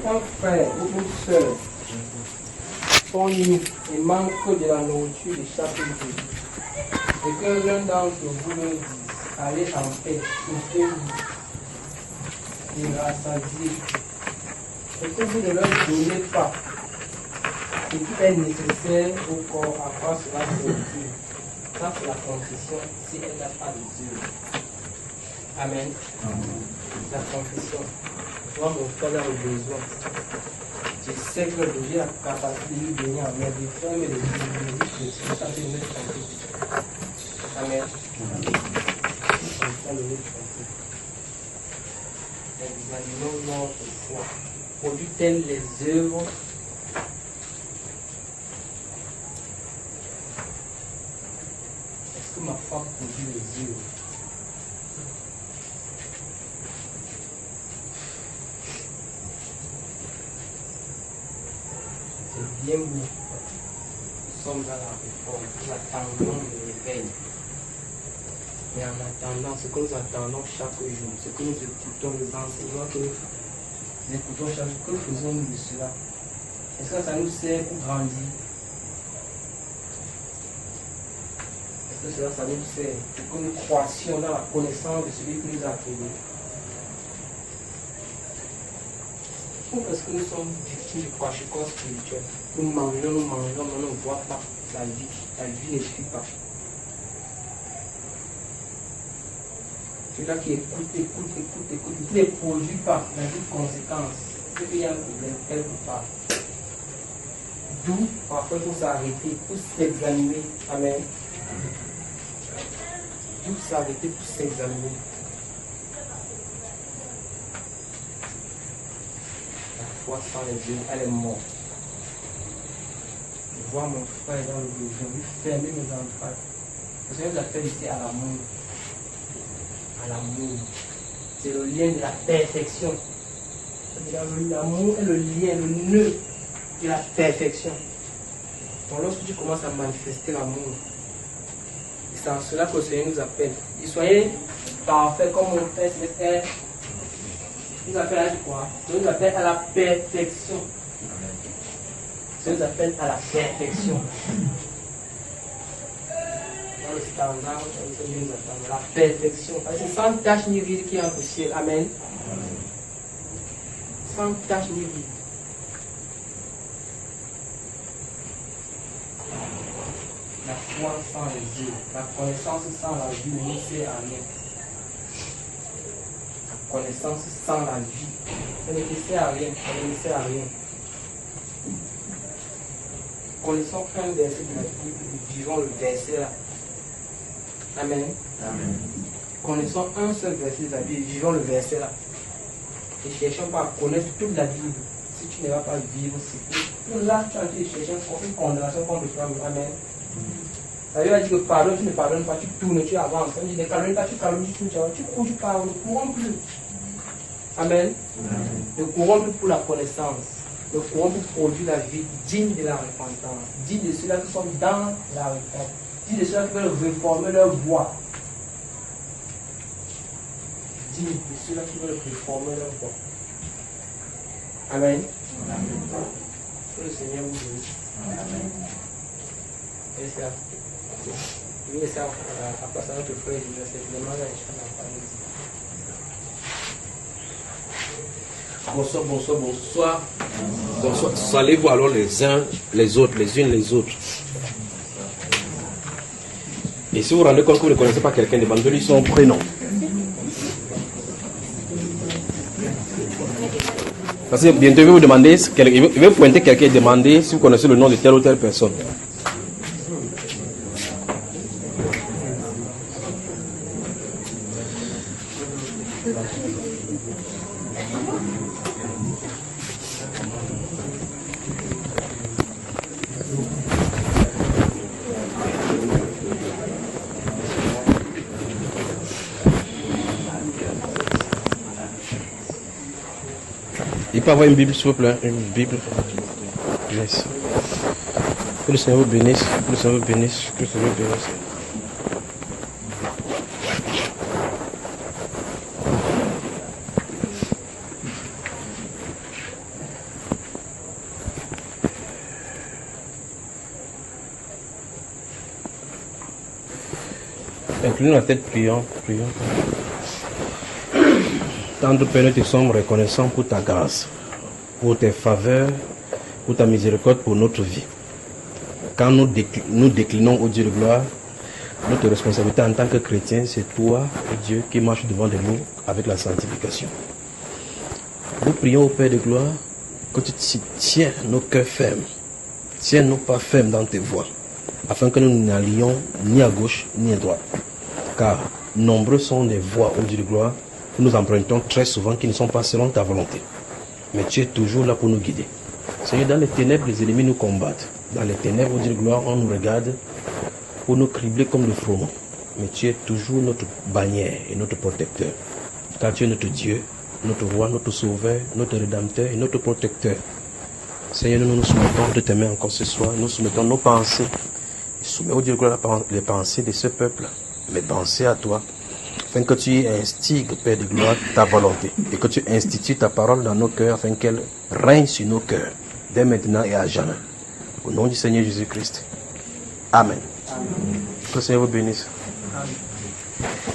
un frère ou une soeur sont nus et manquent de la nourriture de chaque jour, et que l'un d'entre vous leur dise, allez en paix, souffrez-vous et rassasiez, et que vous ne leur donnez pas ce qui est nécessaire au corps, à quoi cela sert. Ça, c'est la confession si elle n'a pas de Dieu. Amen. La confession. Moi, mon frère a le besoin. Je sais que j'ai la capacité de lui donner en main, de fermer les yeux, de lui chanter une autre confession. Amen. Examinons notre foi. Produit-elle les œuvres? Est-ce que ma foi produit les œuvres? C'est bien beau. Nous sommes dans la réforme. Nous attendons le réveil. Mais en attendant, ce que nous attendons chaque jour, ce que nous écoutons, les enseignements que nous écoutons chaque jour, que faisons-nous de cela? Est-ce que ça nous sert pour grandir? Est-ce que cela, ça nous sert pour que nous croissions dans la connaissance de celui qui nous a créés? Ou est-ce que nous sommes victimes du crachicot spirituel? Nous mangeons, mais on ne voit pas la vie. La vie ne suit pas. Celui-là qui écoute, il ne produit pas la vie de conséquence. C'est qu'il y a un problème quelque part. D'où, parfois, il faut s'arrêter, pour s'examiner. Amen. D'où s'arrêter pour s'examiner. La foi sans les yeux, elle est morte. Je vois mon frère dans le besoin, lui fermer mes entrailles. Le Seigneur nous appelle ici à l'amour. À l'amour. C'est le lien de la perfection. L'amour est le lien, le nœud de la perfection. Donc lorsque tu commences à manifester l'amour, c'est en cela que le Seigneur nous appelle. Et soyez parfaits comme mon Père Céleste. Il nous appelle à quoi? Il nous appelle à la perfection. Il nous appelle à la perfection. Dans le standard, la perfection. C'est sans tache ni ride qui entre au ciel. Amen. Sans tache ni ride. La foi sans les yeux, la connaissance sans la vie ne nous sert à rien. La connaissance sans la vie, ça ne nous sert à rien. Ça ne nous sert à rien. Connaissons un verset de la Bible et vivons le verset là. Amen. Amen. Connaissons un seul verset de la Bible et vivons le verset là. Et cherchons pas à connaître toute la Bible. Si tu ne vas pas vivre, c'est tout. Là, tu as été chercher une condamnation contre toi. Amen. Ça veut dire que pardon, tu ne pardonnes pas, tu tournes, tu avances. On dit ne calomnie pas, tu calomnies, tu cours, tu parles, ne courons plus. Amen. Ne courons plus pour la connaissance. Ne courons pour produire la vie digne de la repentance. Digne de ceux-là qui sont dans la repentance. Digne de ceux-là qui veulent réformer leur voie. Digne de ceux-là qui veulent réformer leur voie. Amen. Que le Seigneur vous bénisse. Amen. Je vais laisser à passer à notre frère, je vais laisser demander à Inch'Allah. Bonsoir. Saluez-vous alors les uns les autres, les unes les autres. Et si vous vous rendez compte que vous ne connaissez pas quelqu'un, demandez-lui son prénom. Parce que bientôt il va vous demander, il va pointer quelqu'un et demander si vous connaissez le nom de telle ou telle personne. Il peut avoir une Bible, s'il vous plaît. Une Bible. Yes. Que le Seigneur vous bénisse. Que le Seigneur vous bénisse. Que le Seigneur vous bénisse. Inclinons la tête, prions. Tendre Père, nous te sommes reconnaissants pour ta grâce, pour tes faveurs, pour ta miséricorde, pour notre vie. Quand nous déclinons au Dieu de gloire, notre responsabilité en tant que chrétien, c'est toi, Dieu, qui marche devant de nous avec la sanctification. Nous prions au Père de gloire que tu tiens nos cœurs fermes, tiens nos pas fermes dans tes voies, afin que nous n'allions ni à gauche ni à droite. Car nombreux sont les voies au Dieu de gloire que nous empruntons très souvent qui ne sont pas selon ta volonté. Mais tu es toujours là pour nous guider. Seigneur, dans les ténèbres, les ennemis nous combattent. Dans les ténèbres, au Dieu de gloire, on nous regarde pour nous cribler comme le froment. Mais tu es toujours notre bannière et notre protecteur. Car tu es notre Dieu, notre roi, notre sauveur, notre rédempteur et notre protecteur. Seigneur, nous nous soumettons de tes mains encore ce soir. Nous soumettons nos pensées. Soumets au Dieu de gloire les pensées de ce peuple. Mes pensées à toi. Afin que tu instigues, Père de gloire, ta volonté. Et que tu institues ta parole dans nos cœurs afin qu'elle règne sur nos cœurs. Dès maintenant et à jamais. Au nom du Seigneur Jésus-Christ. Amen. Amen. Que le Seigneur vous bénisse.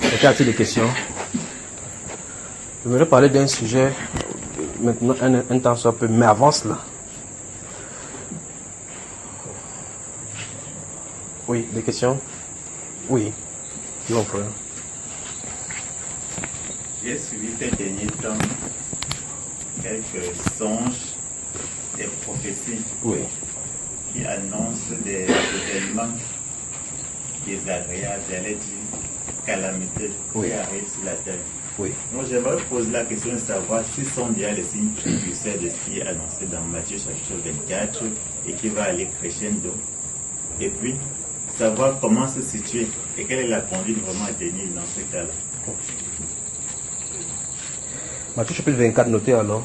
Est-ce des questions? Je voudrais parler d'un sujet maintenant un temps soit peu, mais avant cela. Oui, des questions? Oui. Mon frère. J'ai suivi ces derniers temps quelques songes, des prophéties qui annoncent des événements désagréables, j'allais dire calamités qui arrivent sur la terre. Donc j'aimerais poser la question de savoir si sont déjà les signes précurseurs de ce qui est annoncé dans Matthieu chapitre 24 et qui va aller crescendo. Et puis, savoir comment se situer et quelle est la conduite vraiment à tenir dans ce cas-là. Matthieu chapitre 24, notez alors.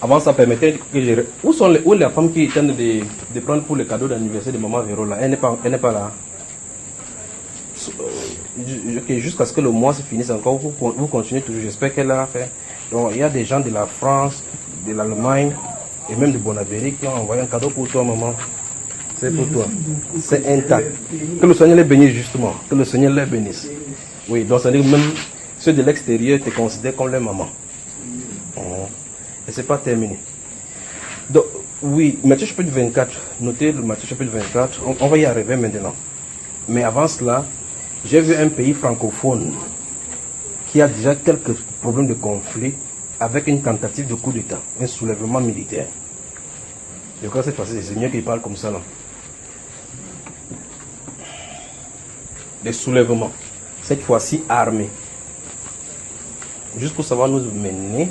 Avant ça, permettez que je... Où est la femme qui tente de prendre pour le cadeau d'anniversaire de maman Véro là? Elle n'est pas là. Jusqu'à ce que le mois se finisse encore, vous continuez toujours. J'espère qu'elle a fait. Donc il y a des gens de la France, de l'Allemagne et même de Bonabéry qui ont envoyé un cadeau pour toi, maman. C'est pour toi. C'est intact. Que le Seigneur les bénisse justement. Que le Seigneur les bénisse. Oui, donc ça veut dire même ceux de l'extérieur te considèrent comme leur maman. Et c'est pas terminé. Donc, oui, Matthieu chapitre 24. Notez le Matthieu chapitre 24. On va y arriver maintenant. Mais avant cela, j'ai vu un pays francophone qui a déjà quelques problèmes de conflit avec une tentative de coup d'État, un soulèvement militaire. Je crois que cette fois-ci, c'est le Seigneur qui parle comme ça là. Des soulèvements, cette fois-ci armés. Juste pour savoir nous mener,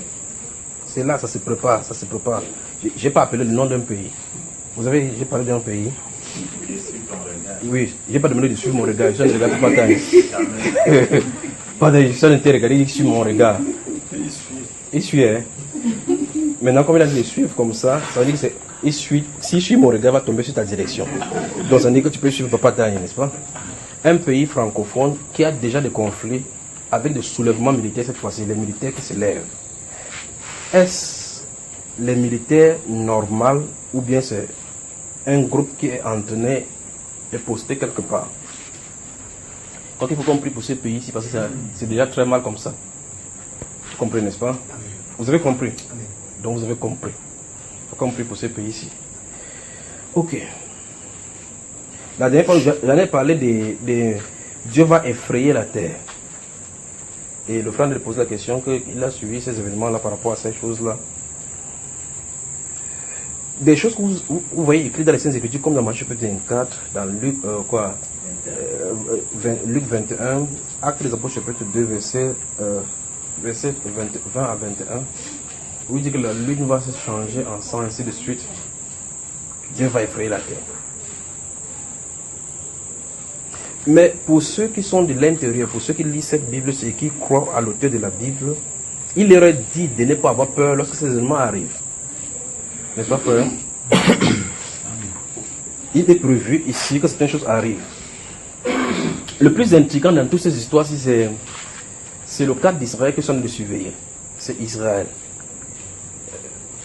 c'est là, ça se prépare. J'ai pas appelé le nom d'un pays. Vous avez, j'ai parlé d'un pays. Oui, j'ai pas demandé de suivre mon regard. Je ne regarde pas tant. Pas de, je suis en train de regarder, il suit mon regard. Il suit, hein. Maintenant, comme il a dit de suivre comme ça veut dire que c'est, il suit. Si je suis mon regard, va tomber sur ta direction. Donc ça veut dire que tu peux suivre Papa Taï, n'est-ce pas? Un pays francophone qui a déjà des conflits avec des soulèvements militaires cette fois-ci, les militaires qui se lèvent. Est-ce les militaires normaux ou bien c'est un groupe qui est entraîné et posté quelque part? Donc il faut qu'on prie pour ce pays-ci parce que c'est déjà très mal comme ça. Vous comprenez, n'est-ce pas? Vous avez compris? Donc vous avez compris. Il faut qu'on prie pour ce pays-ci. Ok. La dernière fois, j'en ai parlé de Dieu va effrayer la terre. Et le frère me pose la question qu'il a suivi ces événements-là par rapport à ces choses-là. Des choses que vous voyez écrites dans les Saintes Écritures, comme dans Matthieu chapitre 24, dans Luc, Luc 21, Actes des Apôtres chapitre 2, verset 20 à 21, où il dit que la lune va se changer en sang, ainsi de suite. Dieu va effrayer la terre. Mais pour ceux qui sont de l'intérieur, pour ceux qui lisent cette Bible et qui croient à l'auteur de la Bible, il leur est dit de ne pas avoir peur lorsque ces événements arrivent. N'est-ce pas, frère? Il est prévu ici que certaines choses arrivent. Le plus intriguant dans toutes ces histoires, c'est le cas d'Israël que sont de surveiller. C'est Israël.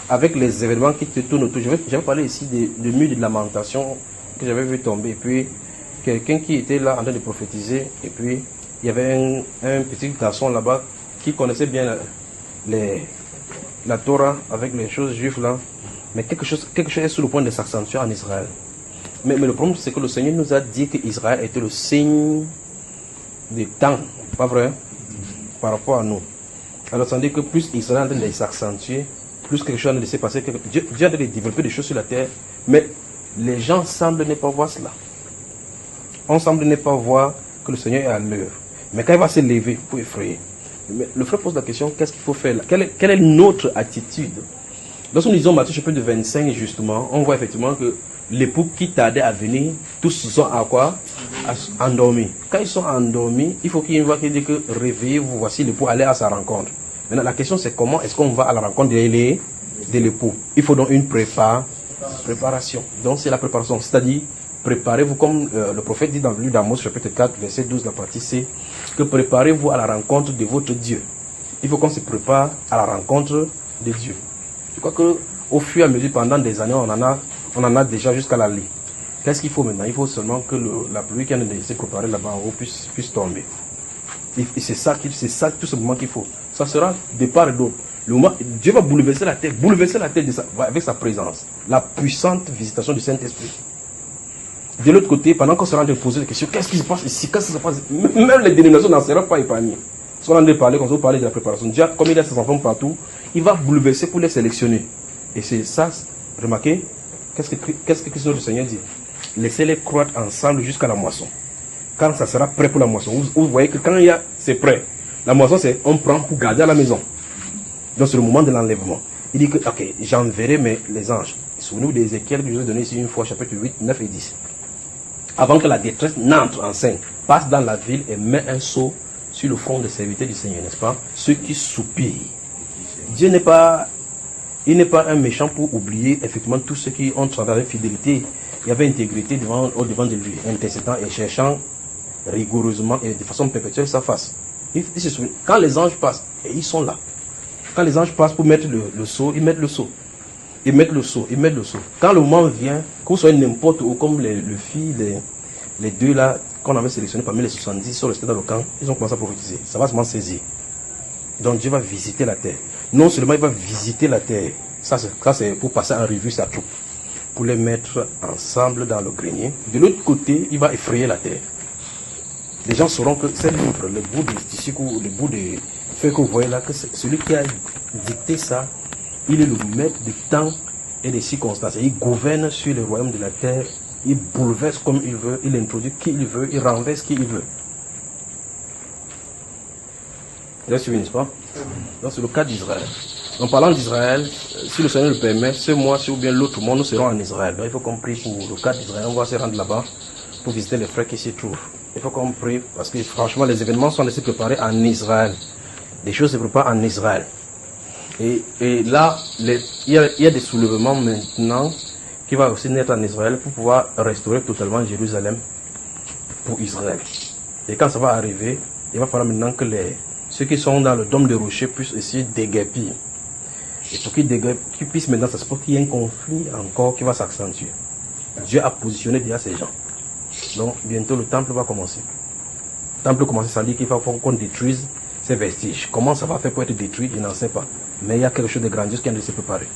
Avec les événements qui te tournent autour. Je vais parler ici de mur de lamentation. que j'avais vu tomber. Et puis, quelqu'un qui était là en train de prophétiser. Et puis, il y avait un petit garçon là-bas qui connaissait bien la Torah avec les choses juives là. Mais quelque chose est sur le point de s'accentuer en Israël. Mais le problème, c'est que le Seigneur nous a dit qu'Israël était le signe des temps. Pas vrai? Par rapport à nous. Alors, ça veut dire que plus Israël est en train de s'accentuer, plus quelque chose est en train de se passer. Dieu est en train de développer des choses sur la terre. Mais les gens semblent ne pas voir cela. On semble ne pas voir que le Seigneur est à l'œuvre. Mais quand il va se lever pour effrayer, mais le frère pose la question, qu'est-ce qu'il faut faire là? Quelle est notre attitude? Lorsque nous lisons Matthieu chapitre 25, justement, on voit effectivement que l'époux qui tardait à venir, tous sont à quoi? Endormis. Quand ils sont endormis, il faut qu'il y ait une voix qui dit que réveillez-vous, voici l'époux, allez à sa rencontre. Maintenant, la question c'est comment est-ce qu'on va à la rencontre de l'époux? Il faut donc une préparation. Donc c'est la préparation, c'est-à-dire préparez-vous comme le prophète dit dans le livre d'Amos chapitre 4, verset 12, la partie C, que préparez-vous à la rencontre de votre Dieu. Il faut qu'on se prépare à la rencontre de Dieu. Je crois qu'au fur et à mesure, pendant des années, on en a déjà jusqu'à la lit. Qu'est-ce qu'il faut maintenant? Il faut seulement que la pluie qui est se préparer là-bas en haut puisse tomber. Et c'est ça tout simplement qu'il faut. Ça sera de part et d'autre. Dieu va bouleverser la terre avec sa présence. La puissante visitation du Saint-Esprit. De l'autre côté, pendant qu'on sera en train de poser des questions, qu'est-ce qui se passe ici? Qu'est-ce qui se passe? Même les dénominations n'en seront pas épargnées. Si on en train de parler, quand on parle de la préparation, Dieu, comme il a ses enfants partout, il va bouleverser pour les sélectionner. Et c'est ça, remarquez, qu'est-ce que notre Seigneur dit? Laissez-les croître ensemble jusqu'à la moisson. Quand ça sera prêt pour la moisson, vous voyez que quand c'est prêt, la moisson c'est on prend pour garder à la maison. Donc c'est le moment de l'enlèvement. Il dit que, ok, j'enverrai les anges. Souvenez-vous d'Ézéchiel que je vous ai donné ici une fois, chapitre 8, 9 et 10. Avant que la détresse n'entre en scène, passe dans la ville et met un sceau sur le front des serviteurs du Seigneur, n'est-ce pas? Ceux qui soupirent. Dieu n'est pas un méchant pour oublier effectivement tous ceux qui ont travaillé avec fidélité et avec intégrité au devant de lui, intercédant et cherchant rigoureusement et de façon perpétuelle sa face. Quand les anges passent, et ils sont là. Quand les anges passent pour mettre le sceau, ils mettent le sceau. Ils mettent le sceau. Quand le moment vient, que vous soyez n'importe où, comme les deux là, qu'on avait sélectionnés parmi les 70, sont restés dans le camp, ils ont commencé à prophétiser. Ça va se saisir. Donc Dieu va visiter la terre. Non seulement il va visiter la terre, ça c'est pour passer en revue sa troupe, pour les mettre ensemble dans le grenier. De l'autre côté, il va effrayer la terre. Les gens sauront que c'est libre, le bout de tissu ou le bout de feuille que vous voyez là, que celui qui a dicté ça, il est le maître du temps et des circonstances. Et il gouverne sur le royaume de la terre, il bouleverse comme il veut, il introduit qui il veut, il renverse qui il veut. Vous avez suivi, n'est-ce pas? Donc c'est le cas d'Israël. En parlant d'Israël, si le Seigneur le permet, ce mois-ci ou bien l'autre mois, nous serons en Israël. Donc il faut qu'on prie pour le cas d'Israël. On va se rendre là-bas pour visiter les frères qui s'y trouvent. Il faut qu'on prie parce que franchement les événements sont laissés préparer en Israël. Des choses se préparent en Israël. Et là, il y a des soulèvements maintenant qui vont aussi naître en Israël pour pouvoir restaurer totalement Jérusalem pour Israël. Et quand ça va arriver, il va falloir maintenant que ceux qui sont dans le dôme de rocher puissent essayer de déguerpir. Et pour qu'ils puissent maintenant, ça se peut qu'il y ait un conflit encore qui va s'accentuer. Dieu a positionné déjà ces gens. Donc bientôt le temple va commencer. Le temple commence, ça dit qu'il va falloir qu'on détruise ces vestiges. Comment ça va faire pour être détruit, il n'en sait pas. Mais il y a quelque chose de grandiose qui est en train de se préparer.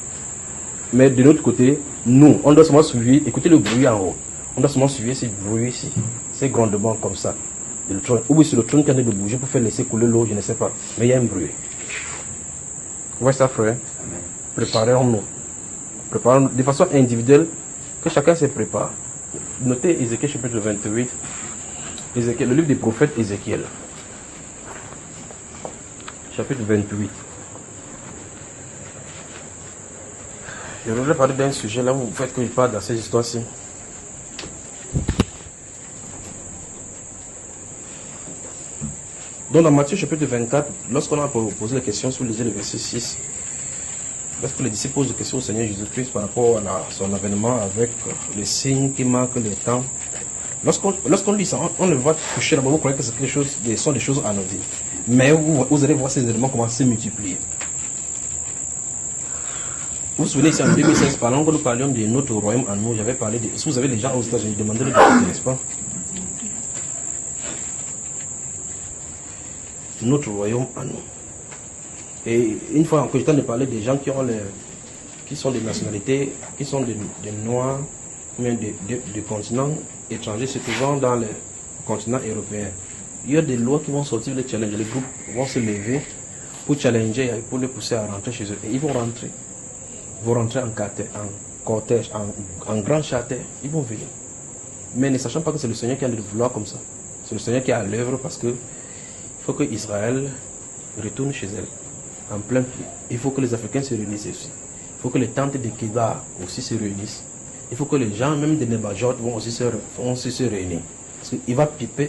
Mais de notre côté, nous, on doit seulement suivre, écoutez le bruit en haut. On doit seulement suivre ces bruits ici, ces grondements comme ça. Le trône. Ou oui, c'est le trône qui est en train de bouger pour faire laisser couler l'eau, je ne sais pas. Mais il y a un bruit. Vous voyez ça, frère? Préparons-nous. Préparons-nous de façon individuelle, que chacun se prépare. Notez Ézéchiel chapitre 28, le livre des prophètes Ézéchiel. Chapitre 28. Je voudrais parler d'un sujet là où vous faites que je parle dans ces histoires-ci. Donc dans Matthieu chapitre 24, lorsqu'on a posé la question sur le verset 6, lorsque les disciples posent des questions au Seigneur Jésus-Christ par rapport à son avènement avec les signes qui marquent les temps, lorsqu'on lit ça, on le voit toucher là-bas, vous croyez que c'est quelque chose, sont des choses anodines. Mais vous allez voir ces éléments commencer à se multiplier. Vous vous souvenez, ici en 2016, pendant que nous parlions de notre royaume en nous, j'avais parlé de... Si vous avez des gens aux États-Unis, demandez-le de côté, n'est-ce pas? Notre royaume en nous. Et une fois encore, je t'en ai parlé des gens qui sont des nationalités, qui sont des noirs, mais de continents étrangers se trouvant dans le continent européen. Il y a des lois qui vont sortir, les challenges, les groupes vont se lever pour challenger, pour les pousser à rentrer chez eux. Et ils vont rentrer. Ils vont rentrer en cortège, en grand charter, ils vont venir. Mais ne sachant pas que c'est le Seigneur qui a le vouloir comme ça. C'est le Seigneur qui est à l'œuvre parce que il faut que Israël retourne chez elle. En plein pied. Il faut que les Africains se réunissent aussi. Il faut que les tentes de Kiba aussi se réunissent. Il faut que les gens, même de Nebajot, vont aussi se réunir. Parce qu'il va piper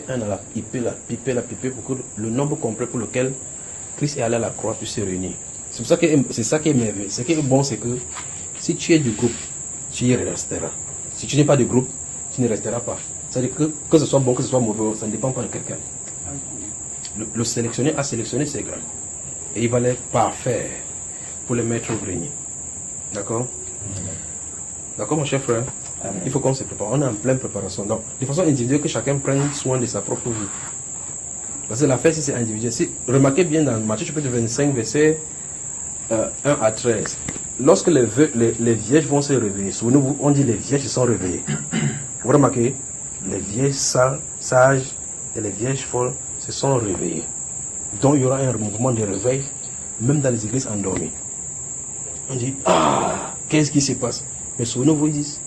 piper pour que le nombre complet pour lequel Christ est allé à la croix puisse se réunir. C'est pour ça que c'est ça qui est merveilleux. Ce qui est bon, c'est que si tu es du groupe, tu y resteras. Si tu n'es pas du groupe, tu ne resteras pas. C'est-à-dire que ce soit bon, que ce soit mauvais, ça ne dépend pas de quelqu'un. Le sélectionné a sélectionné ses grains. Et il va les parfaire pour les mettre au grenier. D'accord? D'accord, mon cher frère? Amen. Il faut qu'on se prépare. On est en pleine préparation. Donc, de façon individuelle, que chacun prenne soin de sa propre vie. Parce que l'affaire, si c'est individuel. Remarquez bien dans Matthieu chapitre 25, verset 1 à 13. Lorsque les vierges vont se réveiller, souvenez-vous, on dit les vierges se sont réveillées. Vous remarquez? Les vierges sages et les vierges folles se sont réveillées. Donc il y aura un mouvement de réveil, même dans les églises endormies. On dit, ah, qu'est-ce qui se passe? Mais souvenez-vous, ils disent,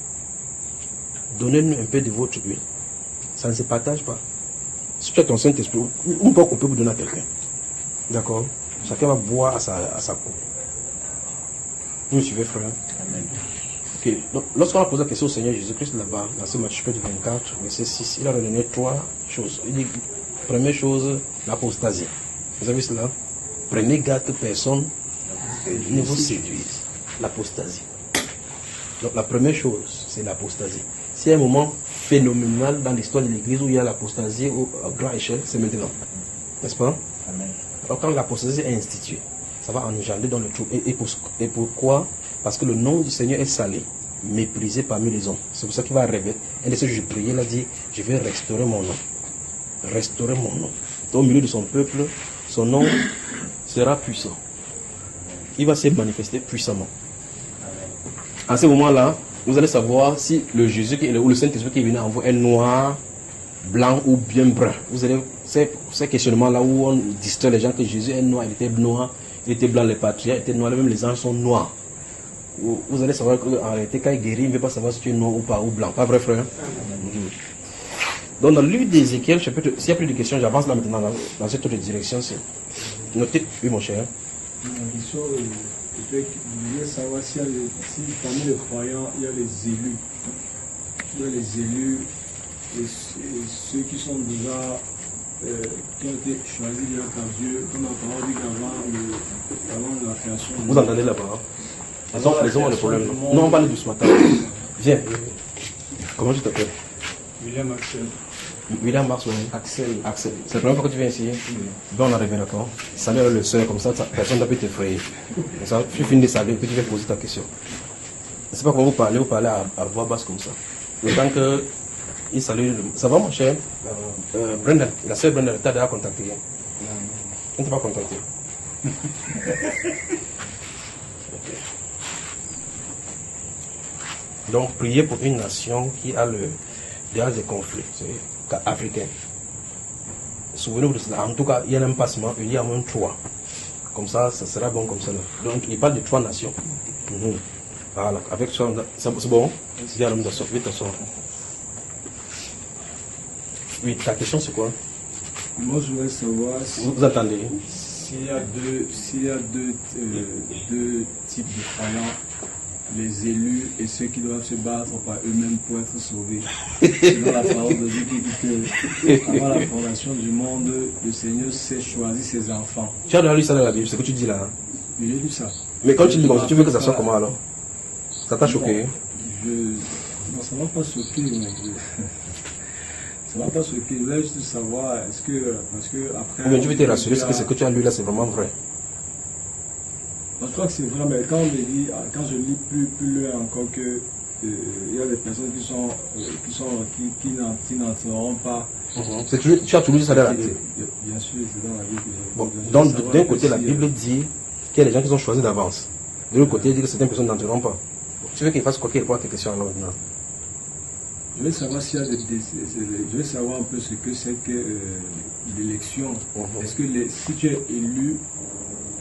donnez-nous un peu de votre huile. Ça ne se partage pas. Si tu as ton Saint-Esprit, on peut couper pour donner à quelqu'un. D'accord? Chacun va boire à sa coupe. Vous me suivez, frère? Amen. Ok. Donc, lorsqu'on a posé la question au Seigneur Jésus-Christ là-bas, dans ce Matthieu chapitre 24, verset 6, il a redonné 3 choses. Il dit, première chose, l'apostasie. Vous avez cela? Prenez garde que personne ne vous séduise. L'apostasie. Donc la première chose, c'est l'apostasie. C'est un moment phénoménal dans l'histoire de l'Église où il y a l'apostasie à grande échelle, c'est maintenant. N'est-ce pas? Amen. Alors quand l'apostasie est instituée, ça va engendrer dans le trou. Et pourquoi? Parce que le nom du Seigneur est salé, méprisé parmi les hommes. C'est pour ça qu'il va révéler. Un de ces jours, je priais, il a dit, je vais restaurer mon nom. Restaurer mon nom. Au milieu de son peuple, son nom sera puissant. Il va se manifester puissamment. À ce moment-là, vous allez savoir si le Jésus ou le Saint-Esprit qui est venu en vous est noir, blanc ou bien brun. Vous allez ces questionnements-là où on distrait les gens que Jésus est noir, il était blanc, les patriarches étaient noirs, même les anges sont noirs. Vous allez savoir qu'en réalité, quand il guérit, il ne veut pas savoir si tu es noir ou pas, ou blanc. Pas vrai, frère? Donc dans le livre d'Ézéchiel, s'il n'y a plus de questions, j'avance là maintenant dans cette autre direction. Notez, oui mon cher. La question, je voulais savoir si parmi les croyants, il y a les élus. Il y a les élus et ceux qui sont déjà, qui ont été choisis déjà par Dieu, comme la parole dit avant la création. Vous entendez là-bas? Les hommes ont le problème. Non, on parle doucement. Viens. Comment tu t'appelles? William Axel. William Marx, Axel. C'est la première fois que tu viens ici? Bon, on arrive, d'accord. Salut le soeur, comme ça, personne ne peut t'effrayer. Comme ça, tu finis de saluer, puis tu vas poser ta question. Je ne sais pas comment vous parlez à voix basse comme ça. Le temps que il salue. Ça va, mon cher? Brenda, la sœur Brenda, t'as déjà contacté? On ne t'a pas contacté. Donc, priez pour une nation qui a déjà des conflits africains. Souvenez-vous de cela. En tout cas, il y a un passement, il y a même 3. Comme ça, ça sera bon comme ça. Donc, il parle de 3 nations. Voilà, avec ça, c'est bon? C'est bien, vite, t'asseoir. Oui, ta question c'est quoi? Moi, je voudrais savoir si vous entendez? S'il y a deux types de croyants, les élus et ceux qui doivent se battre par eux-mêmes pour être sauvés. Dans la parole de Dieu qui dit que avant la fondation du monde, le Seigneur s'est choisi ses enfants. Tu as déjà lu ça dans la Bible, c'est ce que tu dis là? Mais j'ai lu ça. Mais quand tu dis comme ça, tu veux que ça soit comment alors? Ça t'a choqué? Non, ça ne m'a pas choqué, mais ça ne m'a pas choqué. Je voulais juste savoir, parce que après... Mais tu veux te rassurer, est-ce que ce que tu as lu là, c'est vraiment vrai? Je crois que c'est vrai, mais quand je lis plus loin encore que il y a des personnes qui n'entreront pas. Tu as toujours dit ça dans la Bible. Bien sûr, c'est dans la Bible. Bon, donc d'un côté, la Bible dit qu'il y a des gens qui sont choisis d'avance. De l'autre côté, il dit que certaines personnes n'entreront pas. Tu veux qu'il fasse quoi qu'il répond à tes questions alors maintenant? Je veux savoir s'il y a je veux savoir un peu ce que c'est que l'élection. Est-ce que si tu es élu,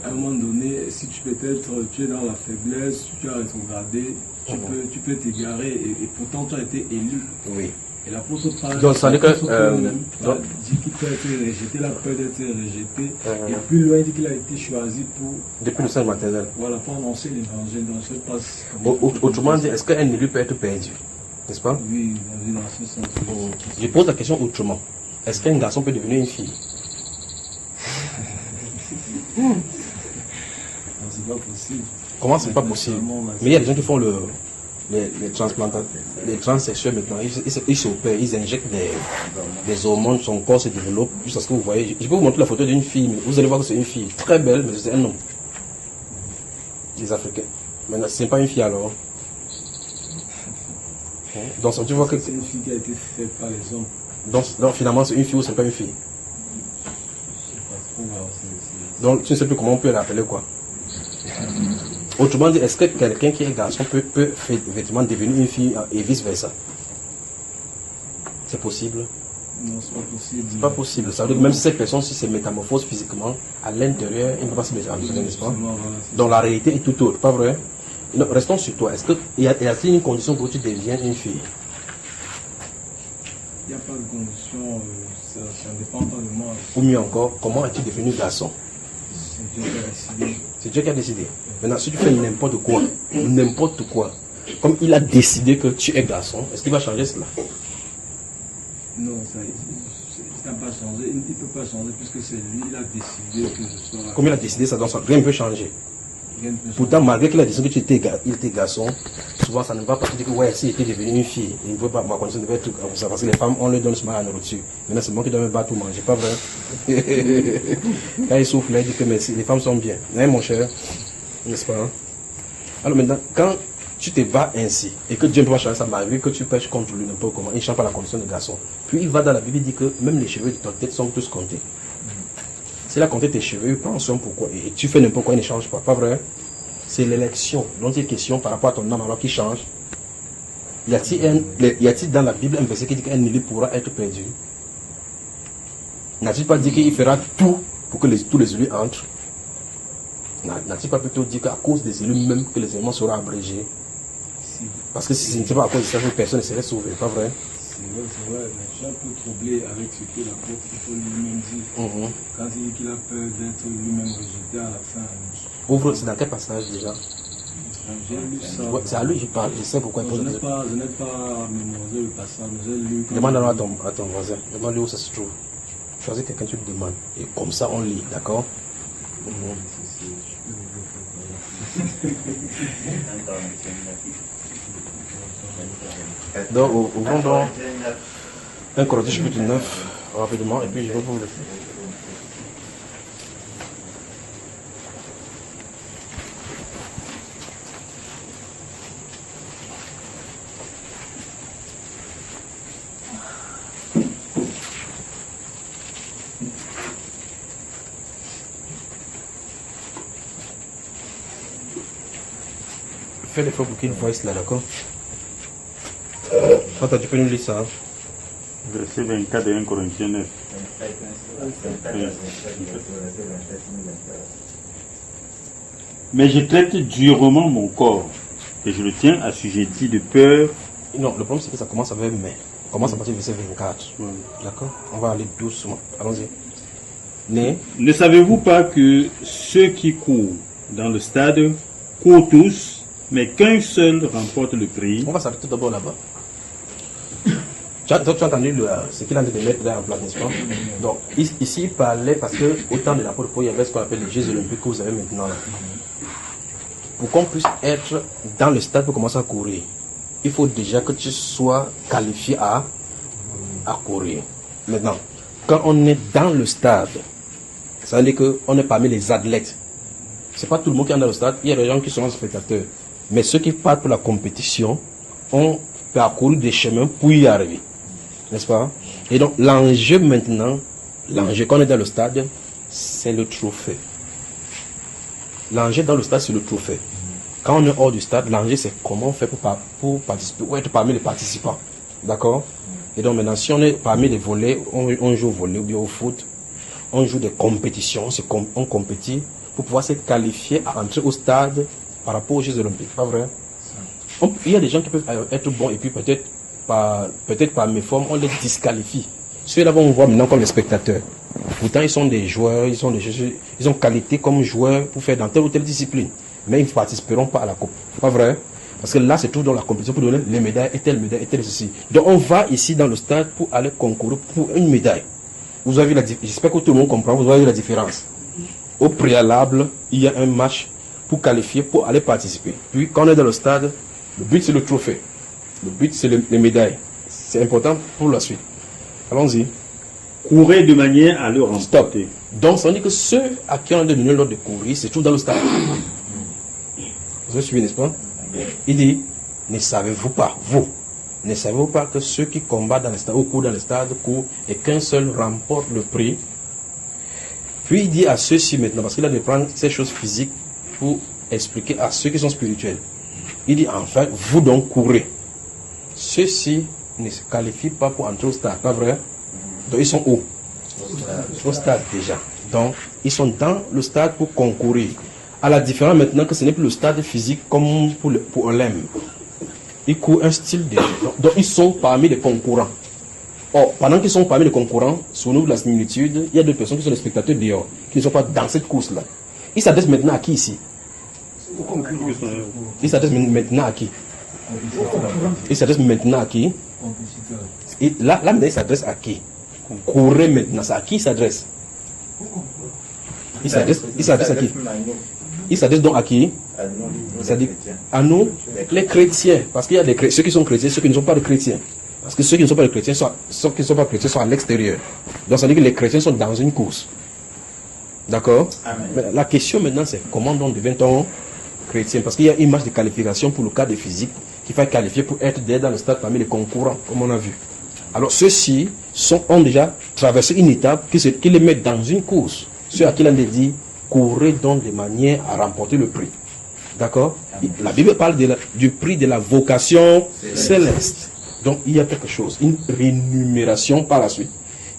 à un moment donné, si tu es dans la faiblesse, tu as rétrogradé, tu peux t'égarer et pourtant tu as été élu. Oui. Et l'apôtre Paul donc ça dit que dit qu'il peut être rejeté, la peur d'être rejeté. Et plus loin, il dit qu'il a été choisi pour depuis le sein maternel. Voilà, pour annoncer l'évangile. Donc je passe. Autrement dit, est-ce qu'un élu peut être perdu? N'est-ce pas? Oui, dans ce sens. Je pose la question autrement. Est-ce qu'un garçon peut devenir une fille? Non, c'est pas possible. Comment c'est pas possible? Mais il y a des gens qui font les transsexuels maintenant. Ils s'opèrent, ils injectent des hormones, son corps se développe jusqu'à ce que vous voyez. Je peux vous montrer la photo d'une fille, mais vous allez voir que c'est une fille très belle, mais c'est un homme. Les Africains. Maintenant, c'est pas une fille alors. Donc tu vois que c'est une fille qui a été faite par les hommes. Donc finalement c'est une fille ou c'est pas une fille? Donc tu ne sais plus comment on peut l'appeler quoi. Autrement dit, est-ce que quelqu'un qui est garçon peut effectivement devenir une fille et vice versa? C'est possible? Non, c'est pas possible. C'est pas possible. Ça veut dire que même si cette personne, si se métamorphose physiquement, à l'intérieur, il ne peut pas se métamorphoser, n'est-ce pas? Donc la réalité est tout autre, pas vrai? Non, restons sur toi. Est-ce qu'il y a-t-il une condition pour que tu deviennes une fille? Il n'y a pas de condition, ça ne dépend pas de moi. Ou mieux encore, comment es-tu devenu garçon? C'est Dieu qui a décidé. C'est Dieu qui a décidé. Maintenant, si tu fais n'importe quoi, comme il a décidé que tu es garçon, est-ce qu'il va changer cela? Non, ça n'a pas changé. Il ne peut pas changer puisque c'est lui, il a décidé que je sois. Comme il a décidé ça, donc rien ne peut changer. Pourtant, malgré qu'il a décidé que tu étais garçon, souvent ça ne va pas te dire que ouais, s'il était devenu une fille, il ne veut pas, ma condition devait être comme ça, parce que les femmes, on leur donne seulement la nourriture. Maintenant, c'est moi qui dois me battre pour manger, pas vrai? Quand il souffle, il dit que merci, les femmes sont bien. Hein, mon cher? N'est-ce pas? Hein? Alors maintenant, quand tu te bats ainsi, et que Dieu ne peut pas changer ça, malgré que tu pêches contre lui, n'importe comment, il ne change pas la condition de garçon. Puis il va dans la Bible, il dit que même les cheveux de ta tête sont tous comptés. S'il a compté tes cheveux, prends soin pourquoi. Et tu fais n'importe quoi, il ne change pas. Pas vrai? C'est l'élection. Donc il y a une question par rapport à ton âme alors qui change. Y a-t-il dans la Bible un verset qui dit qu'un élu pourra être perdu? N'a-t-il pas dit qu'il fera tout pour que tous les élus entrent? N'a-t-il pas plutôt dit qu'à cause des élus même que les éléments seront abrégés? Parce que si ce n'était pas à cause de ça, personne ne serait sauvé. Pas vrai? C'est vrai, mais je suis un peu troublé avec ce que l'apôtre lui-même dit. Quand il dit qu'il a peur d'être lui-même rejeté à la fin. Ouvre, c'est dans quel passage déjà? J'ai lu ça. Ouais, c'est à lui que je parle, je sais pourquoi. Je n'ai pas mémorisé le passage, j'ai lu. Demande alors à ton voisin, demande-lui où ça se trouve. Choisis quelqu'un, tu le demandes. Et comme ça, on lit, d'accord? Donc, ouvrons donc 1 Corinthiens chapitre 9, rapidement, et puis je vais vous le faire. Fais l'effort pour qu'il voie cela, d'accord? Attends, tu peux nous lire ça? Hein? Verset 24 de 1 Corinthiens 9. Mais je traite durement mon corps, et je le tiens assujetti de peur. Non, le problème c'est que ça commence avec mais. Commence à partir du verset 24. D'accord? On va aller doucement. Allons-y. Ne savez-vous pas que ceux qui courent dans le stade courent tous, mais qu'un seul remporte le prix? On va s'arrêter d'abord là-bas. Tu as entendu ce qu'il a dit de mettre là en place, n'est-ce pas? Donc, ici, il parlait parce que au temps de l'apôtre Paul, il y avait ce qu'on appelle les Jeux olympiques que vous avez maintenant là. Pour qu'on puisse être dans le stade pour commencer à courir, il faut déjà que tu sois qualifié à courir. Maintenant, quand on est dans le stade, ça veut dire qu'on est parmi les athlètes. c'est pas tout le monde qui est dans le stade, il y a des gens qui sont spectateurs. Mais ceux qui partent pour la compétition ont parcouru des chemins pour y arriver. N'est-ce pas? Et donc, l'enjeu maintenant, l'enjeu quand on est dans le stade, c'est le trophée. L'enjeu dans le stade, c'est le trophée. Quand on est hors du stade, l'enjeu, c'est comment on fait pour participer, pour être parmi les participants. D'accord? Et donc maintenant, si on est parmi les volets, on joue au volley ou bien au foot, on joue des compétitions, on compétit pour pouvoir se qualifier à entrer au stade par rapport aux Jeux Olympiques. Pas vrai? Il y a des gens qui peuvent être bons et puis peut-être par méforme, on les disqualifie. Ceux-là, on voit maintenant comme les spectateurs. Pourtant, ils sont des joueurs, ils ont qualité comme joueurs pour faire dans telle ou telle discipline. Mais ils ne participeront pas à la coupe. Pas vrai? Parce que là, c'est tout dans la compétition pour donner les médailles et telle médaille et telle ceci. Donc, on va ici dans le stade pour aller concourir pour une médaille. Vous avez j'espère que tout le monde comprend, vous avez la différence. Au préalable, il y a un match pour qualifier, pour aller participer. Puis, quand on est dans le stade, le but, c'est le trophée. Le but, c'est les médailles. C'est important pour la suite. Allons-y. Courez de manière à le remporter. Stop. Donc, ça veut dire que ceux à qui on a donné l'ordre de courir, c'est tout dans le stade. Vous avez suivi, n'est-ce pas? Il dit, ne savez-vous pas, vous, ne savez-vous pas que ceux qui combattent dans le stade, ou courent dans le stade, courent et qu'un seul remporte le prix? Puis il dit à ceux-ci maintenant, parce qu'il a de prendre ces choses physiques pour expliquer à ceux qui sont spirituels. Il dit, enfin, vous donc courez. Ceux-ci ne se qualifient pas pour entrer au stade, pas vrai? Donc ils sont où? Au stade déjà. Donc ils sont dans le stade pour concourir. À la différence maintenant que ce n'est plus le stade physique comme pour Olympe. Ils courent un style de jeu. Donc ils sont parmi les concurrents. Or, pendant qu'ils sont parmi les concurrents, sous nous la similitude, il y a d'autres personnes qui sont des spectateurs dehors, qui ne sont pas dans cette course-là. Ils s'adressent maintenant à qui ici? Ils s'adressent maintenant à qui? Ils s'adressent maintenant à qui? Et là maintenant, ils s'adressent à qui? Courez maintenant. C'est à qui ils s'adressent? Ils s'adressent à qui? Ils s'adressent donc à qui? C'est-à-dire à nous, les chrétiens. Parce qu'il y a ceux qui sont chrétiens, ceux qui ne sont pas de chrétiens. Parce que ceux qui ne sont pas de chrétiens, ceux qui ne sont pas chrétiens sont à l'extérieur. Donc ça veut dire que les chrétiens sont dans une course. D'accord? La question maintenant, c'est comment donc devient-on chrétien? Parce qu'il y a une marge de qualification pour le cas de physique qu'il faut qualifier pour être dans le stade parmi les concurrents, comme on a vu. Alors ceux-ci ont déjà traversé une étape qui les met dans une course. Ceux à qui l'on a dit, courez donc de manière à remporter le prix. D'accord? La Bible parle du prix de la vocation céleste. Donc il y a quelque chose, une rémunération par la suite.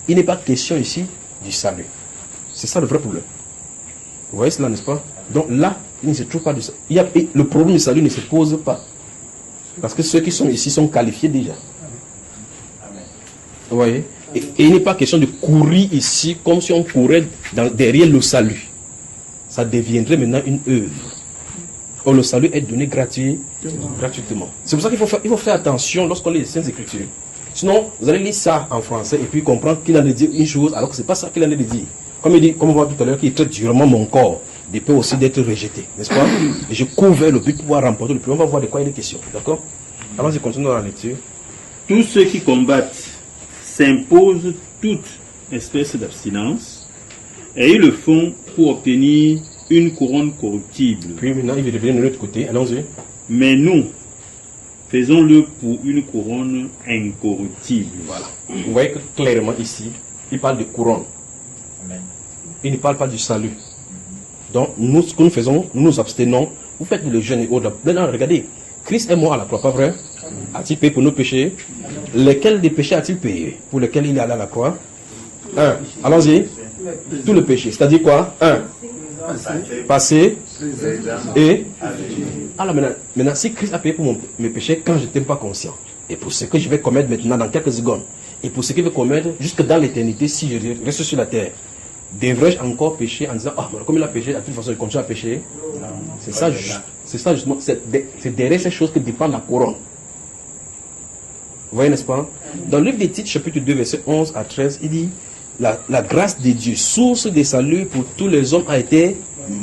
Il n'est pas question ici du salut. C'est ça le vrai problème. Vous voyez cela, n'est-ce pas? Donc là, il ne se trouve pas du salut. Le problème du salut ne se pose pas. Parce que ceux qui sont ici sont qualifiés déjà. Vous voyez? Et il n'est pas question de courir ici comme si on courait derrière le salut. Ça deviendrait maintenant une œuvre. Or, le salut est donné gratuitement. C'est pour ça qu'il faut faire attention lorsqu'on lit les Saintes Écritures. Sinon, vous allez lire ça en français et puis comprendre qu'il en a dit une chose alors que ce n'est pas ça qu'il en a dit. Comme il dit, comme on voit tout à l'heure, qu'il traite durement mon corps, de peur aussi d'être rejeté. N'est-ce pas? Et je cours vers le but pour pouvoir remporter le prix. On va voir de quoi il est question. D'accord? Allons-y, continuons dans la lecture. Tous ceux qui combattent s'imposent toute espèce d'abstinence et ils le font pour obtenir une couronne corruptible. Puis maintenant, il va revenir de l'autre côté. Allons-y. Mais nous, faisons-le pour une couronne incorruptible. Voilà. Vous voyez que clairement ici, il parle de couronne. Amen. Il ne parle pas du salut. Donc, nous, ce que nous faisons, nous nous abstenons. Vous faites le jeûne et autres. Maintenant, regardez. Christ est mort à la croix, pas vrai? A-t-il payé pour nos péchés? Lesquels des péchés a-t-il payé? Pour lesquels il est allé à la croix? Un. Allons-y. Tout le péché. C'est-à-dire quoi? Un. Passé. Et. Alors maintenant, si Christ a payé pour mes péchés quand je n'étais pas conscient, et pour ce que je vais commettre maintenant dans quelques secondes, et pour ce qu'il va commettre jusque dans l'éternité si je reste sur la terre, devrais-je encore pécher en disant, ah, comme il a péché, de toute façon il continue à pécher? C'est ça justement, c'est derrière ces choses que dépend la couronne. Vous voyez, n'est-ce pas? Dans le livre des Titres, chapitre 2, versets 11 à 13, il dit, la grâce de Dieu, source de salut pour tous les hommes, a été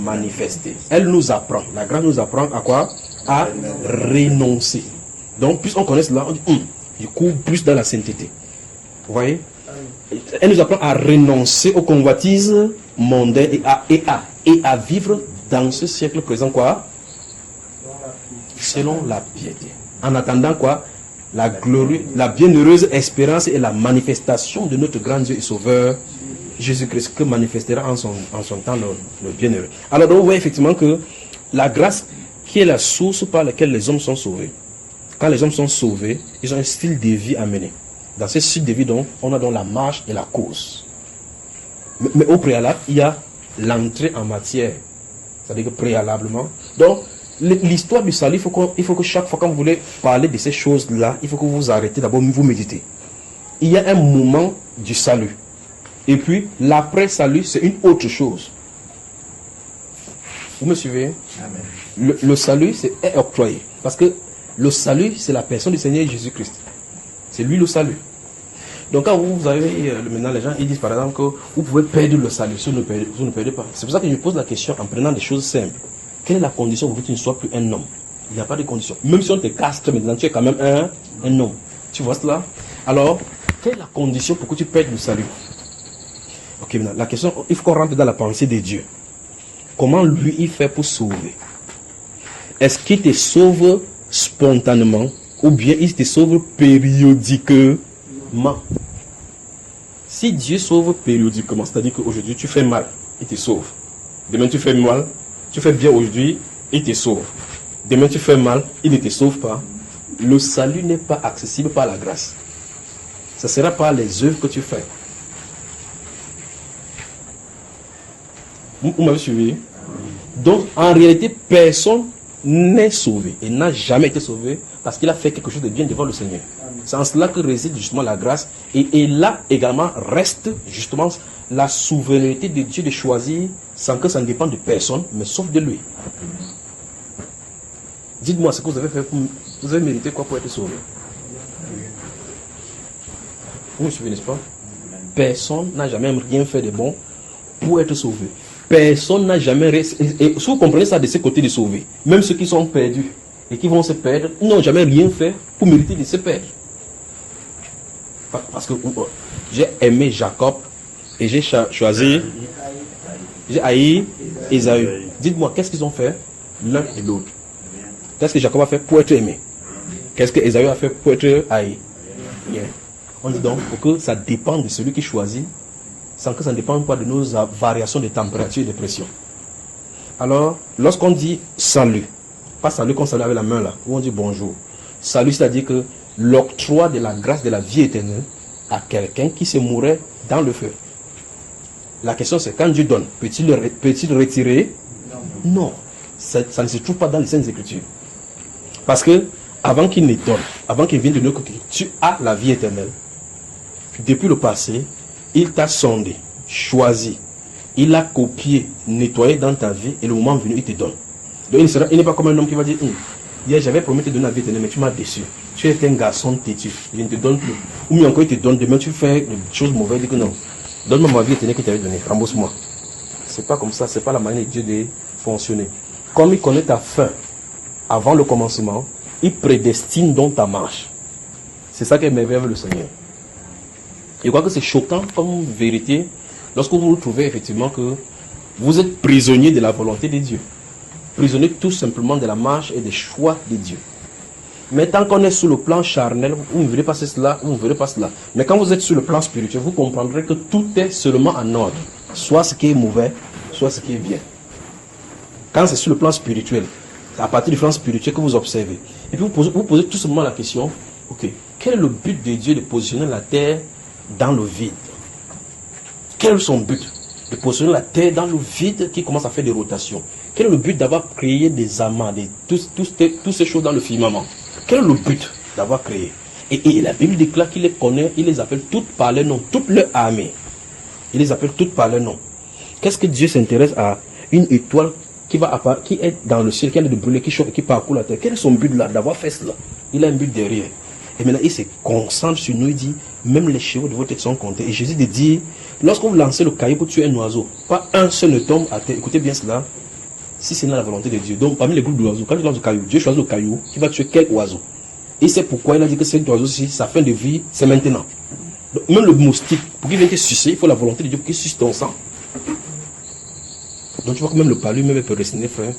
manifestée. Elle nous apprend, la grâce nous apprend à quoi? À renoncer. Donc, plus on connaît cela, on dit, du coup, plus dans la sainteté. Vous voyez? Elle nous apprend à renoncer aux convoitises mondaines et à vivre dans ce siècle présent quoi? Selon la piété. En attendant quoi? La glorieuse, la bienheureuse espérance et la manifestation de notre grand Dieu et Sauveur Jésus-Christ, que manifestera en son temps le bienheureux. Alors donc, vous voyez effectivement que la grâce qui est la source par laquelle les hommes sont sauvés, quand les hommes sont sauvés, ils ont un style de vie à mener. Dans ce style de vie, donc, on a donc la marche et la cause. Mais au préalable, il y a l'entrée en matière. C'est-à-dire que préalablement. Donc, l'histoire du salut, il faut que chaque fois quand vous voulez parler de ces choses-là, il faut que vous vous arrêtez d'abord, vous méditez. Il y a un moment du salut. Et puis, l'après-salut, c'est une autre chose. Vous me suivez? Amen. Le salut, est octroyé. Parce que le salut, c'est la personne du Seigneur Jésus-Christ. C'est lui le salut. Donc, quand vous avez, maintenant, les gens, ils disent par exemple que vous pouvez perdre le salut si vous ne perdez pas. C'est pour ça que je pose la question en prenant des choses simples. Quelle est la condition pour que tu ne sois plus un homme? Il n'y a pas de condition. Même si on te castre maintenant, tu es quand même un homme. Tu vois cela? Alors, quelle est la condition pour que tu perdes le salut? Ok, maintenant, la question, il faut qu'on rentre dans la pensée de Dieu. Comment lui, il fait pour sauver? Est-ce qu'il te sauve spontanément ou bien il te sauve périodiquement? Si Dieu sauve périodiquement, c'est-à-dire qu'aujourd'hui tu fais mal, il te sauve. Demain tu fais mal, tu fais bien aujourd'hui, il te sauve. Demain tu fais mal, il ne te sauve pas. Le salut n'est pas accessible par la grâce. Ce sera par les œuvres que tu fais. Vous m'avez suivi? Donc, en réalité, personne n'est sauvé et n'a jamais été sauvé parce qu'il a fait quelque chose de bien devant le Seigneur. C'est en cela que réside justement la grâce. Et là également reste justement la souveraineté de Dieu de choisir sans que ça ne dépende de personne, mais sauf de lui. Dites-moi ce que vous avez fait pour... Vous avez mérité quoi pour être sauvé? Vous me suivez, n'est-ce pas? Personne n'a jamais rien fait de bon pour être sauvé. Personne n'a jamais... Et si vous comprenez ça de ce côté de sauver, même ceux qui sont perdus et qui vont se perdre, ils n'ont jamais rien fait pour mériter de se perdre. Parce que j'ai aimé Jacob et j'ai choisi, j'ai haï Ésaü. Dites-moi, qu'est-ce qu'ils ont fait l'un et l'autre? Qu'est-ce que Jacob a fait pour être aimé? Qu'est-ce que Ésaü a fait pour être haï? Rien. On dit donc, pour que ça dépende de celui qui choisit, sans que ça ne dépende pas de nos variations de température et de pression. Alors, lorsqu'on dit salut, pas salut qu'on salue avec la main là, où on dit bonjour. Salut, c'est-à-dire que l'octroi de la grâce de la vie éternelle à quelqu'un qui se mourait dans le feu. La question c'est, quand Dieu donne, peut-il le retirer? Non. Ça ne se trouve pas dans les Saintes Écritures. Parce que, avant qu'il ne donne, avant qu'il vienne de nous côté, tu as la vie éternelle. Depuis le passé, il t'a sondé, choisi, il a copié, nettoyé dans ta vie, et le moment venu, il te donne. Donc il n'est pas comme un homme qui va dire, hier j'avais promis de te donner la vie éternelle, mais tu m'as déçu. Tu es un garçon têtu, je ne te donne plus. Ou mieux encore, il te donne, demain tu fais des choses mauvaises, il dit que non, donne-moi ma vie éternelle que tu avais donnée, rembourse-moi. C'est pas comme ça, c'est pas la manière de Dieu de fonctionner. Comme il connaît ta fin avant le commencement, il prédestine donc ta marche. C'est ça qui est merveilleux avec le Seigneur. Je crois que c'est choquant comme vérité lorsque vous vous trouvez effectivement que vous êtes prisonnier de la volonté de Dieu. Prisonnier tout simplement de la marche et des choix de Dieu. Mais tant qu'on est sur le plan charnel, vous ne verrez pas cela, vous ne verrez pas cela. Mais quand vous êtes sur le plan spirituel, vous comprendrez que tout est seulement en ordre. Soit ce qui est mauvais, soit ce qui est bien. Quand c'est sur le plan spirituel, c'est à partir du plan spirituel que vous observez. Et puis vous posez tout simplement la question, ok, quel est le but de Dieu de positionner la terre dans le vide? Quel est son but? De positionner la terre dans le vide qui commence à faire des rotations. Quel est le but d'avoir créé des amas, toutes ces choses dans le firmament? Quel est le but d'avoir créé? Et la Bible déclare qu'il les connaît, il les appelle toutes par leur nom, toutes leurs armées. Il les appelle toutes par leur nom. Qu'est-ce que Dieu s'intéresse à une étoile qui est dans le ciel, qui est de brûler, qui chauffe, qui parcourt la terre? Quel est son but là, d'avoir fait cela? Il a un but derrière. Et maintenant, il se concentre sur nous, il dit, même les chevaux de votre tête sont comptés. Et Jésus dit, lorsque vous lancez le caillou pour tuer un oiseau, pas un seul ne tombe à terre. Écoutez bien cela, si c'est dans la volonté de Dieu. Donc, parmi les groupes d'oiseaux, quand tu lances le caillou, Dieu choisit le caillou qui va tuer quel oiseau. Et c'est pourquoi il a dit que cet oiseau-ci, sa fin de vie, c'est maintenant. Donc, même le moustique, pour qu'il vienne te sucer, il faut la volonté de Dieu pour qu'il suce ton sang. Donc tu vois que même le palu même peut rester, frère.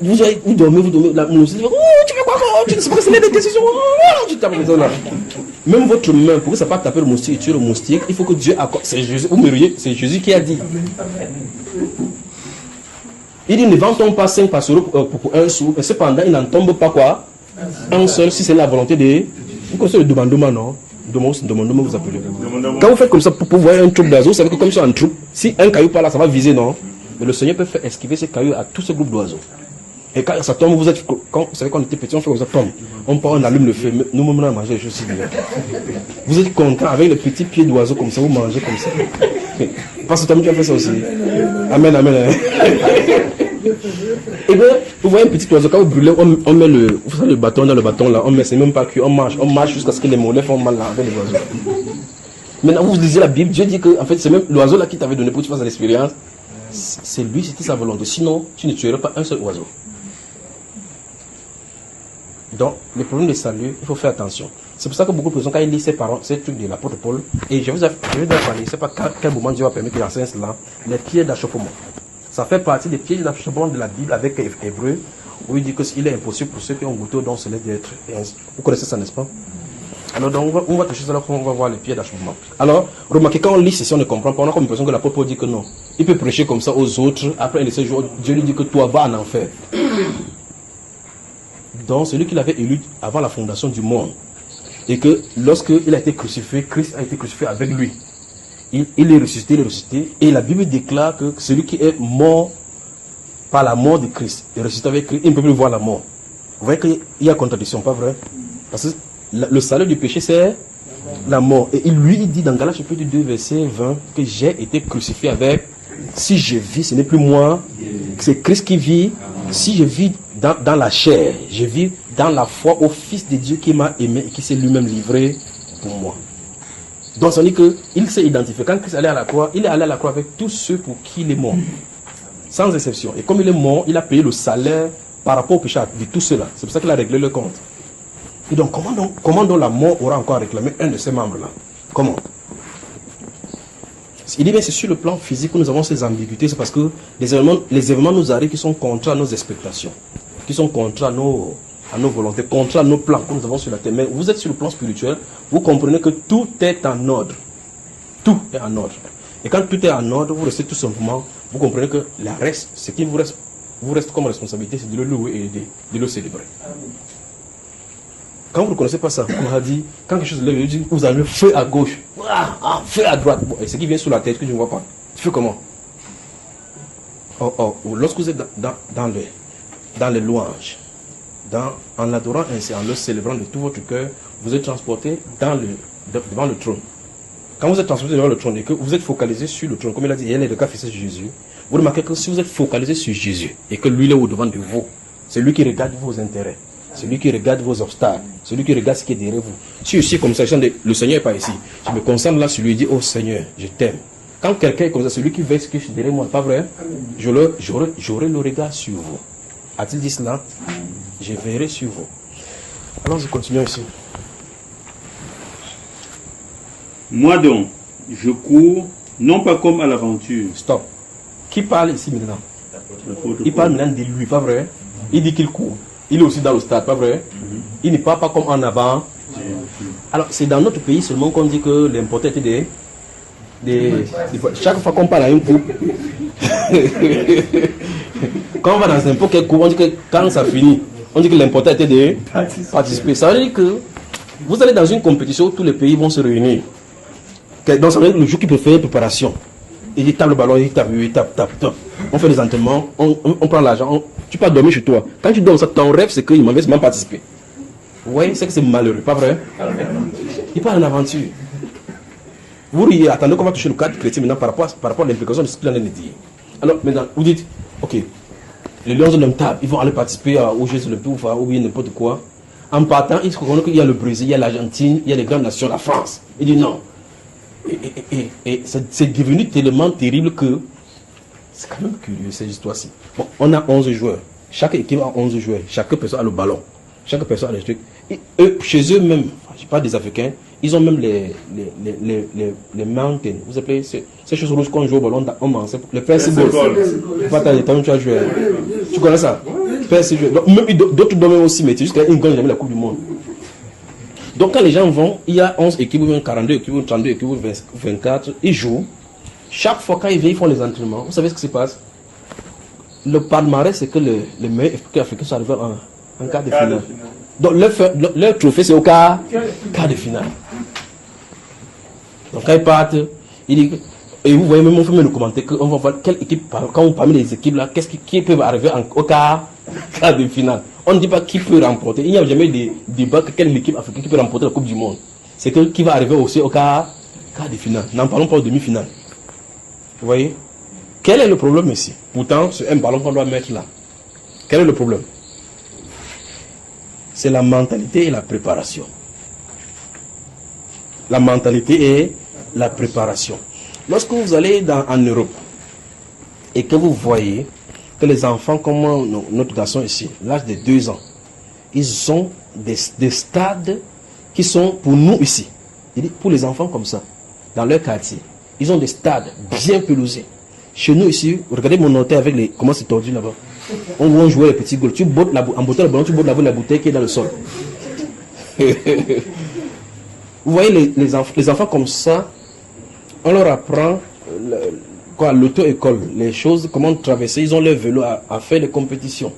Vous dormez, la mousse dit, oh, tu fais quoi, tu ne sais pas que c'est des décisions, tu tapes comme ça là. Même votre main, pour que ça ne pas taper le moustique et tuer le moustique, il faut que Dieu accorde. C'est Jésus, c'est Jésus qui a dit. Il dit, ne vend-on pas 5 passereaux pour un sou, et cependant, il n'en tombe pas quoi? Un seul, si c'est la volonté de... Vous connaissez le demandement, non? Demandement, vous appelez. Quand vous faites comme ça pour voir un troupe d'oiseaux, vous savez que comme sur un troupe, si un caillou par là, ça va viser, non? Mais le Seigneur peut faire esquiver ces cailloux à tout ce groupe d'oiseaux. Et quand ça tombe, vous êtes, quand, vous savez, quand on était petit, on fait comme ça, tombe. On part, on allume le feu. Nous, on a mangé les choses si bien. Vous êtes content avec les petits pieds d'oiseau comme ça, vous mangez comme ça. Parce que toi, tu as fait ça aussi. Amen, amen. Et bien, vous voyez un petit oiseau, quand vous brûlez, on met vous savez, le bâton dans le bâton là, on met, c'est même pas cuit, on marche jusqu'à ce que les mollets font mal là avec les oiseaux. Maintenant, vous lisez la Bible, Dieu dit que, en fait, c'est même l'oiseau là qui t'avait donné pour que tu fasses l'expérience. C'est lui, c'était sa volonté. Sinon, tu ne tuerais pas un seul oiseau. Donc, les problèmes de salut, il faut faire attention. C'est pour ça que beaucoup de personnes, quand ils lisent ces trucs de l'apôtre Paul, et je vais parler, je ne sais pas quel moment Dieu va permettre qu'il enseigne cela, les pieds d'achoppement. Ça fait partie des pieds d'achoppement de la Bible avec Hébreu, où il dit qu'il est impossible pour ceux qui ont goûté au don céleste d'être. Vous connaissez ça, n'est-ce pas? Alors, donc, on va toucher ça là, on va voir les pieds d'achoppement. Alors, remarquez, quand on lit ceci, on ne comprend pas. On a comme l'impression que l'apôtre Paul dit que non. Il peut prêcher comme ça aux autres. Après, il jours, Dieu lui dit que toi, va en enfer. Donc, celui qu'il avait élu avant la fondation du monde. Et que lorsqu'il a été crucifié, Christ a été crucifié avec lui. Il est ressuscité, Et la Bible déclare que celui qui est mort par la mort de Christ, est ressuscité avec Christ, il ne peut plus voir la mort. Vous voyez qu'il y a contradiction, pas vrai? Parce que le salaire du péché, c'est la mort. Et il dit dans Galates chapitre 2, verset 20, que j'ai été crucifié avec. Si je vis, ce n'est plus moi, c'est Christ qui vit. Si je vis dans la chair, je vis dans la foi au Fils de Dieu qui m'a aimé et qui s'est lui-même livré pour moi. Donc ça dit qu'il s'est identifié. Quand Christ allait à la croix, il est allé à la croix avec tous ceux pour qui il est mort. Sans exception. Et comme il est mort, il a payé le salaire par rapport au péché de tous ceux-là. C'est pour ça qu'il a réglé le compte. Et donc, comment donc la mort aura encore réclamé un de ces membres-là? Comment? Il dit bien, c'est sur le plan physique que nous avons ces ambiguïtés, c'est parce que les événements nous arrivent qui sont contre à nos expectations, qui sont contre à nos volontés, contre à nos plans que nous avons sur la terre. Mais vous êtes sur le plan spirituel, vous comprenez que tout est en ordre. Tout est en ordre. Et quand tout est en ordre, vous restez tout simplement, vous comprenez que la reste, ce qui vous reste comme responsabilité, c'est de le louer et de le célébrer. Quand vous ne connaissez pas ça, on a dit, quand quelque chose lève, vous avez le feu à gauche, feu à droite. Bon, et ce qui vient sur la tête que je ne vois pas, tu fais comment? Lorsque vous êtes dans les louanges, en l'adorant ainsi, en le célébrant de tout votre cœur, vous êtes transporté devant le trône. Quand vous êtes transporté devant le trône et que vous êtes focalisé sur le trône, comme il a dit, il y a les deux cas fils de Jésus, vous remarquez que si vous êtes focalisé sur Jésus et que lui est au-devant de vous, c'est lui qui regarde vos intérêts. Celui qui regarde vos obstacles, celui qui regarde ce qui est derrière vous. Si je suis comme ça, le Seigneur n'est pas ici. Je me concentre là sur lui et dis, oh Seigneur, je t'aime. Quand quelqu'un est comme ça, celui qui veut ce que je suis derrière moi, pas vrai? J'aurai le regard sur vous. A-t-il dit cela? Je verrai sur vous. Alors, je continue ici. Moi donc, je cours, non pas comme à l'aventure. Stop. Qui parle ici maintenant? Il parle maintenant de lui, pas vrai? Il dit qu'il court. Il est aussi dans le stade, pas vrai? Il n'est pas comme en avant. Alors, c'est dans notre pays seulement qu'on dit que l'important était chaque fois qu'on parle à une coupe, quand on va dans n'importe quel coupe, on dit que quand ça finit, on dit que l'important était de participer. Ça veut dire que vous allez dans une compétition où tous les pays vont se réunir. Donc, ça veut dire que le jour qui peut faire une préparation. Il tape le ballon, il tape. On fait des entraînements, on prend l'argent, tu peux dormir chez toi. Quand tu dors ça, ton rêve c'est qu'il m'avait seulement participé. Oui, c'est que c'est malheureux, pas vrai? Il part en aventure. Vous attendez qu'on va toucher le cadre chrétien maintenant par rapport à l'implication de ce qu'il en a dit. Alors maintenant, vous dites, ok, les Lions de table, ils vont aller participer aux Jeux olympiques ou bien n'importe quoi. En partant, ils se reconnaissent qu'il y a le Brésil, il y a l'Argentine, il y a les grandes nations, la France. Il dit non. Et c'est devenu tellement terrible que c'est quand même curieux cette histoire-ci. Bon, on a 11 joueurs. Chaque équipe a 11 joueurs. Chaque personne a le ballon. Chaque personne a les trucs. Et eux, chez eux-mêmes, je parle des Africains, ils ont même les mountains. Vous appelez ces choses rouges qu'on joue au ballon, le Percy-Ball. Pas t'as le temps tu as joué. Tu connais ça? Percy-Ball. D'autres doivent même aussi mettre, jusqu'à une gagne jamais la Coupe du Monde. Donc quand les gens vont, il y a 11 équipes, 42 équipes, 32 équipes, 24, ils jouent. Chaque fois quand ils viennent, ils font les entraînements. Vous savez ce qui se passe? Le palmarès, c'est que les meilleurs Africains sont arrivés en quart de finale. Donc leur trophée, c'est au quart de finale. Donc quand ils partent, ils disent, et vous voyez même, on fait même le commentaire, qu'on va voir quelle équipe, parmi les équipes là, qui peuvent arriver au quart de finale. On ne dit pas qui peut remporter. Il n'y a jamais de débat que quelle équipe africaine qui peut remporter la Coupe du Monde. C'est que qui va arriver aussi au quart de finale. N'en parlons pas au demi-finale. Vous voyez? Quel est le problème ici? Pourtant, c'est un ballon qu'on doit mettre là. Quel est le problème? C'est la mentalité et la préparation. La mentalité et la préparation. Lorsque vous allez en Europe et que vous voyez que les enfants, comme notre garçon ici, l'âge de 2 ans, ils ont des stades qui sont pour nous ici. Pour les enfants comme ça, dans leur quartier, ils ont des stades bien pelousés. Chez nous ici, regardez mon hôtel avec comment c'est tordu là-bas. On jouait les petits goals. Tu bottes en bottant le ballon, tu bottes la bouteille qui est dans le sol. Vous voyez les enfants comme ça, on leur apprend l'auto-école, les choses, comment traverser. Ils ont leur vélo à faire les compétitions.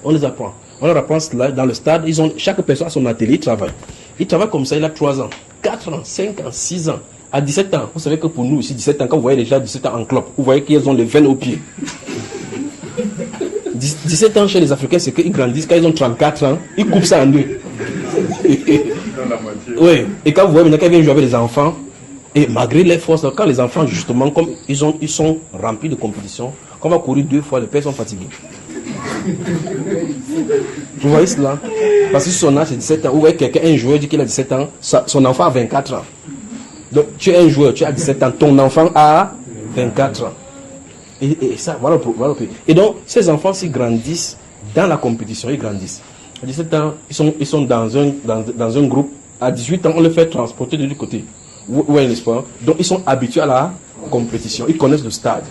On les apprend. On leur apprend cela dans le stade. Chaque personne a son atelier, il travaille. Il travaille comme ça, il a 3 ans, 4 ans, 5 ans, 6 ans. À 17 ans, vous savez que pour nous aussi, 17 ans, quand vous voyez les gens 17 ans en club, vous voyez qu'ils ont les veines aux pieds. 17 ans chez les Africains, c'est qu'ils grandissent. Quand ils ont 34 ans, ils coupent ça en deux. Oui. Et quand vous voyez maintenant qu'ils viennent jouer avec les enfants, et malgré les forces, quand les enfants, justement, comme ils sont remplis de compétition, quand on va courir 2 fois, les pères sont fatigués. Vous voyez cela? Parce que son âge c'est 17 ans. Vous voyez un joueur dit qu'il a 17 ans, son enfant a 24 ans. Donc tu es un joueur, tu as 17 ans, ton enfant a 24 ans. Et ça, voilà. Et donc, ces enfants, s'ils grandissent dans la compétition, ils grandissent. À 17 ans, ils sont dans un groupe. À 18 ans, on les fait transporter de l'autre côté. Ouais, n'est-ce pas? Donc, ils sont habitués à la compétition. Ils connaissent le stade.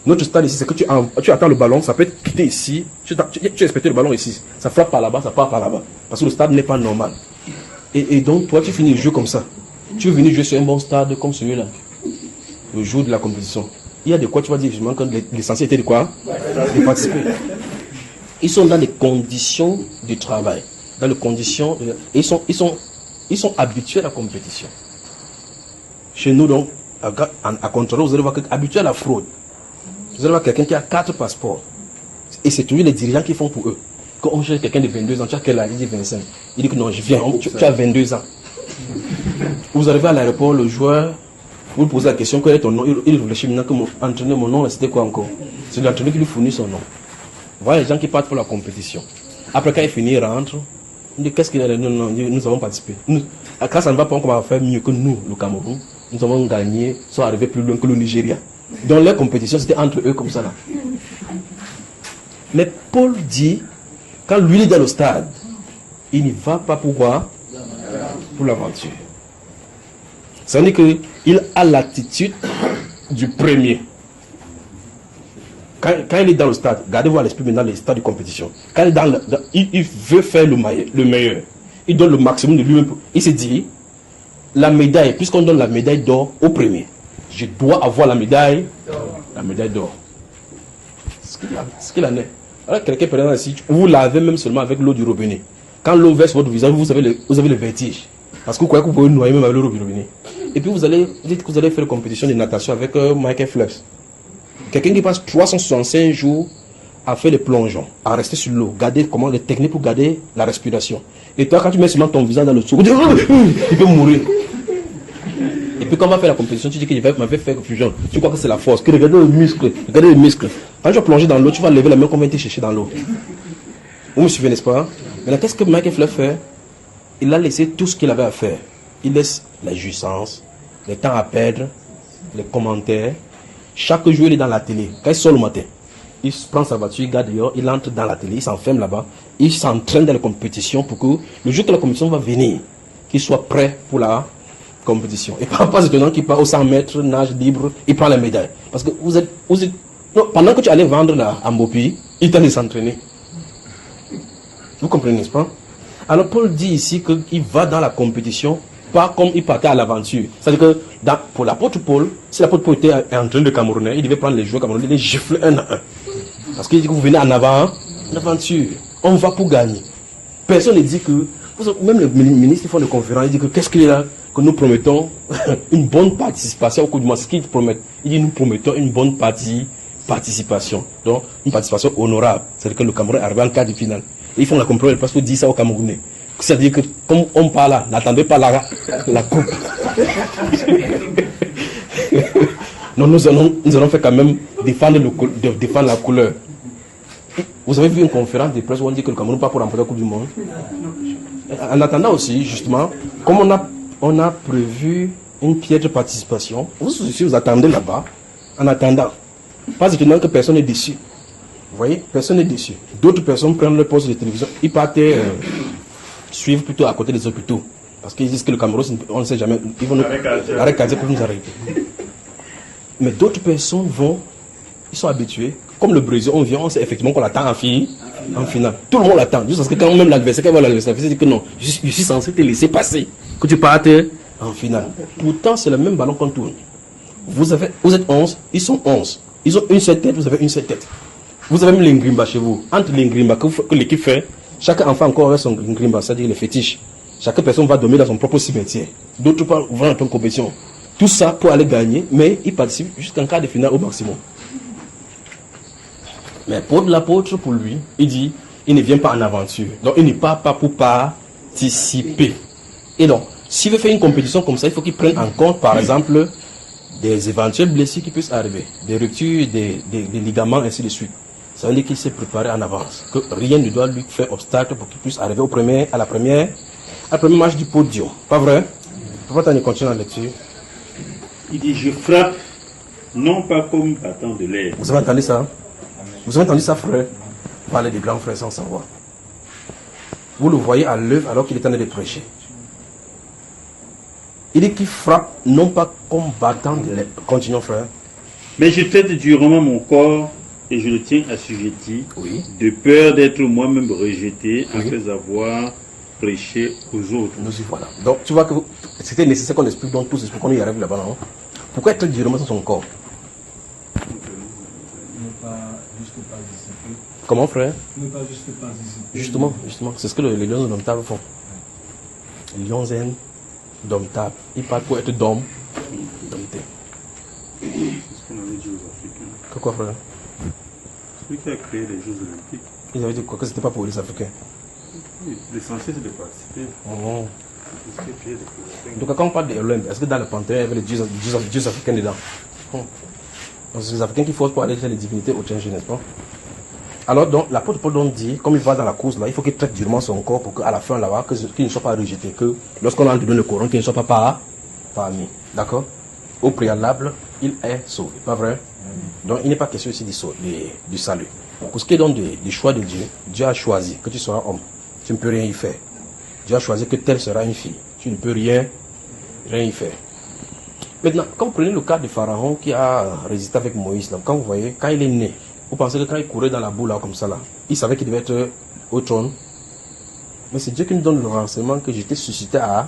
Notre stade ici, c'est que tu attends le ballon, ça peut être quitté ici. Tu respectes le ballon ici. Ça frappe par là-bas, ça part par là-bas. Parce que le stade n'est pas normal. Et donc, toi, tu finis le jeu comme ça. Tu veux venir jouer sur un bon stade comme celui-là. Le jour de la compétition. Il y a de quoi tu vas dire justement que l'essentiel était de quoi? De participer. Ils sont dans des conditions de travail. Dans les conditions. Ils sont habitués à la compétition. Chez nous, donc, à contrôler, vous allez voir habitués à la fraude. Vous allez voir quelqu'un qui a 4 passeports. Et c'est toujours les dirigeants qui font pour eux. Quand on cherche quelqu'un de 22 ans, tu as quel âge? Il dit 25. Il dit que non, je viens. Tu as 22 ans. Vous arrivez à l'aéroport, le joueur. Vous posez la question, quel est ton nom? Il réfléchit maintenant que mon nom, c'était quoi encore? C'est l'entraîneur qui lui fournit son nom. Voilà les gens qui partent pour la compétition. Après, quand il finit, il rentre. Il dit, qu'est-ce qu'il a dit? Non, nous avons participé. Quand ça ne va pas, on va faire mieux que nous, le Cameroun. Nous avons gagné, sont arrivés plus loin que le Nigeria. Dans leur compétition, c'était entre eux comme ça là. Mais Paul dit, quand lui est dans le stade, il n'y va pas pour quoi? Pour l'aventure. Ça veut dire qu'il a l'attitude du premier. Quand il est dans le stade, regardez-vous à l'esprit maintenant les stades de compétition. Quand il est il veut faire le meilleur. Il donne le maximum de lui-même. Il se dit, la médaille, puisqu'on donne la médaille d'or au premier, je dois avoir la médaille d'or. Ce qu'il en est. Alors quelqu'un peut dire ici, vous lavez même seulement avec l'eau du robinet. Quand l'eau verse votre visage, vous avez le vertige. Parce que vous croyez que vous pouvez noyer même avec l'eau du robinet. Et puis vous dites que vous allez faire une compétition de natation avec Michael Phelps. Quelqu'un qui passe 365 jours à faire les plongeons, à rester sur l'eau, garder comment les techniques pour garder la respiration. Et toi, quand tu mets seulement ton visage dans le seau, tu peux mourir. Et puis quand on va faire la compétition, tu dis que je vais faire fusion. Tu crois que c'est la force. Que regardez les muscles. Quand tu vas plonger dans l'eau, tu vas lever la main comme on va te chercher dans l'eau. Vous me suivez, n'est-ce pas? Maintenant, qu'est-ce que Michael Phelps fait? Il a laissé tout ce qu'il avait à faire. Il laisse la jouissance, le temps à perdre, les commentaires. Chaque jour, il est dans la télé. Quand il sort le matin, il prend sa voiture, il garde dehors, il entre dans la télé, il s'enferme là-bas, il s'entraîne dans la compétition pour que le jour que la compétition va venir, qu'il soit prêt pour la compétition. Et pas étonnant qu'il part au 100 mètres, nage libre, il prend la médaille. Parce que non, pendant que tu allais vendre là, à Mopi, il t'a de s'entraîner. Vous comprenez, n'est-ce pas? Alors Paul dit ici qu'il va dans la compétition, pas comme il partait à l'aventure. C'est-à-dire que pour l'apôtre Paul, si l'apôtre Paul était en train de Camerounais, il devait prendre les joueurs camerounais, les gifler un à un. Parce qu'il dit que vous venez en avant, en aventure. On va pour gagner. Personne ne dit que, même les ministres qui font des conférences, ils disent que qu'est-ce qu'il est là, que nous promettons une bonne participation au cours du mois. Ce qu'ils promettent, ils disent nous promettons une bonne participation. Donc, une participation honorable. C'est-à-dire que le Cameroun arrive en quart de finale. Et ils font la compréhension parce qu'ils disent ça aux Camerounais. C'est-à-dire que, comme on parle là, n'attendez pas la coupe. Non, nous allons faire quand même défendre la couleur. Vous avez vu une conférence de presse où on dit que le Cameroun pas pour remporter la Coupe du Monde. En attendant aussi, justement, comme on a prévu une piètre participation, vous attendez là-bas, en attendant, pas étonnant que personne n'est déçu. Vous voyez, personne n'est déçu. D'autres personnes prennent leur poste de télévision, ils partent suivre plutôt à côté des hôpitaux. Parce qu'ils disent que le Cameroun, on ne sait jamais, ils vont nous arrêter pour nous arrêter. Mais d'autres personnes ils sont habitués. Comme le Brésil, on sait effectivement qu'on l'attend en finale. Tout le monde l'attend. Juste parce que quand même l'adversaire, quand l'adversaire dit que non, je suis censé te laisser passer, que tu partes en finale. Pourtant, c'est le même ballon qu'on tourne. Vous êtes 11, ils sont 11. Ils ont une seule tête, vous avez une seule tête. Vous avez même l'ingrimba chez vous. Entre l'ingrimba que l'équipe fait, chaque enfant encore avec son ingrimba, c'est-à-dire les fétiches. Chaque personne va dormir dans son propre cimetière. D'autres vont en pleine compétition. Tout ça pour aller gagner, mais ils participent jusqu'en quart de finale au maximum. Mais pour l'apôtre, pour lui, il dit, il ne vient pas en aventure. Donc il ne part pas pour participer. Et donc, s'il veut faire une compétition comme ça, il faut qu'il prenne en compte, par exemple, des éventuelles blessures qui puissent arriver, des ruptures, des ligaments, ainsi de suite. Ça veut dire qu'il s'est préparé en avance, que rien ne doit lui faire obstacle pour qu'il puisse arriver à la première marche du podium. Pas vrai? Pourquoi tu continues la lecture? Il dit, je frappe, non pas comme battant de l'air. Vous avez entendu ça? Vous avez entendu ça, frère? Parler des grands frères sans savoir. Vous le voyez à l'œuvre alors qu'il est en train de prêcher. Il dit qu'il frappe, non pas comme battant de l'air. Continuons, frère. Mais je traite durement mon corps et je le tiens assujetti, Oui. de peur d'être moi-même rejeté après avoir prêché aux autres. Nous y voilà. Donc, tu vois que c'était nécessaire qu'on explique donc tout ce qu'on y arrive là-bas, non? Pourquoi être durement sur son corps? Ne pas juste participer. Comment, frère? Ne pas juste participer. Justement, c'est ce que les lions indomptables font. Les lions indomptables. Ils parlent pour être domptés. C'est ce qu'on avait dit aux Africains. Que quoi, frère? Celui qui a créé les Jeux Olympiques. Ils avaient dit quoi? Que c'était pas pour les Africains. Oui, l'essentiel c'est de participer. Oh. Donc, quand on parle des Olympiques, est-ce que dans le panthéon, il y avait les dieux africains dedans? C'est les Africains qui forcent pour aller faire les divinités au changé, n'est-ce pas? Alors, donc, l'apôtre Paul donc dit, comme il va dans la course là, il faut qu'il traite durement son corps pour qu'à la fin là-bas, qu'il ne soit pas rejeté, que lorsqu'on entre dans le Coran, qu'il ne soit pas parmi. D'accord? Au préalable, il est sauvé. Pas vrai? Donc, il n'est pas question ici du salut. Pour ce qui est donc du choix de Dieu, Dieu a choisi que tu seras homme. Tu ne peux rien y faire. Dieu a choisi que telle sera une fille. Tu ne peux rien y faire. Maintenant, quand vous prenez le cas de Pharaon qui a résisté avec Moïse, là, quand vous voyez, quand il est né, vous pensez que quand il courait dans la boue là, comme ça là, il savait qu'il devait être au trône. Mais c'est Dieu qui nous donne le renseignement que j'étais suscité à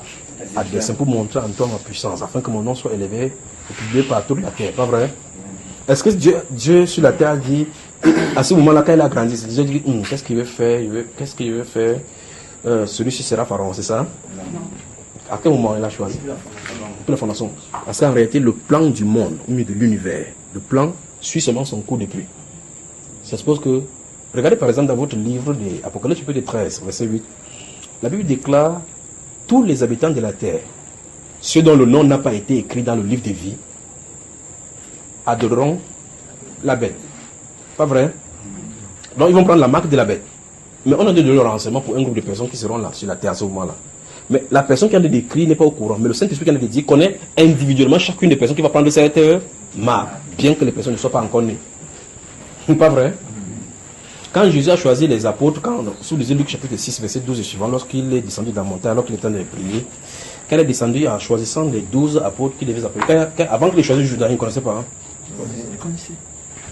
dessein pour montrer en toi ma puissance, afin que mon nom soit élevé et publié par toute la terre. Pas vrai? Est-ce que Dieu sur la terre a dit, à ce moment-là, quand il a grandi, Dieu dit, qu'est-ce qu'il veut faire? Qu'est-ce qu'il veut faire? Celui-ci sera Pharaon, c'est ça? Non. À quel moment il a choisi? Pour la fondation. Parce qu'en réalité, le plan du monde, au milieu de l'univers, le plan suit seulement son cours de pluie. Ça suppose que, regardez par exemple dans votre livre d'Apocalypse chapitre 13, verset 8, la Bible déclare, tous les habitants de la terre, ceux dont le nom n'a pas été écrit dans le livre de vie, adoreront la bête. Pas vrai? Donc ils vont prendre la marque de la bête. Mais on a donné le renseignement pour un groupe de personnes qui seront là, sur la terre à ce moment-là. Mais la personne qui a décrit n'est pas au courant. Mais le Saint-Esprit qui a dit connaît individuellement chacune des personnes qui va prendre cette marque, bien que les personnes ne soient pas encore nées. Pas vrai? Quand Jésus a choisi les apôtres, sous les Luc chapitre 6, verset 12 et suivant, lorsqu'il est descendu dans la montagne, alors qu'il était en train de prier, quand il est descendu en choisissant les 12 apôtres qu'il devait appeler, avant qu'il ait choisi Judas, il ne connaissait pas. Hein?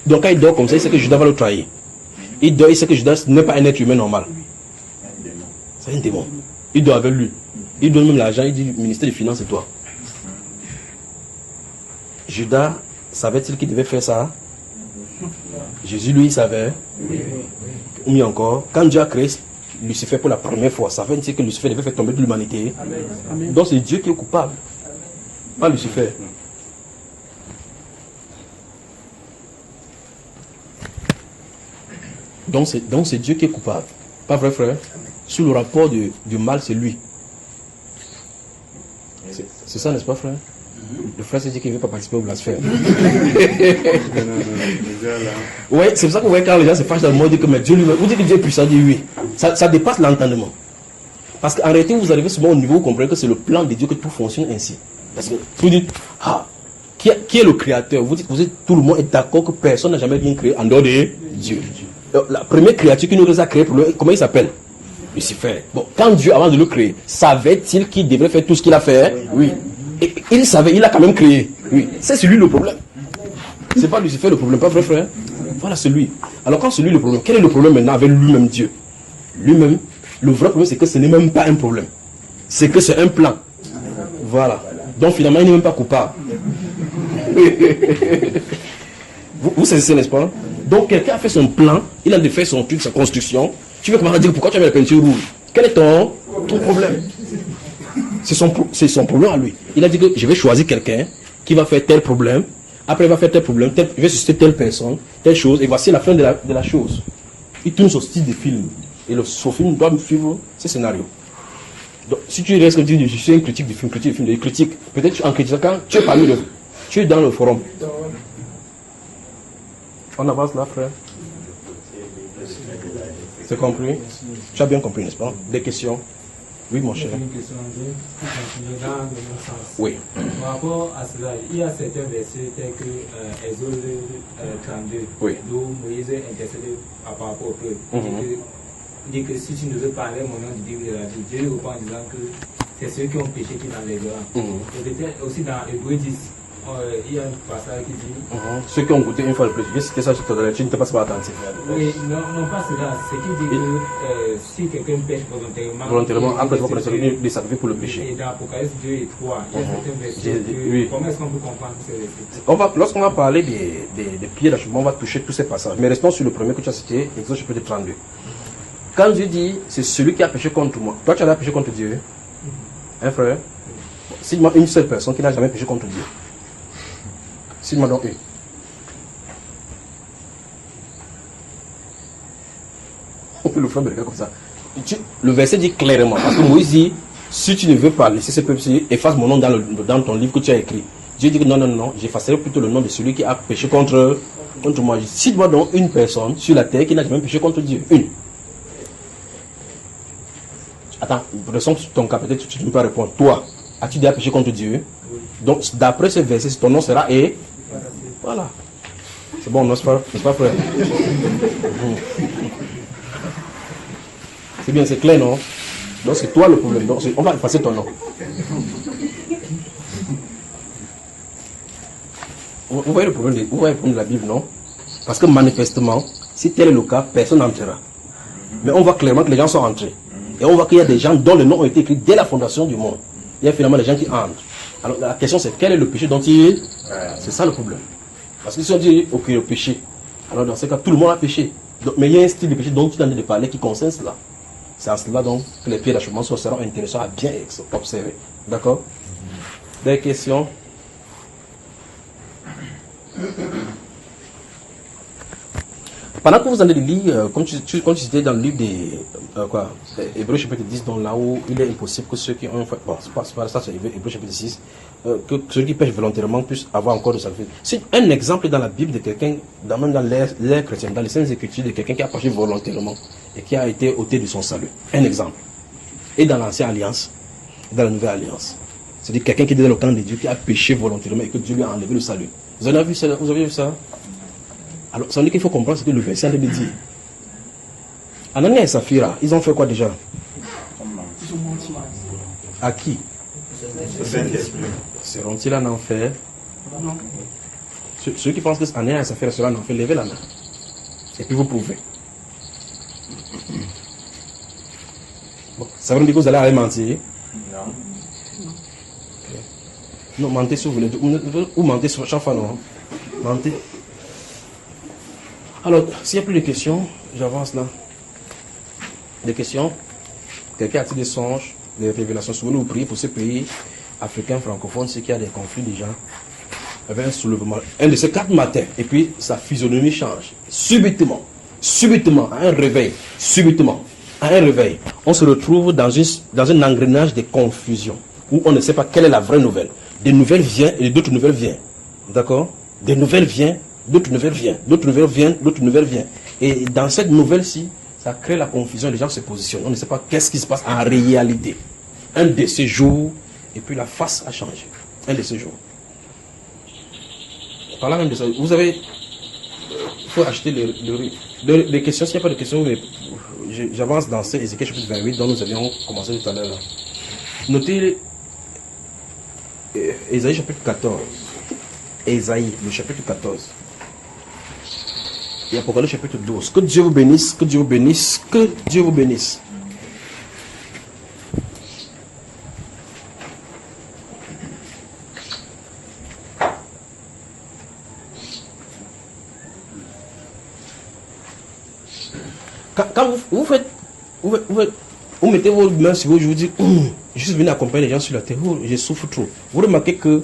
Donc quand il dort comme ça, il sait que Judas va le trahir. Il dort, il sait que Judas n'est pas un être humain normal. C'est un démon. Il dort avec lui. Il donne même l'argent, il dit, le ministère des Finances, c'est toi. Judas savait-il qu'il devait faire ça? Jésus, lui, il savait. Ou mieux encore, quand Dieu a créé Lucifer pour la première fois, ça veut dire que Lucifer devait faire tomber de l'humanité. Donc c'est Dieu qui est coupable, pas Lucifer. Donc c'est Dieu qui est coupable. Pas vrai, frère? Sous le rapport du mal, c'est lui. C'est ça, n'est-ce pas, frère? Le frère s'est dit qu'il ne veut pas participer au blasphème. Oui, c'est pour ça que vous voyez quand les gens se fâchent dans le monde, ils disent que mais Dieu lui-même, vous dites que Dieu est puissant, dit oui. Ça dépasse l'entendement. Parce qu'en réalité, vous arrivez souvent au niveau où vous comprenez que c'est le plan de Dieu que tout fonctionne ainsi. Parce que vous dites, qui est le créateur? Vous dites, tout le monde est d'accord que personne n'a jamais rien créé en dehors de Dieu. La première créature qui nous a créé, comment il s'appelle? Lucifer. Bon, quand Dieu, avant de le créer, savait-il qu'il devrait faire tout ce qu'il a fait? Oui. Et il savait, il a quand même créé. Oui. C'est celui le problème. C'est pas Lucifer le problème, pas vrai, frère? Voilà, c'est lui. Alors quand c'est lui le problème, quel est le problème maintenant avec lui-même Dieu? Lui-même, le vrai problème c'est que ce n'est même pas un problème. C'est que c'est un plan. Voilà. Donc finalement, il n'est même pas coupable. Vous saisissez, n'est-ce pas? Donc quelqu'un a fait son plan, il a fait son truc, sa construction. Tu veux commencer à dire pourquoi tu as mis la peinture rouge? Quel est ton problème? C'est son problème à lui. Il a dit que je vais choisir quelqu'un qui va faire tel problème. Après, il va faire tel problème. Je vais susciter telle personne, telle chose. Et voici la fin de la chose. Il tourne son style de film. Et ce film doit suivre ce scénario. Donc, si tu restes comme tu dis, je suis un critique du film, critique. Peut-être en critiquant, quand tu es parmi le. Tu es dans le forum. On avance là, frère. C'est compris? Tu as bien compris, n'est-ce pas? Des questions? Oui, mon cher. Une question, je continue dans le même sens. Oui. Par rapport à cela, il y a certains versets tels que Exode 32, oui, où Moïse est intercédé par rapport au peuple. Il dit que si tu ne veux parler mon nom du Dieu de la vie, Dieu répond en disant que c'est ceux qui ont péché qui t'enlèveront. Et peut-être aussi dans Hébreux 10, il y a un passage qui dit ceux qui ont goûté une fois de plus, c'était ça, tu ne te passes pas attentif. Oui, non pas cela, c'est qu'il dit que si quelqu'un pêche volontairement, après vous connaissez les sacrifices pour le péché. Et dans Apocalypse 2 et 3, il y a certains versets. Comment est-ce qu'on peut comprendre ces versets? Lorsqu'on va parler des pieds d'achèvement, on va toucher tous ces passages. Mais restons sur le premier que tu as cité, Exode chapitre 32. Quand Dieu dit, c'est celui qui a péché contre moi. Toi, tu as péché contre Dieu. Hein, frère? S'il y a une seule personne qui n'a jamais péché contre Dieu. S'il m'en donne une. Le frère me regarde comme ça. Le verset dit clairement, parce que Moïse dit, si tu ne veux pas laisser ce peuple, efface mon nom dans ton livre que tu as écrit. Dieu dit que non, j'effacerai plutôt le nom de celui qui a péché contre moi. Cite-moi donc une personne sur la terre qui n'a jamais péché contre Dieu. Une. Attends, ressens ton cas, peut-être tu ne peux pas répondre. Toi, as-tu déjà péché contre Dieu? Donc, d'après ce verset, ton nom sera et. Voilà. C'est bon, n'est-ce pas, frère? C'est bien, c'est clair, non? Donc, c'est toi le problème. Donc, on va effacer ton nom. Vous voyez le problème de la Bible, non? Parce que manifestement, si tel est le cas, personne n'entrera. Mais on voit clairement que les gens sont entrés. Et on voit qu'il y a des gens dont les noms ont été écrits dès la fondation du monde. Il y a finalement des gens qui entrent. Alors la question c'est quel est le péché dont il... C'est ça le problème. Parce que si on dit, ok, le péché, alors dans ce cas, tout le monde a péché. Donc, mais il y a un style de péché dont tu as envie de parler qui concerne cela. C'est à cela donc que les pieds d'achèvement seront intéressants à bien observer. D'accord? Des questions? Pendant que vous allez lire, comme tu citais dans le livre des Hébreux chapitre 10, donc là où il est impossible que ceux qui ont fait, bon, c'est pas ça, c'est Hébreux chapitre 6, que ceux qui pêchent volontairement puissent avoir encore de sacrifice. C'est un exemple dans la Bible de quelqu'un, même dans l'ère chrétienne, dans les Saintes Écritures, de quelqu'un qui a péché volontairement et qui a été ôté de son salut. Un exemple. Et dans l'Ancienne Alliance, et dans la Nouvelle Alliance. C'est-à-dire quelqu'un qui est dans le camp de Dieu, qui a péché volontairement et que Dieu lui a enlevé le salut. Vous avez vu ça? Alors, ça veut dire qu'il faut comprendre ce que le verset veut dire. Anania et Saphira, ils ont fait quoi déjà? Ils ont menti. À qui? Seront-ils en enfer? Non. Ceux qui pensent que Anania et Saphira seront en enfer, levez la main. Et puis vous prouvez. Bon, ça veut dire que vous allez aller mentir? Non. Okay. Non, mentez si vous voulez. Ou mentez sur chaque fois, non? Mentez. Alors, s'il n'y a plus de questions, j'avance là. Des questions? Quelqu'un a-t-il des songes, des révélations? Souvenez-vous, vous priez pour ces pays africains francophones, ceux qui ont des conflits déjà. Avec un soulèvement, un de ces 4 matins, et puis sa physionomie change. Subitement, à un réveil, on se retrouve dans un engrenage de confusion, où on ne sait pas quelle est la vraie nouvelle. Des nouvelles viennent et d'autres nouvelles viennent. D'accord? Des nouvelles viennent, d'autres nouvelles viennent, d'autres nouvelles viennent, d'autres nouvelles viennent. Et dans cette nouvelle-ci, ça crée la confusion, les gens se positionnent. On ne sait pas qu'est-ce qui se passe en réalité. Un de ces jours, et puis la face a changé. Un de ces jours. Par là même de ça, vous avez, il faut acheter les questions. S'il n'y a pas de questions, j'avance dans ce Ézéchiel chapitre 28 dont nous avions commencé tout à l'heure. Notez Ésaïe chapitre 14. Ésaïe, le chapitre 14. Et Apocalypse chapitre 12. Que Dieu vous bénisse, que Dieu vous bénisse, que Dieu vous bénisse. Quand vous mettez vos mains sur vous, je vous dis, je suis venu accompagner les gens sur la terre, je souffre trop. Vous remarquez que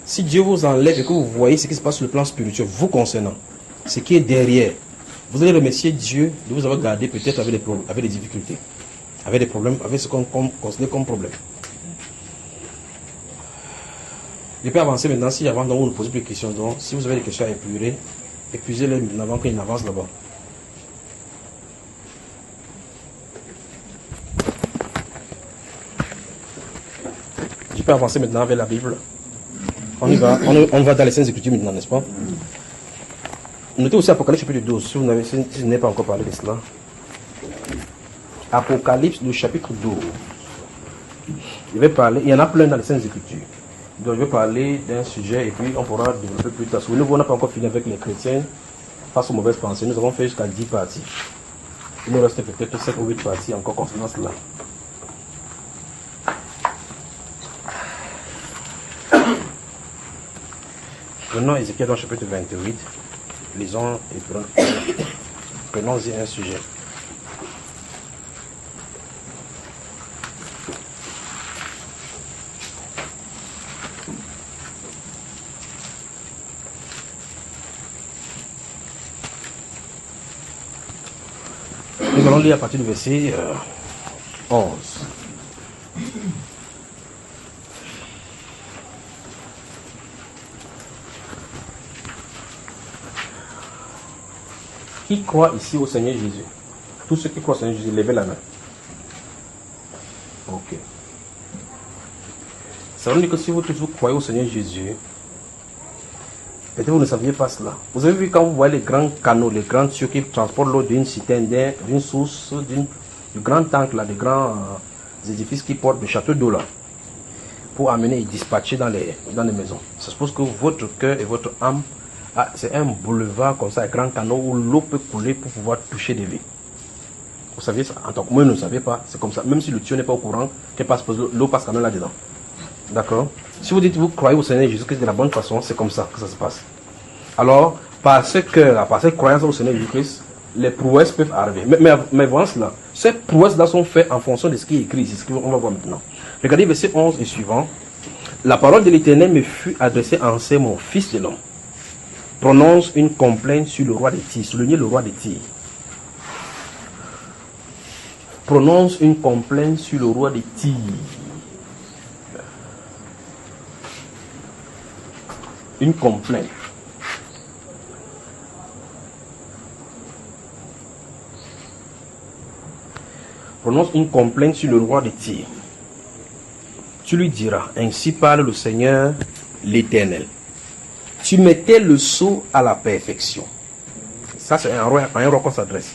si Dieu vous enlève et que vous voyez ce qui se passe sur le plan spirituel, vous concernant, ce qui est derrière, vous allez remercier Dieu de vous avoir gardé peut-être avec des difficultés, avec des problèmes, avec ce qu'on considère comme problème. Je peux avancer maintenant si avant donc vous ne posez plus de questions. Donc, si vous avez des questions à épurer, épuisez-les avant qu'il n'avance là-bas. Je peux avancer maintenant avec la Bible. On y va, on va dans les Saintes Écritures maintenant, n'est-ce pas? Notez aussi Apocalypse chapitre 12, si vous n'avez pas encore parlé de cela. Apocalypse du chapitre 12. Je vais parler, il y en a plein dans les Saintes Écritures. Donc je vais parler d'un sujet et puis on pourra développer plus tard. Souvenez-vous, on n'a pas encore fini avec les chrétiens face aux mauvaises pensées. Nous avons fait jusqu'à 10 parties. Il nous reste peut-être 7 ou 8 parties encore concernant cela. Prenons Ézéchiel dans le chapitre 28. Lisons et prenons-y un sujet. Nous allons lire à partir du verset 11. Qui croit ici au Seigneur Jésus? Tous ceux qui croient au Seigneur Jésus, levez la main. Ok. Ça veut dire que si vous tous vous croyez au Seigneur Jésus, peut-être vous ne saviez pas cela. Vous avez vu quand vous voyez les grands canaux, les grands tuyaux qui transportent l'eau d'une citerne, d'une source, du grand tank, là, des grands édifices qui portent le château d'eau là, pour amener et dispatcher dans les maisons. Ça suppose que votre cœur et votre âme, c'est un boulevard comme ça, un grand canal où l'eau peut couler pour pouvoir toucher des vies. Vous saviez ça? En tant que moi, je ne savais pas. C'est comme ça. Même si le tuyau n'est pas au courant, l'eau passe quand même là-dedans. D'accord? Si vous dites que vous croyez au Seigneur Jésus-Christ de la bonne façon, c'est comme ça que ça se passe. Alors, par cette croyance au Seigneur Jésus-Christ, les prouesses peuvent arriver. Mais voyons cela. Ces prouesses-là sont faites en fonction de ce qui est écrit. C'est ce qu'on va voir maintenant. Regardez verset 11 et suivant. La parole de l'Éternel me fut adressée en ces mots. Fils de l'homme, prononce une complainte sur le roi de Tyr. Soulignez le roi de Tyr. Prononce une complainte sur le roi de Tyr. Une complainte. Prononce une complainte sur le roi de Tyr. Tu lui diras, ainsi parle le Seigneur l'Éternel. Tu mettais le sceau à la perfection. Ça, c'est un roi qu'on s'adresse.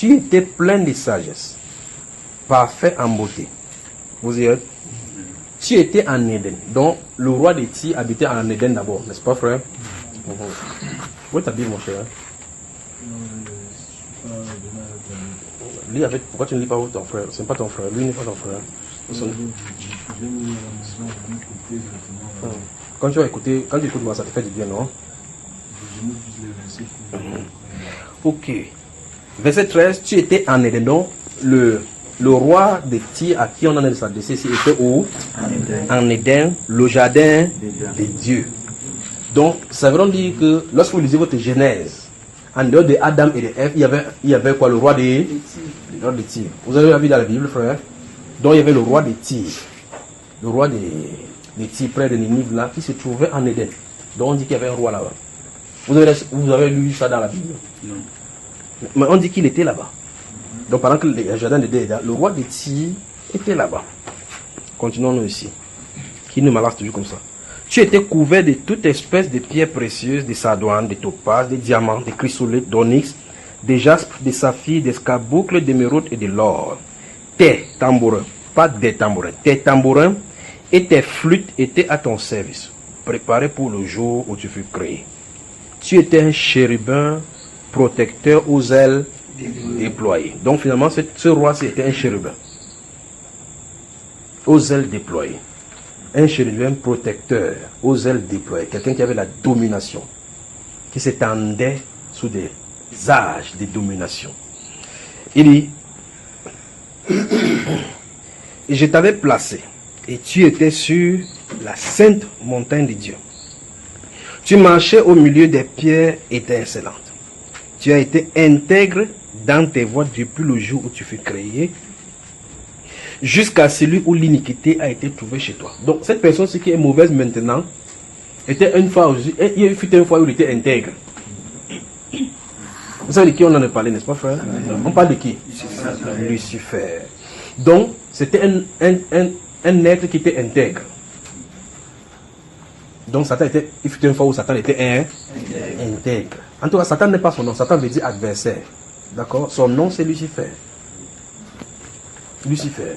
tu étais plein de sagesse, parfait en beauté. Vous y êtes? Tu étais en Éden. Donc, le roi de Tyr habitait en Éden d'abord, n'est-ce pas, frère? Où est ta Bible, mon cher? Lis avec. Pourquoi tu ne lis pas ton frère? Ce n'est pas ton frère. Lui n'est pas ton frère. Quand tu écoutes moi, ça te fait du bien, non? Ok. Verset 13, tu étais en Éden. Donc, le roi de Tyr à qui on en a s'adresser était où? En Éden, le jardin de Dieu. Donc, ça veut dire que lorsque vous lisez votre Genèse, en dehors de Adam et de Ève, il y avait quoi? Le roi de Tyr. Vous avez vu dans la Bible, frère? Donc, il y avait le roi de Tyr. Le roi de Tyr, près de Ninive, là, qui se trouvait en Éden. Donc, on dit qu'il y avait un roi là-bas. Vous avez lu ça dans la Bible? Non. Mais on dit qu'il était là-bas. Donc, pendant que le jardin de Dieu, le roi de Tyr était là-bas. Continuons-nous ici. Qui nous malasse toujours comme ça. Tu étais couvert de toute espèce de pierres précieuses, de sardoines, de topazes, de diamants, de chrysolites, d'onyx, de jaspe, de saphir, d'escarboucles, d'émeraude et de l'or. Tes tambourins, pas des tambourins, tes tambourins et tes flûtes étaient à ton service, préparés pour le jour où tu fus créé. Tu étais un chérubin protecteur aux ailes déployées. Donc finalement, ce roi, c'était un chérubin aux ailes déployées. Un chérubin protecteur aux ailes déployées. Quelqu'un qui avait la domination, qui s'étendait sous des âges de domination. Il dit, et je t'avais placé, et tu étais sur la sainte montagne de Dieu. Tu marchais au milieu des pierres étincelantes. Tu as été intègre dans tes voies depuis le jour où tu fus créé, jusqu'à celui où l'iniquité a été trouvée chez toi. Donc cette personne, ce qui est mauvaise maintenant, était une fois aussi, il fut une fois où il était intègre. Vous savez de qui on en a parlé, n'est-ce pas, frère? On parle de qui? Lucifer. Donc c'était un être qui était intègre. Donc Satan était, il fut une fois où Satan était intègre. En tout cas, Satan n'est pas son nom. Satan veut dire adversaire. D'accord? Son nom c'est Lucifer. Lucifer.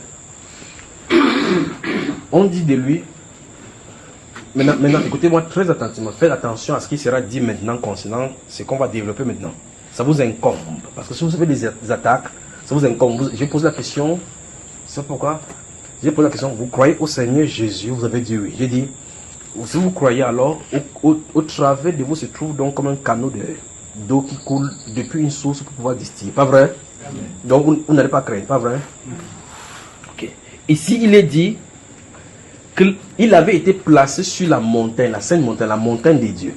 On dit de lui. Maintenant, écoutez-moi très attentivement. Faites attention à ce qui sera dit maintenant concernant ce qu'on va développer maintenant. Ça vous incombe. Parce que si vous avez des attaques, ça vous incombe. J'ai posé la question. C'est pourquoi j'ai posé la question. Vous croyez au Seigneur Jésus? Vous avez dit oui. J'ai dit, si vous croyez alors, au travers de vous se trouve donc comme un canot d'eau qui coule depuis une source pour pouvoir distiller. Pas vrai? Donc vous n'allez pas craindre. Pas vrai? Ok. Ici, il est dit qu'il avait été placé sur la montagne, la sainte montagne, la montagne des dieux.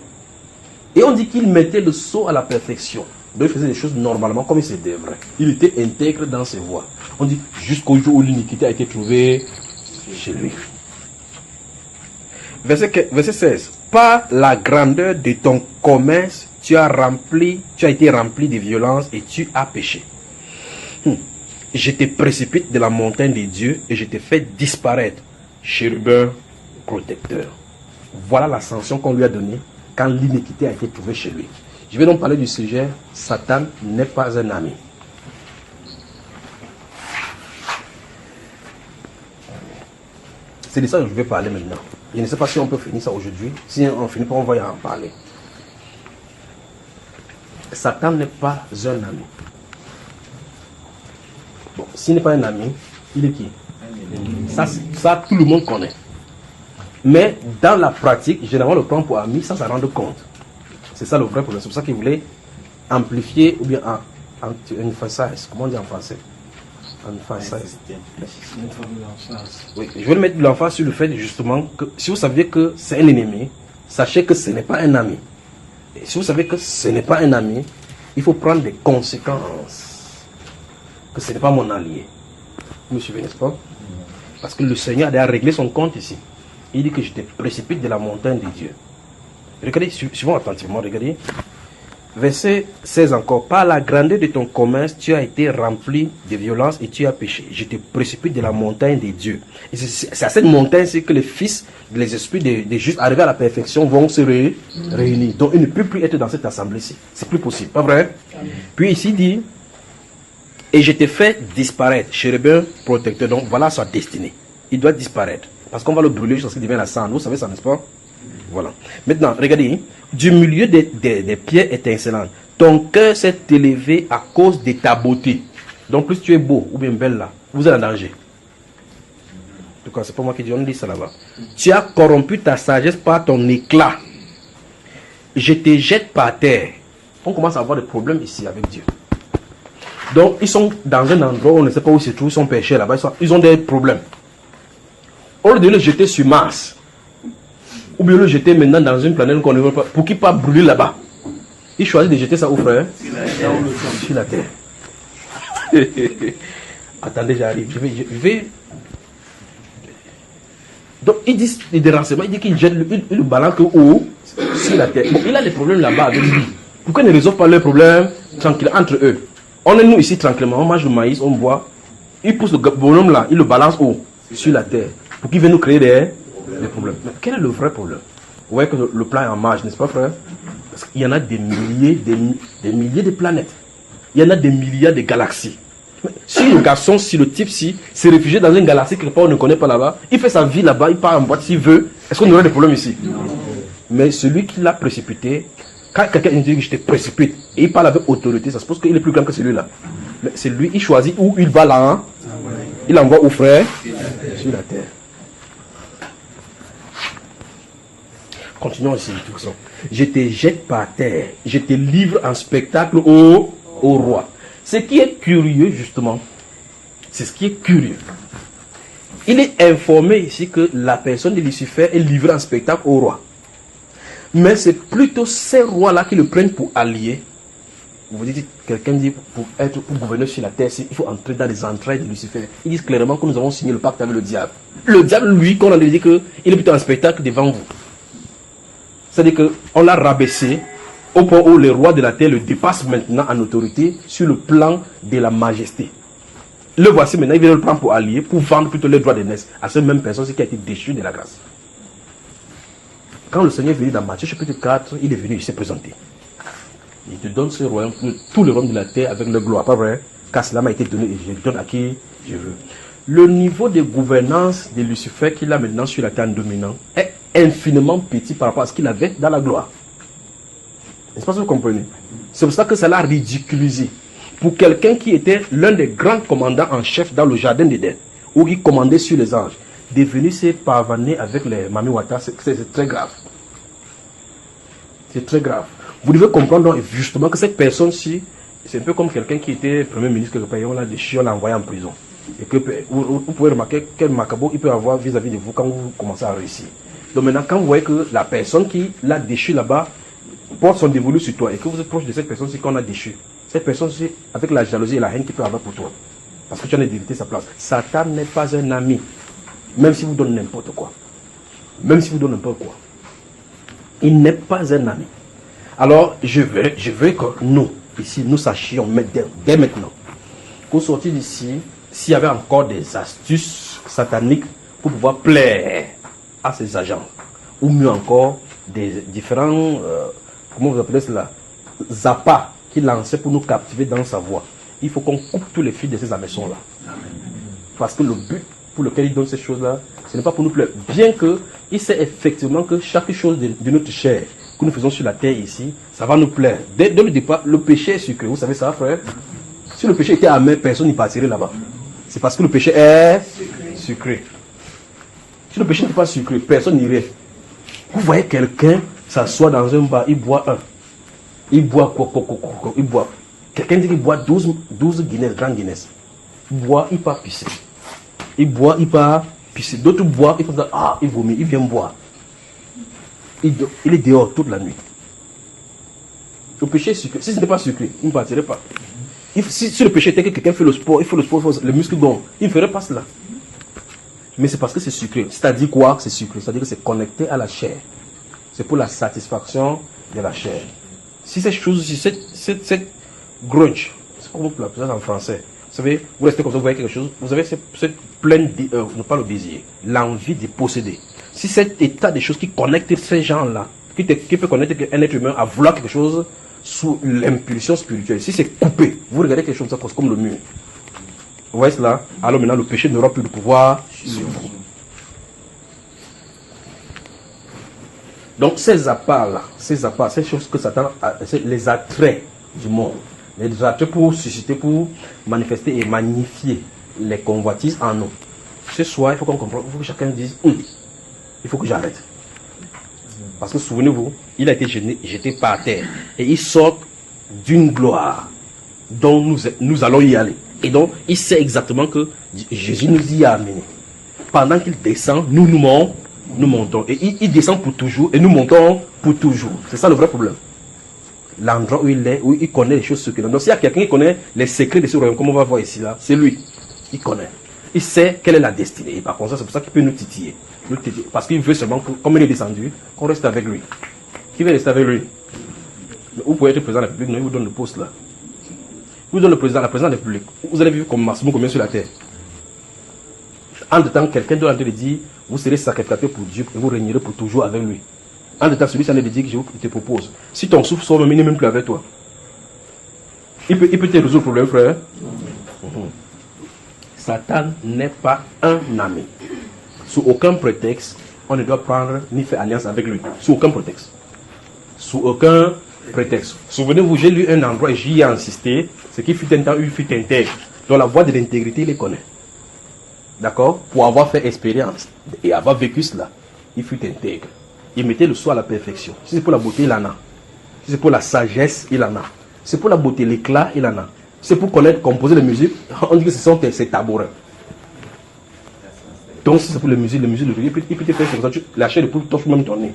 Et on dit qu'il mettait le sceau à la perfection. Donc il faisait les choses normalement comme il se devrait. Il était intègre dans ses voies. On dit jusqu'au jour où l'iniquité a été trouvée chez lui. Verset 16. Par la grandeur de ton commerce, tu as été rempli de violence et tu as péché. Je te précipite de la montagne des dieux et je te fais disparaître, chérubin protecteur. Voilà la sanction qu'on lui a donnée quand l'iniquité a été trouvée chez lui. Je vais donc parler du sujet, Satan n'est pas un ami. C'est de ça que je vais parler maintenant. Je ne sais pas si on peut finir ça aujourd'hui. Si on finit pas, on va y en parler. Satan n'est pas un ami. Bon, s'il n'est pas un ami, il est qui? Ça, tout le monde connaît. Mais dans la pratique, généralement, le prend pour ami, ça rend compte. C'est ça le vrai problème. C'est pour ça qu'il voulait amplifier ou bien emphasize. Comment on dit en français? Emphasize. Oui, je vais mettre de l'emphase sur le fait justement que si vous saviez que c'est un ennemi, sachez que ce n'est pas un ami. Et si vous savez que ce n'est pas un ami, il faut prendre des conséquences. Que ce n'est pas mon allié. Vous me suivez, n'est-ce pas? Parce que le Seigneur a réglé son compte ici. Il dit que je te précipite de la montagne de Dieu. Regardez, suivons attentivement, regardez. Verset 16 encore. Par la grandeur de ton commerce, tu as été rempli de violence et tu as péché. Je te précipite de la montagne de Dieu. Et c'est à cette montagne que les fils, les esprits des justes arrivés à la perfection vont se réunir. Donc ils ne peuvent plus être dans cette assemblée-ci. C'est plus possible, pas vrai? Puis ici dit, Et je t'ai fait disparaître. Chérubin protecteur, donc voilà sa destinée. Il doit disparaître. Parce qu'on va le brûler jusqu'à ce qu'il devienne la cendre. Vous savez ça, n'est-ce pas? Voilà. Maintenant, regardez. Du milieu des pierres étincelantes, ton cœur s'est élevé à cause de ta beauté. Donc plus tu es beau ou bien belle là, vous êtes en danger. En tout cas, c'est pas moi qui dis, on dit ça là-bas. Tu as corrompu ta sagesse par ton éclat. Je te jette par terre. On commence à avoir des problèmes ici avec Dieu. Donc, ils sont dans un endroit où on ne sait pas où se trouvent, ils sont péchés là-bas, ils ont des problèmes. Au lieu de le jeter sur Mars, ou bien le jeter maintenant dans une planète qu'on ne veut pas, pour qu'il ne pas brûler là-bas, ils choisissent de jeter ça où, frère? Sur la terre. Attendez, j'arrive. Je vais. Donc, ils disent des renseignements, ils disent qu'ils jettent, ils le balancent haut sur la terre. Bon, il a des problèmes là-bas avec lui. Pourquoi ils ne résolvent pas leurs problèmes tranquilles entre eux? On est nous ici tranquillement, on mange le maïs, on boit. Il pousse le bonhomme là, il le balance haut sur la terre pour qu'il vienne nous créer des problèmes. Mais quel est le vrai problème? Vous voyez que le plan est en marge, n'est-ce pas, frère? Parce qu'il y en a des milliers de planètes. Il y en a des milliards de galaxies. Si le garçon, si le type s'est réfugié dans une galaxie quelque part on ne connaît pas là-bas, il fait sa vie là-bas, il part en boîte s'il veut, est-ce qu'on aurait des problèmes ici? Mais celui qui l'a précipité, quand quelqu'un dit que je te précipite, et il parle avec autorité, ça se pose qu'il est plus grand que celui-là. Mais c'est lui, il choisit où il va là, hein? Il envoie au frère sur la terre. Continuons ici, de toute façon. Je te jette par terre, je te livre en spectacle au roi. Ce qui est curieux, justement, c'est ce qui est curieux. Il est informé ici que la personne de Lucifer est livrée en spectacle au roi. Mais c'est plutôt ces rois-là qui le prennent pour alliés. Vous dites, quelqu'un dit, pour gouverner sur la terre, il faut entrer dans les entrailles de Lucifer. Ils disent clairement que nous avons signé le pacte avec le diable. Le diable, lui, qu'on a dit qu'il est plutôt en spectacle devant vous. C'est-à-dire qu'on l'a rabaissé au point où le roi de la terre le dépasse maintenant en autorité sur le plan de la majesté. Le voici maintenant, il vient le prendre pour allié, pour vendre plutôt les droits d'aînesse à cette même personne qui a été déchue de la grâce. Quand le Seigneur est venu dans Matthieu chapitre 4, il est venu, il s'est présenté. Il te donne ce royaume, tous les royaumes de la terre avec leur gloire, pas vrai? Car cela m'a été donné et je le donne à qui je veux. Le niveau de gouvernance de Lucifer qu'il a maintenant sur la terre en dominant est infiniment petit par rapport à ce qu'il avait dans la gloire. N'est-ce pas ce que vous comprenez? C'est pour ça que ça l'a ridiculisé. Pour quelqu'un qui était l'un des grands commandants en chef dans le jardin d'Éden, où il commandait sur les anges, de venir se pavaner avec les Mami Wata, c'est très grave. C'est très grave. Vous devez comprendre donc justement que cette personne-ci, c'est un peu comme quelqu'un qui était premier ministre quelque part, on l'a déchu, on l'a envoyé en prison. Et que vous pouvez remarquer quel macabo il peut avoir vis-à-vis de vous quand vous commencez à réussir. Donc maintenant, quand vous voyez que la personne qui l'a déchu là-bas porte son dévolu sur toi et que vous êtes proche de cette personne-ci qu'on a déchu, cette personne-ci, avec la jalousie et la haine qu'il peut avoir pour toi, parce que tu en as hérité sa place. Satan n'est pas un ami, même si vous donne n'importe quoi. Même si vous donne n'importe quoi. Il n'est pas un ami. Alors, je veux que nous, ici, nous sachions dès maintenant qu'au sortir d'ici, s'il y avait encore des astuces sataniques pour pouvoir plaire à ces agents, ou mieux encore, des différents, comment vous appelez cela, appâts qu'il lançait pour nous captiver dans sa voie. Il faut qu'on coupe tous les fils de ces hameçons-là. Parce que le but pour lequel il donne ces choses-là, ce n'est pas pour nous plaire. Bien qu'il sait effectivement que chaque chose de notre chair que nous faisons sur la terre ici, ça va nous plaire. Dès le départ, le péché est sucré. Vous savez ça, frère? Si le péché était amer, personne n'y partirait là-bas. C'est parce que le péché est sucré. Si le péché n'était pas sucré, personne n'irait. Vous voyez quelqu'un s'assoit dans un bar, il boit un. Il boit quoi? Il boit. Quelqu'un dit qu'il boit 12 Guinness, grand Guinness. Il boit, il part pisser. Il boit, il part pisser. D'autres boivent, il vomit, il vient boire. Il est dehors toute la nuit. Le péché est sucré. Si ce n'était pas sucré, il ne partirait pas. Si le péché était que quelqu'un fait le sport, le muscle gonfle, il ne ferait pas cela. Mais c'est parce que c'est sucré. C'est-à-dire quoi? C'est sucré. C'est-à-dire que c'est connecté à la chair. C'est pour la satisfaction de la chair. Si cette chose, si cette grunge, c'est comment vous l'appelez en français? Vous savez, vous restez comme ça, vous voyez quelque chose, vous avez cette pleine, ne pas le désir, l'envie de posséder. Si cet état de choses qui connecte ces gens-là, qui peut connecter un être humain à vouloir quelque chose sous l'impulsion spirituelle, si c'est coupé, vous regardez quelque chose comme le mur. Vous voyez cela? Alors maintenant, le péché n'aura plus de pouvoir sur vous. Donc ces appâts-là, ces choses que Satan a, c'est les attraits du monde. Les attraits pour susciter, pour manifester et magnifier les convoitises en nous. Ce soir, il faut qu'on comprenne, il faut que chacun dise, il faut que j'arrête. Parce que souvenez-vous, il a été jeté par terre. Et il sort d'une gloire dont nous allons y aller. Et donc, il sait exactement que Jésus nous y a amenés. Pendant qu'il descend, nous montons. Et il descend pour toujours et nous montons pour toujours. C'est ça le vrai problème. L'endroit où il est, où il connaît les choses secrètes. Donc s'il y a quelqu'un qui connaît les secrets de ce royaume, comme on va voir ici, là, c'est lui. Il connaît. Il sait quelle est la destinée. Et par contre, c'est pour ça qu'il peut nous titiller. Parce qu'il veut seulement, comme il est descendu, qu'on reste avec lui. Qui veut rester avec lui? Vous pouvez être président de la République, non, il vous donne le poste là. Il vous donne le président, la présidence de la République. Vous allez vivre comme maximum combien sur la terre? Entre-temps, quelqu'un doit entrer et dire, vous serez sacrificateur pour Dieu et vous régnerez pour toujours avec lui. Entre-temps, celui-ci en est de dire que je te propose. Si ton souffle sort, il n'est même plus avec toi. Il peut te résoudre le problème, frère. Satan n'est pas un ami. Sous aucun prétexte, on ne doit prendre ni faire alliance avec lui. Sous aucun prétexte. Sous aucun prétexte. Souvenez-vous, j'ai lu un endroit et j'y ai insisté. C'est qu'il fut un temps, il fut intègre. Donc la voie de l'intégrité, il les connaît. D'accord? Pour avoir fait expérience et avoir vécu cela, il fut intègre. Il mettait le soin à la perfection. Si c'est pour la beauté, il en a. Si c'est pour la sagesse, il en a. Si c'est pour la beauté, l'éclat, il en a. Si c'est pour connaître, composer la musique, on dit que ce sont ses tabourets. Donc si c'est pour la musique, il peut te faire comme ça. La chair de poule touche même ton nez.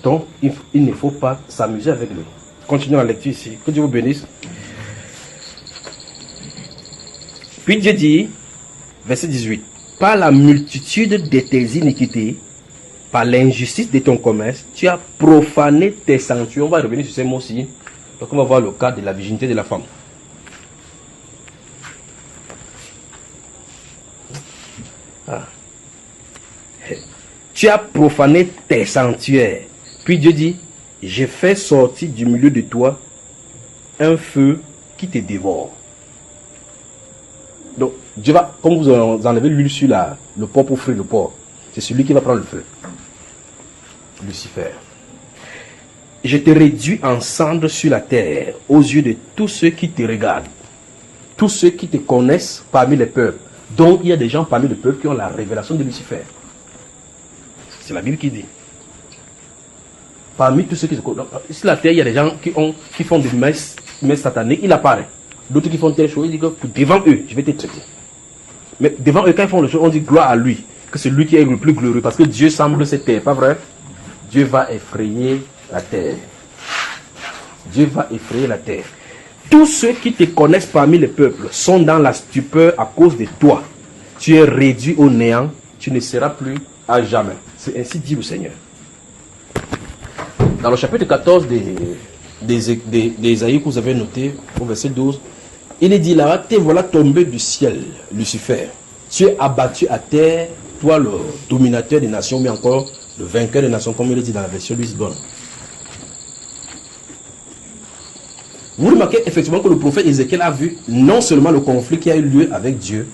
Donc il ne faut pas s'amuser avec lui. Continuons la lecture ici. Que Dieu vous bénisse. Puis Dieu dit, verset 18, par la multitude de tes iniquités, par l'injustice de ton commerce, tu as profané tes sanctuaires. On va revenir sur ces mots-ci. Donc on va voir le cas de la virginité de la femme. Tu as profané tes sanctuaires. Puis Dieu dit, j'ai fait sortir du milieu de toi un feu qui te dévore. Donc, Dieu va, comme vous enlevez l'huile sur le porc pour frire le porc, c'est celui qui va prendre le feu. Lucifer. Je te réduis en cendres sur la terre, aux yeux de tous ceux qui te regardent, tous ceux qui te connaissent parmi les peuples. Donc, il y a des gens parmi les peuples qui ont la révélation de Lucifer. C'est la Bible qui dit. Parmi tous ceux qui se connaissent. Sur la terre, il y a des gens qui font des messes sataniques, il apparaît. D'autres qui font telle chose, il dit que devant eux, je vais te traiter. Mais devant eux, quand ils font le chose, on dit gloire à lui. Que c'est lui qui est le plus glorieux. Parce que Dieu semble cette terre, pas vrai? Dieu va effrayer la terre. Dieu va effrayer la terre. Tous ceux qui te connaissent parmi les peuples sont dans la stupeur à cause de toi. Tu es réduit au néant, tu ne seras plus à jamais. C'est ainsi dit le Seigneur. Dans le chapitre 14 d'Ésaïe que vous avez noté, au verset 12, il est dit là, te voilà tombé du ciel, Lucifer. Tu es abattu à terre, toi le dominateur des nations, mais encore le vainqueur des nations, comme il est dit dans la version Lisbonne. Vous remarquez effectivement que le prophète Ézéchiel a vu non seulement le conflit qui a eu lieu avec Dieu,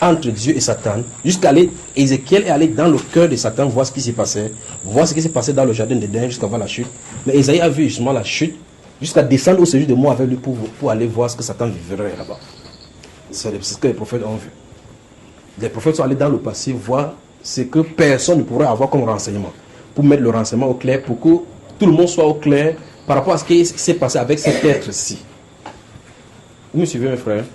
entre Dieu et Satan, jusqu'à aller, Ézéchiel est allé dans le cœur de Satan, voir ce qui s'est passé, voir ce qui s'est passé dans le jardin d'Éden jusqu'avant la chute. Mais Ésaïe a vu justement la chute, jusqu'à descendre au séjour de moi avec lui pour aller voir ce que Satan vivrait là-bas. C'est ce que les prophètes ont vu. Les prophètes sont allés dans le passé voir ce que personne ne pourrait avoir comme renseignement, pour mettre le renseignement au clair, pour que tout le monde soit au clair par rapport à ce qui s'est passé avec cet être-ci. Vous me suivez mes frères?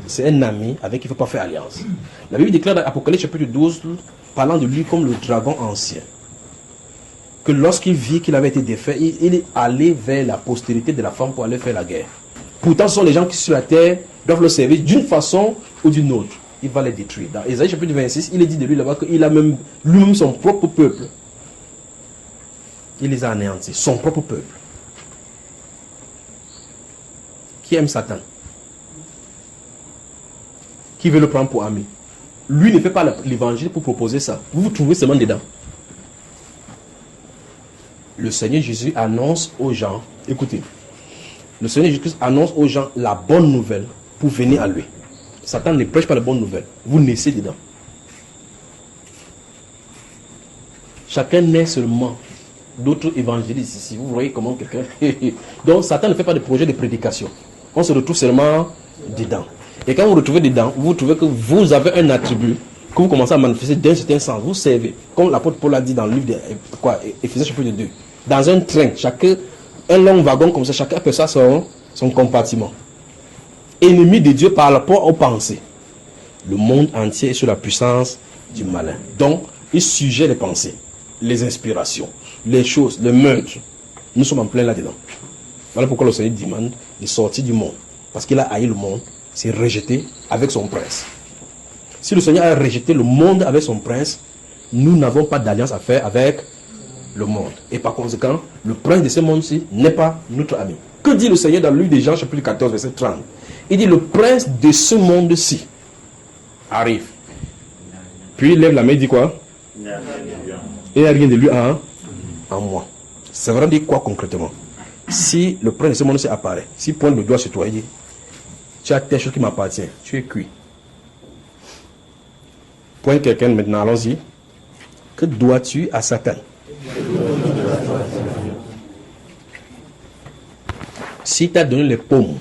C'est un ami avec qui il ne faut pas faire alliance. La Bible déclare dans Apocalypse chapitre 12, parlant de lui comme le dragon ancien, que lorsqu'il vit qu'il avait été défait, il est allé vers la postérité de la femme pour aller faire la guerre. Pourtant, ce sont les gens qui sur la terre doivent le servir d'une façon ou d'une autre. Il va les détruire. Dans Ésaïe chapitre 26, il est dit de lui là-bas qu'il a même lui-même son propre peuple. Il les a anéantis, son propre peuple. Qui aime Satan? Qui veut le prendre pour ami? Lui ne fait pas l'évangile pour proposer ça. Vous vous trouvez seulement dedans. Le Seigneur Jésus annonce aux gens, écoutez, le Seigneur Jésus annonce aux gens la bonne nouvelle pour venir à lui. Satan ne prêche pas la bonne nouvelle. Vous naissez dedans. Chacun naît seulement. D'autres évangélistes ici. Vous voyez comment quelqu'un... Donc Satan ne fait pas de projet de prédication. On se retrouve seulement dedans. Et quand vous vous retrouvez dedans, vous trouvez que vous avez un attribut que vous commencez à manifester d'un certain sens. Vous servez. Comme l'apôtre Paul a dit dans le livre de Éphésiens chapitre 2. Dans un train, un long wagon comme ça, chacun aperçoit son compartiment. Ennemi de Dieu par rapport aux pensées. Le monde entier est sous la puissance du malin. Donc, il sujet les pensées, les inspirations, les choses, les meurtres. Nous sommes en plein là-dedans. Voilà pourquoi le Seigneur demande de sortir du monde. Parce qu'il a haï le monde, c'est rejeté avec son prince. Si le Seigneur a rejeté le monde avec son prince, nous n'avons pas d'alliance à faire avec le monde. Et par conséquent, le prince de ce monde-ci n'est pas notre ami. Que dit le Seigneur dans le livre de Jean, chapitre 14, verset 30? Il dit, le prince de ce monde-ci arrive. Puis il lève la main et dit quoi? Il n'y a rien de lui en moi. Ça veut dire quoi concrètement? Si le prince de ce monde-ci apparaît, s'il pointe le doigt sur toi, il dit, tu as telle chose qui m'appartient, tu es cuit. Pointe quelqu'un maintenant, allons-y. Que dois-tu à Satan? Si tu as donné les pommes,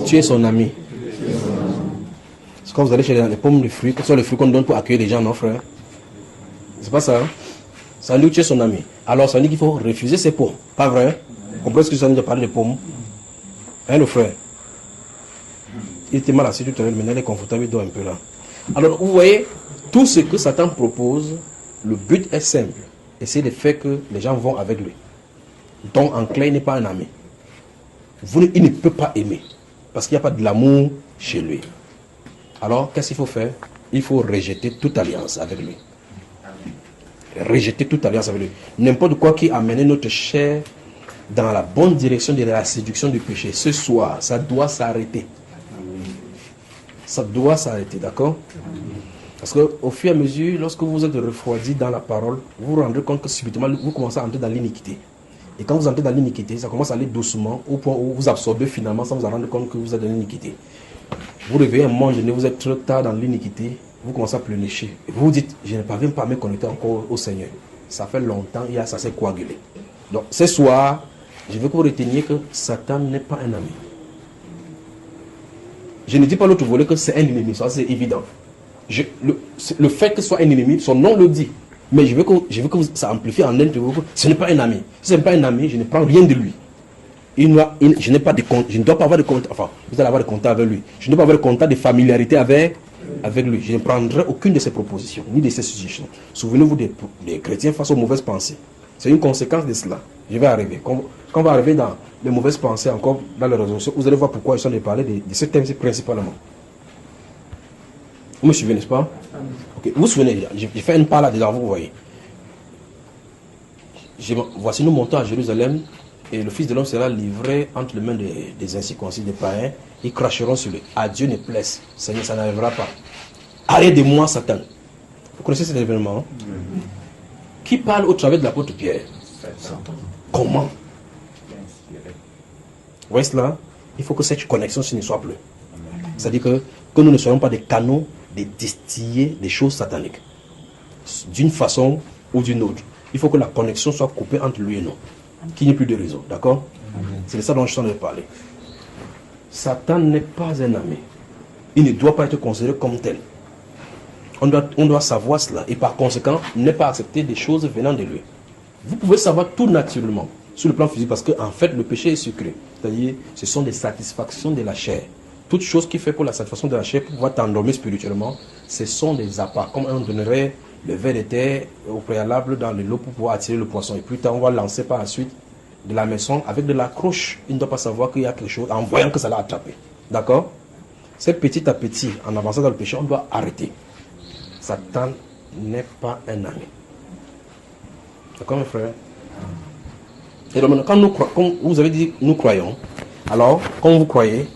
tu es son ami. C'est quand vous allez chez les pommes, les fruits, que ce soit les fruits qu'on donne pour accueillir les gens, non frère? C'est pas ça, hein? Ça dit que tu es son ami. Alors ça dit qu'il faut refuser ces pommes. Pas vrai? Vous comprenez ce que ça nous a parlé de pommes? Hein, le frère? Il était mal assis tout à l'heure, maintenant il est confortable, il dort un peu là. Alors vous voyez, tout ce que Satan propose, le but est simple. Essayer de faire que les gens vont avec lui. Donc en clair, il n'est pas un ami. Il ne peut pas aimer. Parce qu'il n'y a pas de l'amour chez lui. Alors qu'est-ce qu'il faut faire? Il faut rejeter toute alliance avec lui. Rejeter toute alliance avec lui. N'importe quoi qui amène notre chair dans la bonne direction de la séduction du péché. Ce soir, ça doit s'arrêter. Ça doit s'arrêter, d'accord? Parce qu'au fur et à mesure, lorsque vous êtes refroidi dans la parole, vous vous rendez compte que subitement, vous commencez à entrer dans l'iniquité. Et quand vous entrez dans l'iniquité, ça commence à aller doucement, au point où vous absorbez finalement sans vous en rendre compte que vous êtes dans l'iniquité. Vous réveillez un moment donné, vous êtes trop tard dans l'iniquité, vous commencez à pleurnicher. Et vous vous dites, je ne parviens pas à me connecter encore au Seigneur. Ça fait longtemps, ça s'est coagulé. Donc ce soir, je veux que vous reteniez que Satan n'est pas un ami. Je ne dis pas l'autre volet que c'est un ennemi, ça c'est évident. Le fait que ce soit un ennemi, son nom le dit. Mais je veux que ça amplifie en elle, ce n'est pas un ami. Si ce n'est pas un ami, je ne prends rien de lui. Je ne dois pas avoir de contact, enfin, vous allez avoir de contact avec lui. Je ne dois pas avoir de contact de familiarité avec lui. Je ne prendrai aucune de ses propositions, ni de ses suggestions. Souvenez-vous des chrétiens face aux mauvaises pensées. C'est une conséquence de cela. Je vais arriver. Quand on va arriver dans les mauvaises pensées, encore dans les résolutions, vous allez voir pourquoi ils sont de parler de ce thème principalement. Vous me suivez, n'est-ce pas? Okay. Vous vous souvenez, j'ai fait une part là dedans, vous voyez. Voici, nous montons à Jérusalem et le Fils de l'homme sera livré entre les mains des incirconcis, des païens. Ils cracheront sur lui. À Dieu ne plaise. Seigneur, ça n'arrivera pas. Arrête de moi, Satan. Vous connaissez cet événement? Qui parle au travers de l'apôtre Pierre? Comment? Vous voyez cela? Il faut que cette connexion ne soit plus. C'est-à-dire que nous ne soyons pas des canaux de distiller des choses sataniques. D'une façon ou d'une autre. Il faut que la connexion soit coupée entre lui et nous. Qu'il n'y ait plus de raison. D'accord? C'est de ça dont je suis en train de parler. Satan n'est pas un ami. Il ne doit pas être considéré comme tel. On doit savoir cela. Et par conséquent, ne pas accepter des choses venant de lui. Vous pouvez savoir tout naturellement. Sur le plan physique. Parce qu'en fait, le péché est secret. C'est-à-dire, ce sont des satisfactions de la chair. Toute chose qui fait pour la satisfaction de la chair, pour pouvoir t'endormir spirituellement, ce sont des appâts. Comme on donnerait le verre de terre au préalable dans l'eau pour pouvoir attirer le poisson. Et puis on va lancer par la suite de la maison avec de la croche. Il ne doit pas savoir qu'il y a quelque chose en voyant que ça l'a attrapé. D'accord? C'est petit à petit, en avançant dans le péché, on doit arrêter. Satan n'est pas un ami. D'accord, mes frères? Et donc, quand vous avez dit nous croyons, alors, quand vous croyez,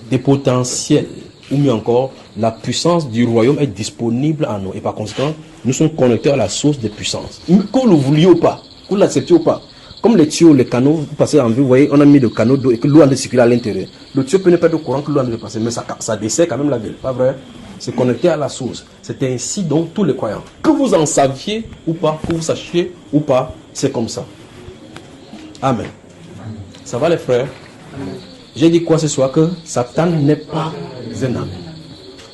des potentiels, ou mieux encore, la puissance du royaume est disponible en nous. Et par conséquent, nous sommes connectés à la source des puissances. Que vous le vouliez ou pas, que vous l'acceptiez ou pas, Comme les tuyaux, les canaux, vous passez en vue, vous voyez, on a mis le canaux d'eau et que l'eau a de circuler à l'intérieur. Le tuyau peut ne pas être au courant que l'eau a de passer, mais ça dessert quand même la ville, pas vrai? C'est connecté à la source. C'est ainsi donc tous les croyants. Que vous en saviez ou pas, que vous sachiez ou pas, c'est comme ça. Amen. Ça va les frères? J'ai dit quoi ce soir? Que Satan n'est pas un ami.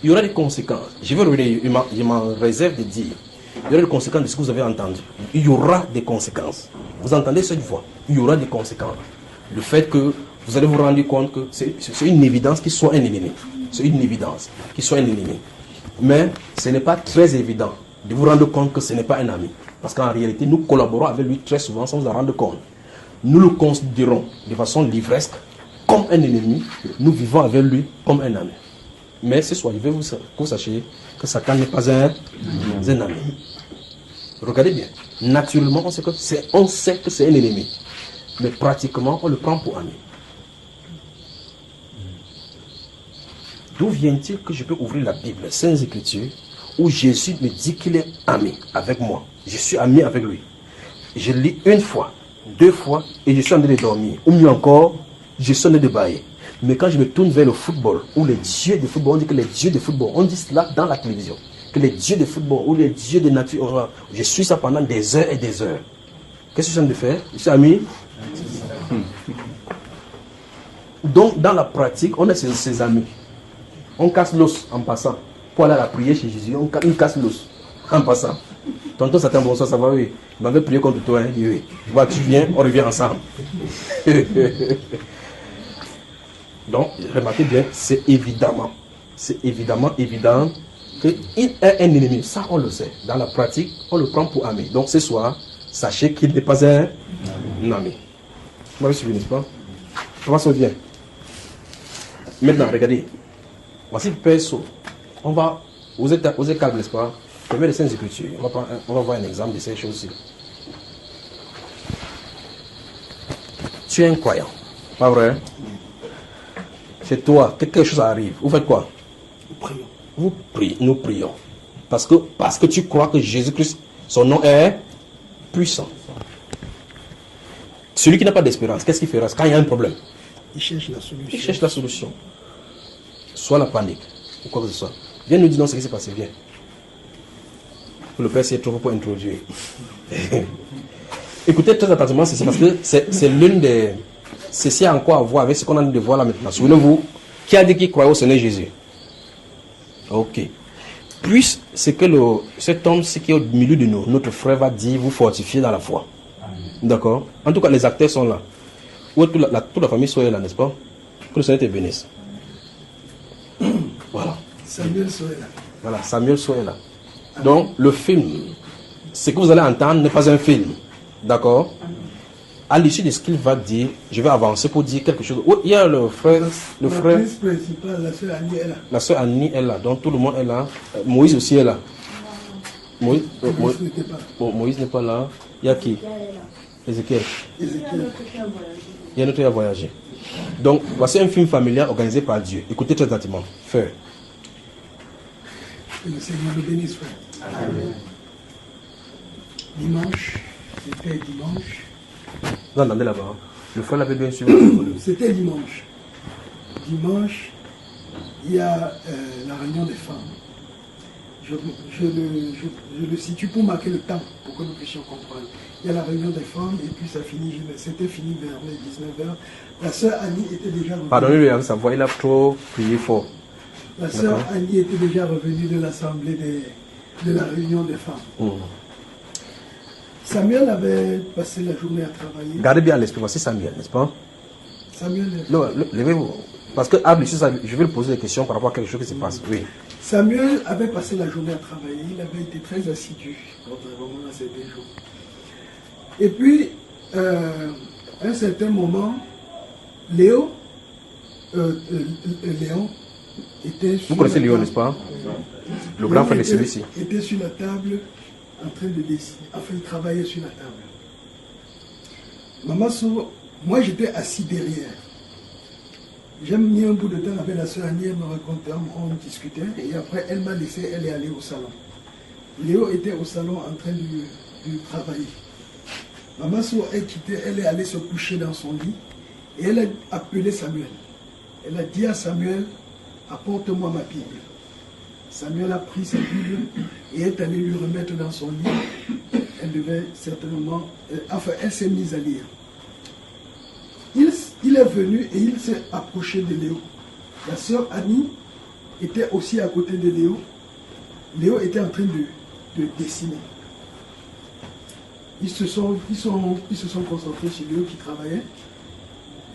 Il y aura des conséquences. Je vais revenir, je m'en réserve de dire. Il y aura des conséquences de ce que vous avez entendu. Il y aura des conséquences. Vous entendez cette voix? Il y aura des conséquences. Le fait que vous allez vous rendre compte que c'est une évidence qu'il soit un ennemi. C'est une évidence qu'il soit un ennemi. Mais ce n'est pas très évident de vous rendre compte que ce n'est pas un ami. Parce qu'en réalité, nous collaborons avec lui très souvent sans vous en rendre compte. Nous le considérons de façon livresque comme un ennemi. Nous vivons avec lui comme un ami. Mais ce soir, je veux que vous sachiez que Satan n'est pas un ami. Regardez bien. Naturellement, on sait que c'est un ennemi. Mais pratiquement, on le prend pour ami. D'où vient-il que je peux ouvrir la Bible, les Saintes Écritures, où Jésus me dit qu'il est ami avec moi. Je suis ami avec lui. Je lis une fois, 2 fois, et je suis en train de dormir. Ou mieux encore, je suis en train de bailler. Mais quand je me tourne vers le football, ou les dieux de football, on dit que les dieux de football, on dit cela dans la télévision, que les dieux de football, ou les dieux de nature, je suis ça pendant des heures et des heures. Qu'est-ce que je viens de faire? Je suis ami. Donc, dans la pratique, on est ses amis. On casse l'os en passant. Pour aller à la prière chez Jésus, on casse l'os en passant. Tonton Satan, bonsoir, ça va, oui. Il m'avait prié contre toi, hein, oui. Voilà, tu viens, on revient ensemble. Donc, remarquez bien, c'est évidemment évident qu'il est un ennemi. Ça, on le sait. Dans la pratique, on le prend pour ami. Donc, ce soir, sachez qu'il n'est pas un ami. Vous m'avez suivi, n'est-ce pas? Comment ça vient? Maintenant, regardez. Voici le pinceau. Vous êtes calme, n'est-ce pas? Prenez les Saintes Écritures. On va voir un exemple de ces choses-ci. Tu es un croyant. Pas vrai? Chez toi, quelque chose arrive. Vous faites quoi? Vous priez. Nous prions. Parce que tu crois que Jésus-Christ, son nom est puissant. Celui qui n'a pas d'espérance, qu'est-ce qu'il fera quand il y a un problème? Il cherche la solution. Il cherche la solution. Soit la panique, ou quoi que ce soit. Viens nous dire non ce qui s'est passé, viens. Le Père s'y est trop pour introduire. Écoutez très attentivement, c'est parce que c'est l'une des... C'est en quoi à voir avec ce qu'on a de voir là maintenant. Souvenez-vous, qui a dit qu'il croyait au Seigneur Jésus? Ok. Puis, c'est que cet homme-ci qui est au milieu de nous, notre frère va dire, vous fortifier dans la foi. D'accord? En tout cas, les acteurs sont là. Où toute la famille soit là, n'est-ce pas? Que le Seigneur te bénisse. Voilà. Samuel soit là. Voilà, Samuel soit là. Donc, le film, ce que vous allez entendre n'est pas un film. D'accord? À l'issue de ce qu'il va dire, je vais avancer pour dire quelque chose. Oh, il y a le frère. La prise principale, la sœur Annie est là. La sœur Annie est là, donc tout le monde est là. Moïse aussi est là. Moïse n'était pas. Moïse n'est pas là. Il y a qui? Ézéchiel. Il y a un autre qui a voyagé. Donc, voici un film familial organisé par Dieu. Écoutez très attentivement. Frère. Que le Seigneur nous bénisse, frère. Amen. Dimanche, c'était dimanche. Vous entendez là-bas? Le frère l'avait bien suivi. C'était dimanche. Dimanche, il y a la réunion des femmes. Je le situe pour marquer le temps, pour que nous puissions comprendre. Il y a la réunion des femmes et puis ça finit, c'était fini vers les 19h. La sœur Annie était déjà revenue. Pardonnez-lui avec sa voix, il a trop prié fort. La sœur Annie était déjà revenue de l'assemblée de la réunion des femmes. Samuel avait passé la journée à travailler. Gardez bien l'esprit, voici Samuel, n'est-ce pas? Samuel. Non, levez-vous. Parce que je vais lui poser des questions par rapport à quelque chose qui se passe. Oui. Samuel avait passé la journée à travailler. Il avait été très assidu, contrairement à ces 2 jours. Et puis, à un certain moment, Léon était sur... Vous connaissez Léon, n'est-ce pas? Le grand frère de celui-ci. Était sur la table en train de dessiner. Enfin, il travaillait sur la table. Maman So, moi j'étais assis derrière. J'ai mis un bout de temps avec la soeur Annie, elle me racontait, on discutait, et après elle m'a laissé, elle est allée au salon. Léo était au salon en train de travailler. Maman So est quittée, elle est allée se coucher dans son lit et elle a appelé Samuel. Elle a dit à Samuel, apporte-moi ma Bible. Samuel a pris sa Bible et est allé lui remettre dans son lit. Elle devait certainement... elle s'est mise à lire. Il est venu et il s'est approché de Léo. La sœur Annie était aussi à côté de Léo. Léo était en train de dessiner. Ils se sont concentrés sur Léo qui travaillait.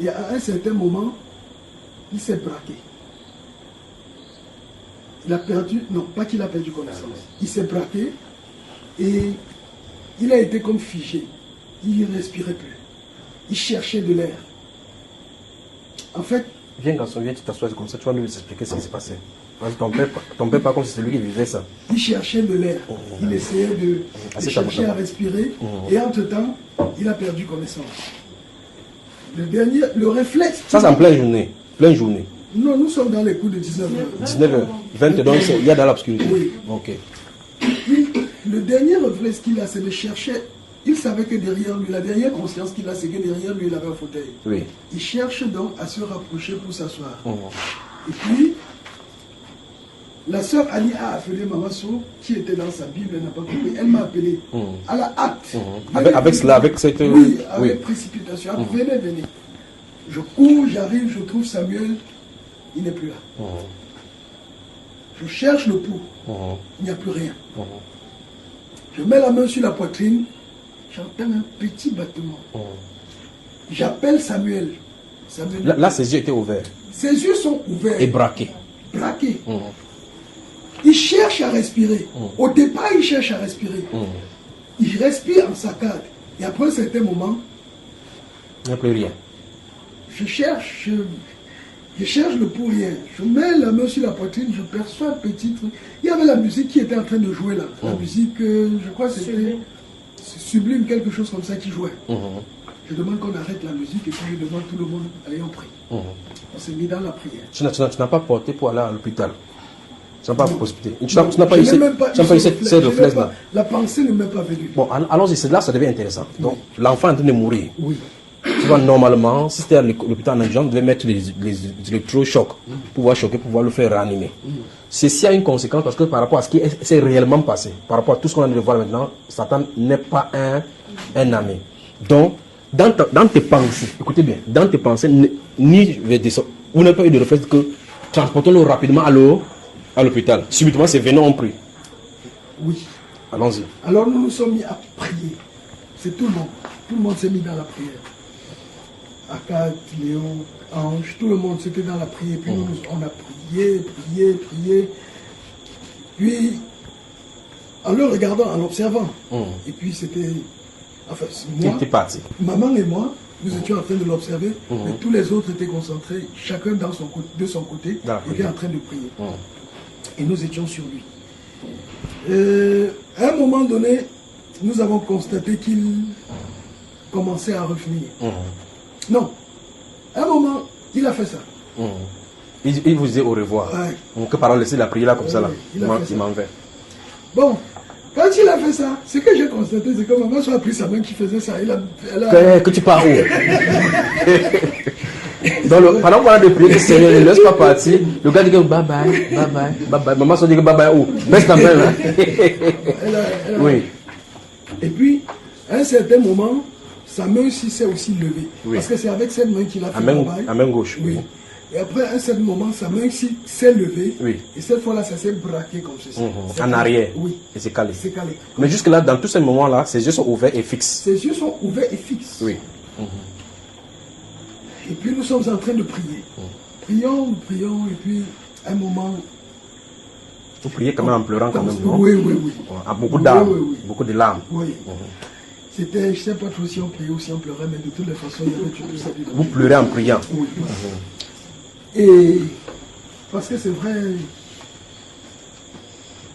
Et à un certain moment, il s'est braqué. Il a perdu, non, pas qu'il a perdu connaissance. Il s'est braqué et il a été comme figé. Il ne respirait plus. Il cherchait de l'air. En fait... Viens garçon, viens, tu t'assois comme ça, tu vas nous expliquer ce qui s'est passé. Ton père pas comme si c'est lui qui vivait ça. Il cherchait de l'air. Il essayait de chercher à respirer. Et entre-temps, il a perdu connaissance. Le réflexe... Ça, c'est en pleine journée. Pleine journée. Non, nous sommes dans les coups de 19h. 19h. 20h, donc il y a dans l'obscurité. Oui. Ok. Le dernier réflexe qu'il a, c'est de chercher. Il savait que derrière lui, la dernière conscience qu'il a, c'est que derrière lui, il avait un fauteuil. Oui. Il cherche donc à se rapprocher pour s'asseoir. Et puis, la sœur Annie a appelé Maman So, qui était dans sa Bible, elle n'a pas compris. Elle m'a appelé à la hâte. Avec cela, avec cette... Oui, avec précipitation. Venez. Je cours, j'arrive, je trouve Samuel, il n'est plus là. Je cherche le pouls, il n'y a plus rien. Je mets la main sur la poitrine, j'entends un petit battement. J'appelle Samuel. Là, ses yeux étaient ouverts. Ses yeux sont ouverts. Et braqués. Braqués. Il cherche à respirer. Au départ, il cherche à respirer. Il respire en saccade. Et après un certain moment, il n'y a plus rien. Je cherche le pour rien. Je mets la main sur la poitrine, je perçois un petit truc. Il y avait la musique qui était en train de jouer là. La musique, je crois que c'était Sublime, quelque chose comme ça qui jouait. Je demande qu'on arrête la musique et puis je demande tout le monde, allez, on prie. On s'est mis dans la prière. Tu n'as pas porté pour aller à l'hôpital. Tu n'as pas précipité. Tu n'as pas eu cette réflexe-là. La pensée ne m'est pas venue. Bon, allons-y, c'est là ça devient intéressant. Donc, l'enfant est en train de mourir. Oui. Tu vois, normalement, si c'était à l'hôpital en urgence, on devait mettre les électrochocs pour pouvoir choquer, pour pouvoir le faire réanimer. Ceci a une conséquence parce que par rapport à ce qui s'est réellement passé, par rapport à tout ce qu'on a de voir maintenant, Satan n'est pas un ami. Donc, dans tes pensées, écoutez bien, dans tes pensées, vous n'avez pas eu de réflexe que transportons-le rapidement à l'hôpital. Subitement, c'est venons, on prie. Oui. Allons-y. Alors nous nous sommes mis à prier. C'est tout le monde. Tout le monde s'est mis dans la prière. Akad, Léo, Ange, tout le monde s'était dans la prière. Puis nous, on a prié. Puis, en le regardant, en l'observant. Et puis c'était... Enfin, moi, parti. Maman et moi, nous étions en train de l'observer. Mais tous les autres étaient concentrés, chacun de son côté, était en train de prier. Et nous étions sur lui. À un moment donné, nous avons constaté qu'il commençait à revenir. Non. À un moment, il a fait ça. Il vous dit au revoir. Que par laisser la prière là comme ça là. Il m'en va. Bon, quand il a fait ça, ce que j'ai constaté, c'est que maman a pris sa main qui faisait ça. Que tu pars où? Donc, pendant qu'on a de prier, le Seigneur ne laisse pas partir. Le gars dit que bye bye. Maman se dit que bye bye où? Baisse ta main là. Oui. Et puis, à un certain moment, sa main aussi s'est aussi levée. Parce que c'est avec cette main qu'il a fait le travail. À main gauche. Oui. Et après, à un certain moment, sa main aussi s'est levée. Oui. Et cette fois-là, ça s'est braqué comme ceci. En arrière. Oui. Et c'est calé. C'est calé. Mais jusque-là, dans tous ces moments-là, ses yeux sont ouverts et fixes. Ses yeux sont ouverts et fixes. Oui. Et puis nous sommes en train de prier. Prions, et puis à un moment... Vous priez quand même en pleurant quand même, non? Oui. Beaucoup d'armes, beaucoup de larmes. Oui. C'était, je ne sais pas trop si on priait ou si on pleurait, mais de toutes les façons, il y avait tout ça. Vous pleurez en priant? Oui. Et parce que c'est vrai,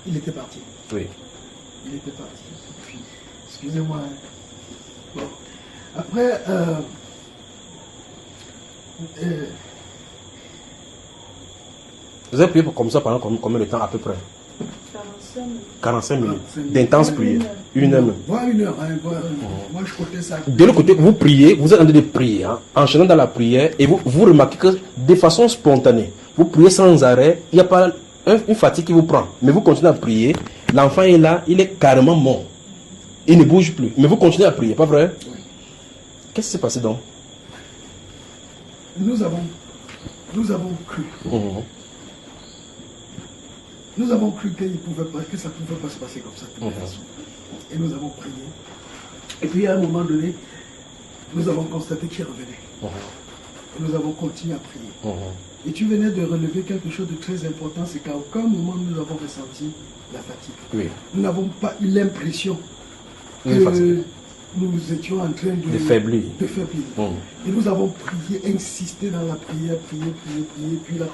il était parti. Oui. Il était parti. Puis, excusez-moi. Bon. Après, vous avez prié comme ça pendant combien de temps à peu près? 45 minutes. D'intense prière. 1 heure même. Voilà 1 heure. Hein, voilà. Moi, je comptais ça. De l'autre côté, vous priez, vous êtes en train de prier, hein, enchaînant dans la prière, et vous remarquez que de façon spontanée, vous priez sans arrêt, il n'y a pas une fatigue qui vous prend. Mais vous continuez à prier, l'enfant est là, il est carrément mort. Il ne bouge plus. Mais vous continuez à prier, pas vrai? Oui. Qu'est-ce qui s'est passé donc? Nous avons cru. Nous avons cru que ça ne pouvait pas se passer comme ça de toute façon. Et nous avons prié. Et puis à un moment donné, nous avons constaté qu'il revenait. Et nous avons continué à prier. Et tu venais de relever quelque chose de très important, c'est qu'à aucun moment nous avons ressenti la fatigue. Oui. Nous n'avons pas eu l'impression que nous étions en train de faiblir. Et nous avons prié, insisté dans la prière, prié. Puis là,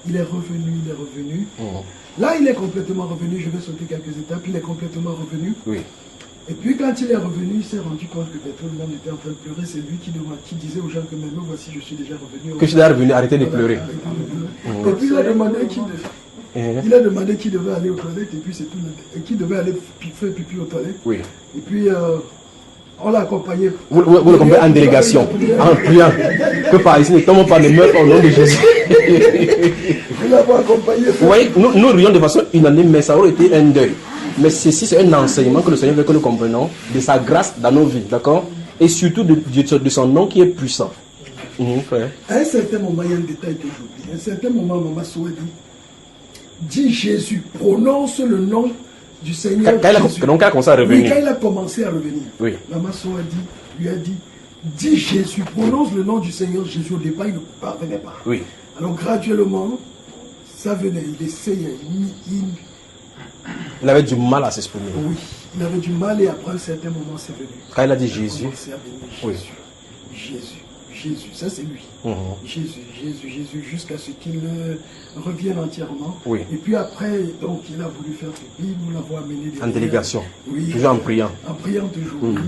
il est revenu. Là, il est complètement revenu. Je vais sauter quelques étapes. Il est complètement revenu. Oui. Et puis quand il est revenu, il s'est rendu compte que tout le monde était en train de pleurer. C'est lui qui disait aux gens que maintenant, voici, je suis déjà revenu. Que je suis déjà revenu, arrêtez de pleurer. Et puis il a demandé qui devait aller aux toilettes. Et puis c'est tout. Et qui devait aller faire pipi aux toilettes. Oui. Et puis on l'a accompagné. Vous l'accompagnez en délégation, en priant. Que par ici, ne tombons pas les meufs au nom de Jésus. Nous l'avons accompagné. Vous voyez, nous rions de façon unanime, mais ça aurait été un deuil. Mais ceci, c'est un enseignement que le Seigneur veut que nous comprenions de sa grâce dans nos vies, d'accord? Et surtout de son nom qui est puissant. Frère. À un certain moment, il y a un détail que j'oublie. À un certain moment, Maman Soé dit Jésus, prononce le nom du Seigneur. Quand il a commencé à revenir. Oui, quand il a commencé à revenir. Oui. Maman Soé lui a dit, dis Jésus, prononce le nom du Seigneur Jésus. Au départ, il ne parvenait pas. Oui. Alors graduellement, ça venait, il essayait, il avait du mal à s'exprimer. Oui, il avait du mal et après un certain moment, c'est venu. Quand il a dit Jésus. Jésus, ça c'est lui. Jésus, jusqu'à ce qu'il revienne entièrement. Oui. Et puis après, donc il a voulu faire pipi, nous l'avons amené en délégation. Oui. Toujours en priant. En priant toujours.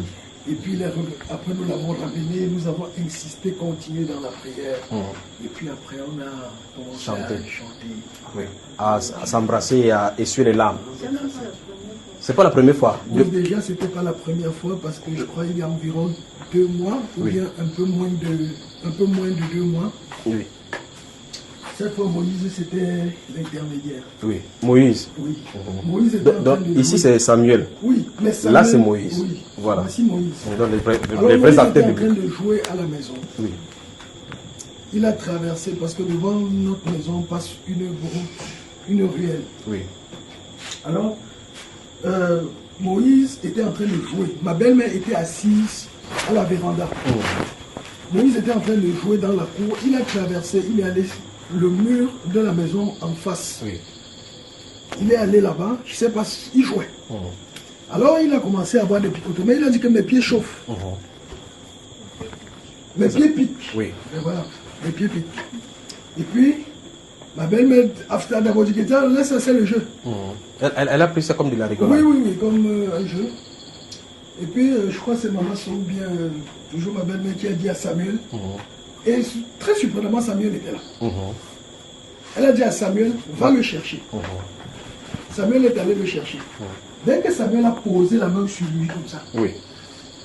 Et puis après nous l'avons ramené, nous avons insisté, continuer dans la prière. Et puis après on a commencé à chanter. Oui. À s'embrasser et à essuyer les larmes. C'est pas la première fois. Déjà, c'était pas la première fois parce que je crois qu'il y a environ 2 mois, ou bien un peu moins de 2 mois. Oui. Cette fois, Moïse, c'était l'intermédiaire. Oui, Moïse. Oui. Moïse était en train de ici, c'est Samuel. Oui, mais Samuel. Là, c'est Moïse. Oui. Voilà. Voici Moïse. Donc, les Moïse vrais était acteurs en train bibliques. de jouer à la maison. Oui. Il a traversé, parce que devant notre maison passe une ruelle. Oui. Alors, Moïse était en train de jouer. Ma belle-mère était assise à la véranda. Moïse était en train de jouer dans la cour. Il a traversé, il est allé le mur de la maison en face. Oui. Il est allé là-bas, je ne sais pas, il jouait. Alors il a commencé à avoir des picotements. Mais il a dit que mes pieds chauffent. Mes pieds piquent. Oui. Et voilà, mes pieds piquent. Et puis, ma belle-mère, after d'abord dit que laisse ça, le jeu. Elle a pris ça comme de la rigolade. Oui, comme un jeu. Et puis, je crois que c'est maman ou bien toujours ma belle-mère qui a dit à Samuel. Et très surprenamment, Samuel était là. Elle a dit à Samuel, va le chercher. Samuel est allé le chercher. Dès que Samuel a posé la main sur lui comme ça,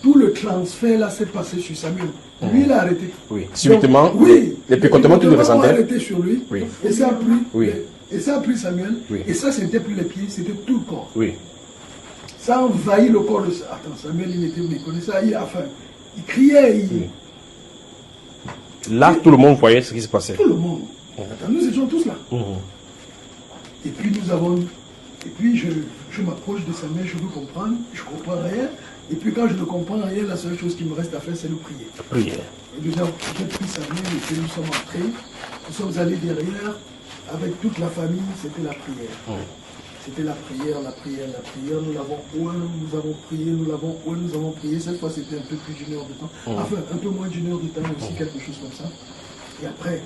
tout le transfert là s'est passé sur Samuel. Lui, il a arrêté. Oui. Subitement, oui, les picotements, tu le ressentais. Il a arrêté sur lui. Oui. Et ça a pris. Oui. Et ça a pris Samuel. Oui. Et ça, c'était plus les pieds, c'était tout le corps. Oui. Ça a envahi le corps de ça. Attends, Samuel, il était méconnaissant. Il criait. Là, tout le monde voyait ce qui se passait. Tout le monde. Attends, nous étions tous là. Et puis nous avons. Et puis je m'approche de Samuel, je veux comprendre. Je ne comprends rien. Et puis quand je ne comprends rien, la seule chose qui me reste à faire, c'est de prier. Prier. Et nous avons pris Samuel et puis nous sommes entrés. Nous sommes allés derrière avec toute la famille. C'était la prière. C'était la prière. Nous l'avons prié. Cette fois, c'était un peu plus d'1 heure de temps. Enfin, un peu moins d'1 heure de temps, mais aussi quelque chose comme ça. Et après...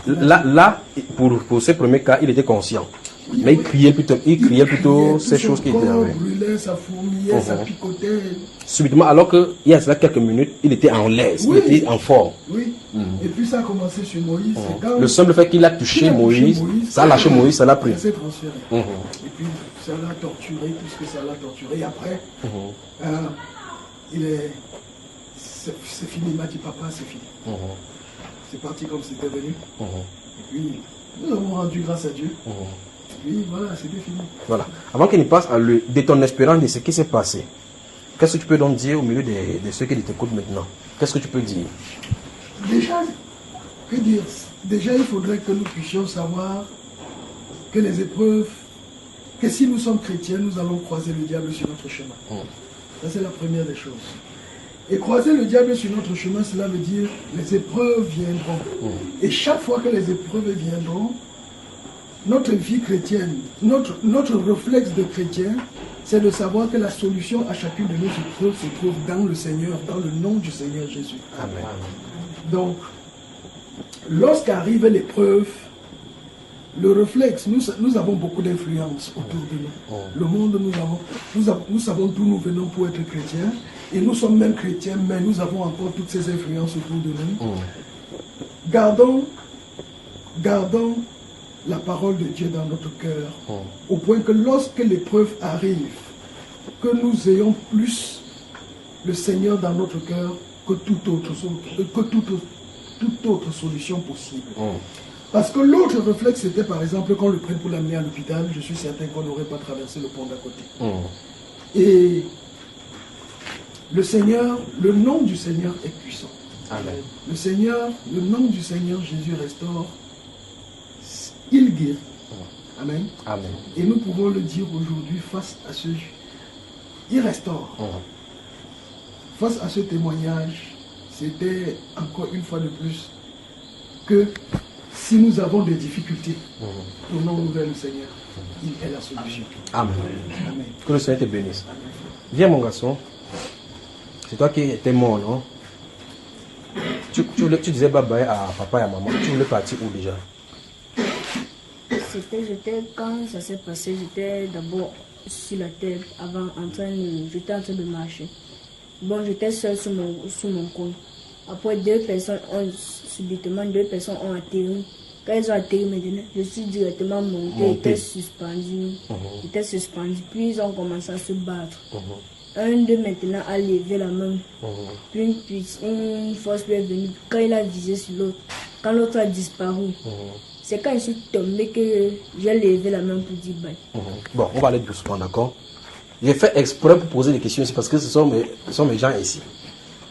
Là pour ce premier cas, il était conscient. Mais il criait plutôt ces tout choses son qui étaient corps arrivées. brûlait, ça fourmillait, ça picotait. Subitement, alors qu'il y a cela quelques minutes, il était en l'aise, Oui. il était en forme. Oui. Et puis ça a commencé sur Moïse. C'est quand Le simple fait qu'il a touché Moïse, ça a lâché Moïse, ça l'a pris. ça s'est transféré. Et puis ça l'a torturé, puisque ça l'a torturé. Et après, c'est fini. Il m'a dit, papa, c'est fini. C'est parti comme c'était venu. Et puis, nous avons rendu grâce à Dieu. Et puis voilà, c'était fini. Voilà. Avant qu'il ne passe à lui, de ton espérance de ce qui s'est passé, qu'est-ce que tu peux donc dire au milieu de ceux qui t'écoutent maintenant? Qu'est-ce que tu peux dire? Déjà, que dire? Déjà, il faudrait que nous puissions savoir que les épreuves, que si nous sommes chrétiens, nous allons croiser le diable sur notre chemin. Ça, c'est la première des choses. Et croiser le diable sur notre chemin, cela veut dire les épreuves viendront. Et chaque fois que les épreuves viendront, notre vie chrétienne, notre réflexe de chrétien, c'est de savoir que la solution à chacune de nos épreuves se trouve dans le Seigneur, dans le nom du Seigneur Jésus. Amen. Donc, lorsqu'arrive l'épreuve, le réflexe, nous avons beaucoup d'influence autour de nous. Le monde, nous savons d'où nous venons pour être chrétiens. Et nous sommes même chrétiens, mais nous avons encore toutes ces influences autour de nous. Gardons la parole de Dieu dans notre cœur, au point que lorsque l'épreuve arrive, que nous ayons plus le Seigneur dans notre cœur que toute autre solution possible. Parce que l'autre réflexe, c'était par exemple qu'on le prenne pour l'amener à l'hôpital, je suis certain qu'on n'aurait pas traversé le pont d'à côté. Et le Seigneur, le nom du Seigneur est puissant. Amen. Le nom du Seigneur Jésus restaure, il guérit. Amen. Amen. Et nous pouvons le dire aujourd'hui face à ce... Il restaure. Face à ce témoignage, c'était encore une fois de plus que si nous avons des difficultés, tournons-nous vers le Seigneur. Il est la solution. Amen. Amen. Que le Seigneur te bénisse. Viens mon garçon. C'est toi qui étais mort, non? Tu disais bye bye à papa et à maman. Tu voulais partir où déjà? Quand ça s'est passé, j'étais d'abord sur la terre j'étais en train de marcher. Bon, j'étais seul sur mon coin. Après, deux personnes ont atterri. Quand ils ont atterri maintenant, je suis directement monté, j'étais suspendu. Puis ils ont commencé à se battre. Un d'eux maintenant a levé la main. Puis une force lui est venue. Quand il a visé sur l'autre, quand l'autre a disparu, c'est quand je suis tombé que j'ai levé la main pour dire bye. Bon, on va aller doucement, d'accord? J'ai fait exprès pour poser des questions ici parce que ce sont mes gens ici.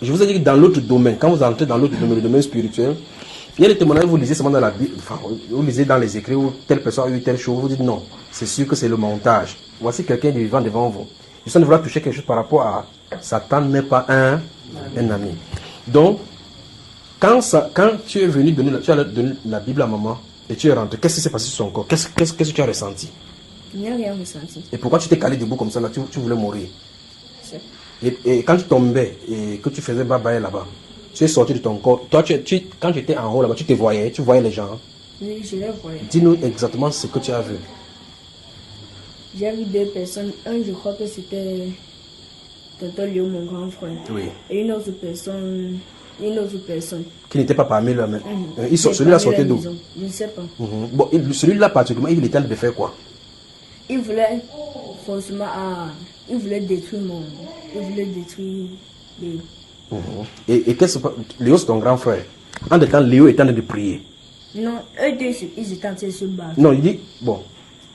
Je vous ai dit que dans l'autre domaine, quand vous entrez dans l'autre domaine, le domaine spirituel, il y a des témoignages, vous lisez seulement dans la Bible, enfin, vous lisez dans les écrits où telle personne a eu telle chose, vous dites non, c'est sûr que c'est le montage. Voici quelqu'un de vivant devant vous. Je sens de vouloir toucher quelque chose par rapport à Satan n'est pas un ami. Donc, quand tu es venu tu as donné la Bible à maman et tu es rentré, qu'est-ce qui s'est passé sur son corps? Qu'est-ce que tu as ressenti? Il n'y a rien ressenti. Et pourquoi tu t'es calé debout comme ça là? Tu voulais mourir. Et quand tu tombais et que tu faisais bye-bye là-bas, tu es sorti de ton corps. Toi, quand tu étais en haut là-bas, tu voyais les gens. Oui, je les voyais. Dis-nous exactement ce que tu as vu. J'ai vu deux personnes. Un, je crois que c'était Tonton Léo, mon grand frère. Oui. Et une autre personne. Qui n'était pas parmi eux. Celui-là sortait d'où? Je ne sais pas. Bon, celui-là particulièrement, il était en train de faire quoi? Il voulait forcément il voulait détruire Léo. Et qu'est-ce que Léo, c'est ton grand frère. En temps, Léo était en train de prier. Non, eux deux, ils étaient en train de se battre. Non, il dit, bon,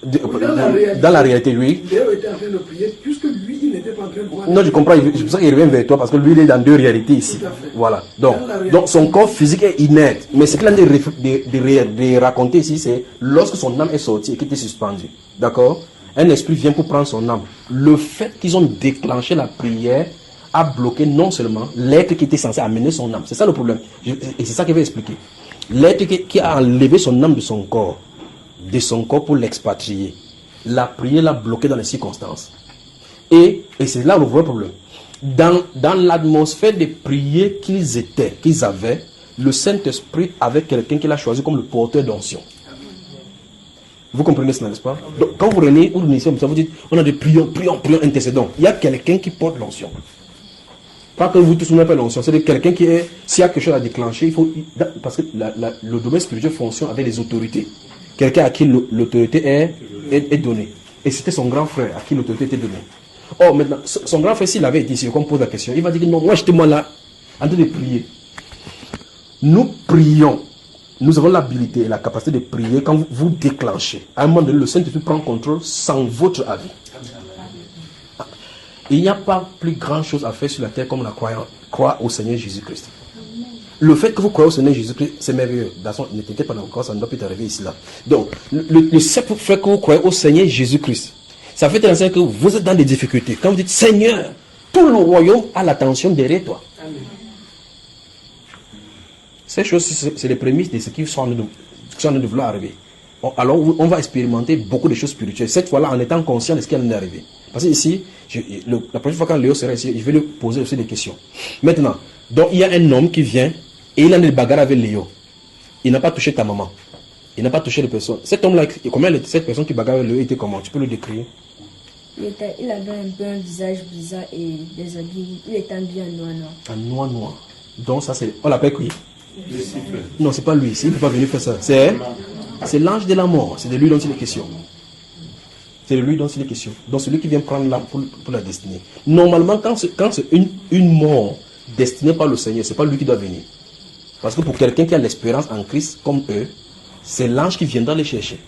dans la réalité, lui. Léo était en train de prier, puisque lui, il n'était pas en train de voir. Non, je comprends, c'est pour ça qu'il revient vers toi, parce que lui, il est dans deux réalités ici. Voilà. Donc son corps physique est inerte. Mais ce qu'il a de raconter ici, c'est lorsque son âme est sortie et qu'il était suspendu. D'accord? Un esprit vient pour prendre son âme. Le fait qu'ils ont déclenché la prière a bloqué non seulement l'être qui était censé amener son âme. C'est ça le problème. Et c'est ça qu'il va expliquer. L'être qui a enlevé son âme de son corps pour l'expatrier. La prière l'a bloqué dans les circonstances. Et c'est là le vrai problème. Dans l'atmosphère de prière qu'ils avaient, le Saint-Esprit avait quelqu'un qu'il a choisi comme le porteur d'onction. Vous comprenez cela, n'est-ce pas? Donc, quand vous renez ici, vous dites, on a des prions, intercédons. Il y a quelqu'un qui porte l'onction. Pas que vous tous n'avez pas l'onction, c'est quelqu'un qui est, s'il y a quelque chose à déclencher, il faut, parce que le domaine spirituel fonctionne avec les autorités. Quelqu'un à qui l'autorité est donnée. Et c'était son grand frère à qui l'autorité était donnée. Or, maintenant, son grand frère, s'il avait été ici, quand on pose la question, il va dire non, moi j'étais là, en train de prier. Nous prions. Nous avons l'habilité et la capacité de prier quand vous déclenchez. À un moment donné, le Saint-Esprit prend contrôle sans votre avis. Il n'y a pas plus grande chose à faire sur la terre comme la croire au Seigneur Jésus-Christ. Le fait que vous croyez au Seigneur Jésus-Christ, c'est merveilleux. D'ailleurs, ne t'inquiète pas encore, ça ne doit plus t'arriver ici là. Donc, le simple fait que vous croyez au Seigneur Jésus-Christ, ça fait penser que vous êtes dans des difficultés. Quand vous dites Seigneur, tout le royaume a l'attention derrière toi. Amen. Ces choses, c'est les prémices de ce qui sont en train de vouloir arriver. Alors, on va expérimenter beaucoup de choses spirituelles. Cette fois-là, en étant conscient de ce qui est en train d'arriver. Parce que ici, la prochaine fois quand Léo sera ici, je vais lui poser aussi des questions. Maintenant, donc il y a un homme qui vient et il a des bagarres avec Léo. Il n'a pas touché ta maman. Il n'a pas touché les personnes. Cet homme-là, cette personne qui bagarre avec Léo était comment? Tu peux le décrire? Il avait un peu un visage bizarre et des habits. Il était habillé en noir. En noir. Donc ça c'est... On l'appelle qui? Non, c'est pas lui. Il ne peut pas venir faire ça. C'est l'ange de la mort. C'est de lui dont il est question. Donc celui qui vient prendre l'âme pour la destinée. Normalement, quand c'est une mort destinée par le Seigneur, c'est pas lui qui doit venir. Parce que pour quelqu'un qui a l'espérance en Christ, comme eux, c'est l'ange qui viendra les chercher.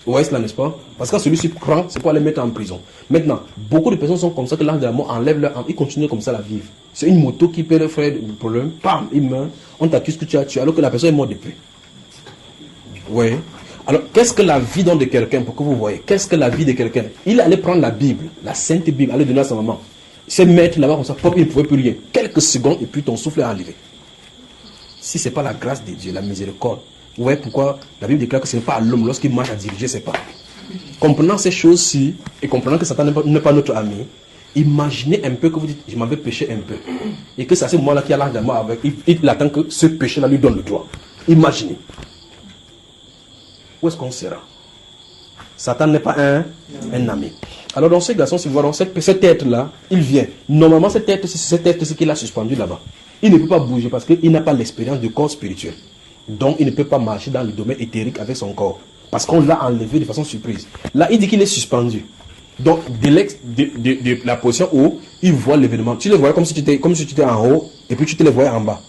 Vous voyez cela, n'est-ce pas? Parce que quand celui-ci prend, c'est pour les mettre en prison. Maintenant, beaucoup de personnes sont comme ça que l'ange de la mort enlève leur âme. Ils continuent comme ça à vivre. C'est une moto qui peut leur faire le problème. Pam, il meurt. On t'accuse que tu as tué alors que la personne est morte depuis. Vous voyez? Alors, qu'est-ce que la vie donne de quelqu'un pour que vous voyez? Qu'est-ce que la vie de quelqu'un? Il allait prendre la Bible, la Sainte Bible, aller donner à sa maman. Se mettre là-bas comme ça, pop, il ne pouvait plus rien. Quelques secondes et puis ton souffle est enlevé. Si ce n'est pas la grâce de Dieu, la miséricorde, vous voyez pourquoi la Bible déclare que ce n'est pas à l'homme lorsqu'il marche à diriger ses pas. Comprenant ces choses-ci et comprenant que Satan n'est pas notre ami, imaginez un peu que vous dites, je m'avais péché un peu. Et que c'est à ce moment-là qu'il y a l'ange de la mort avec, il attend que ce péché-là lui donne le droit. Imaginez. Où est-ce qu'on sera? Satan n'est pas un ami. Alors dans ce garçon, si vous voyez, cet être-là, il vient. Normalement, cet être, c'est qu'il a suspendu là-bas. Il ne peut pas bouger parce qu'il n'a pas l'expérience du corps spirituel. Donc, il ne peut pas marcher dans le domaine éthérique avec son corps. Parce qu'on l'a enlevé de façon surprise. Là, il dit qu'il est suspendu. Donc, de la position où il voit l'événement. Tu le voyais comme si tu étais en haut et puis tu te le voyais en bas.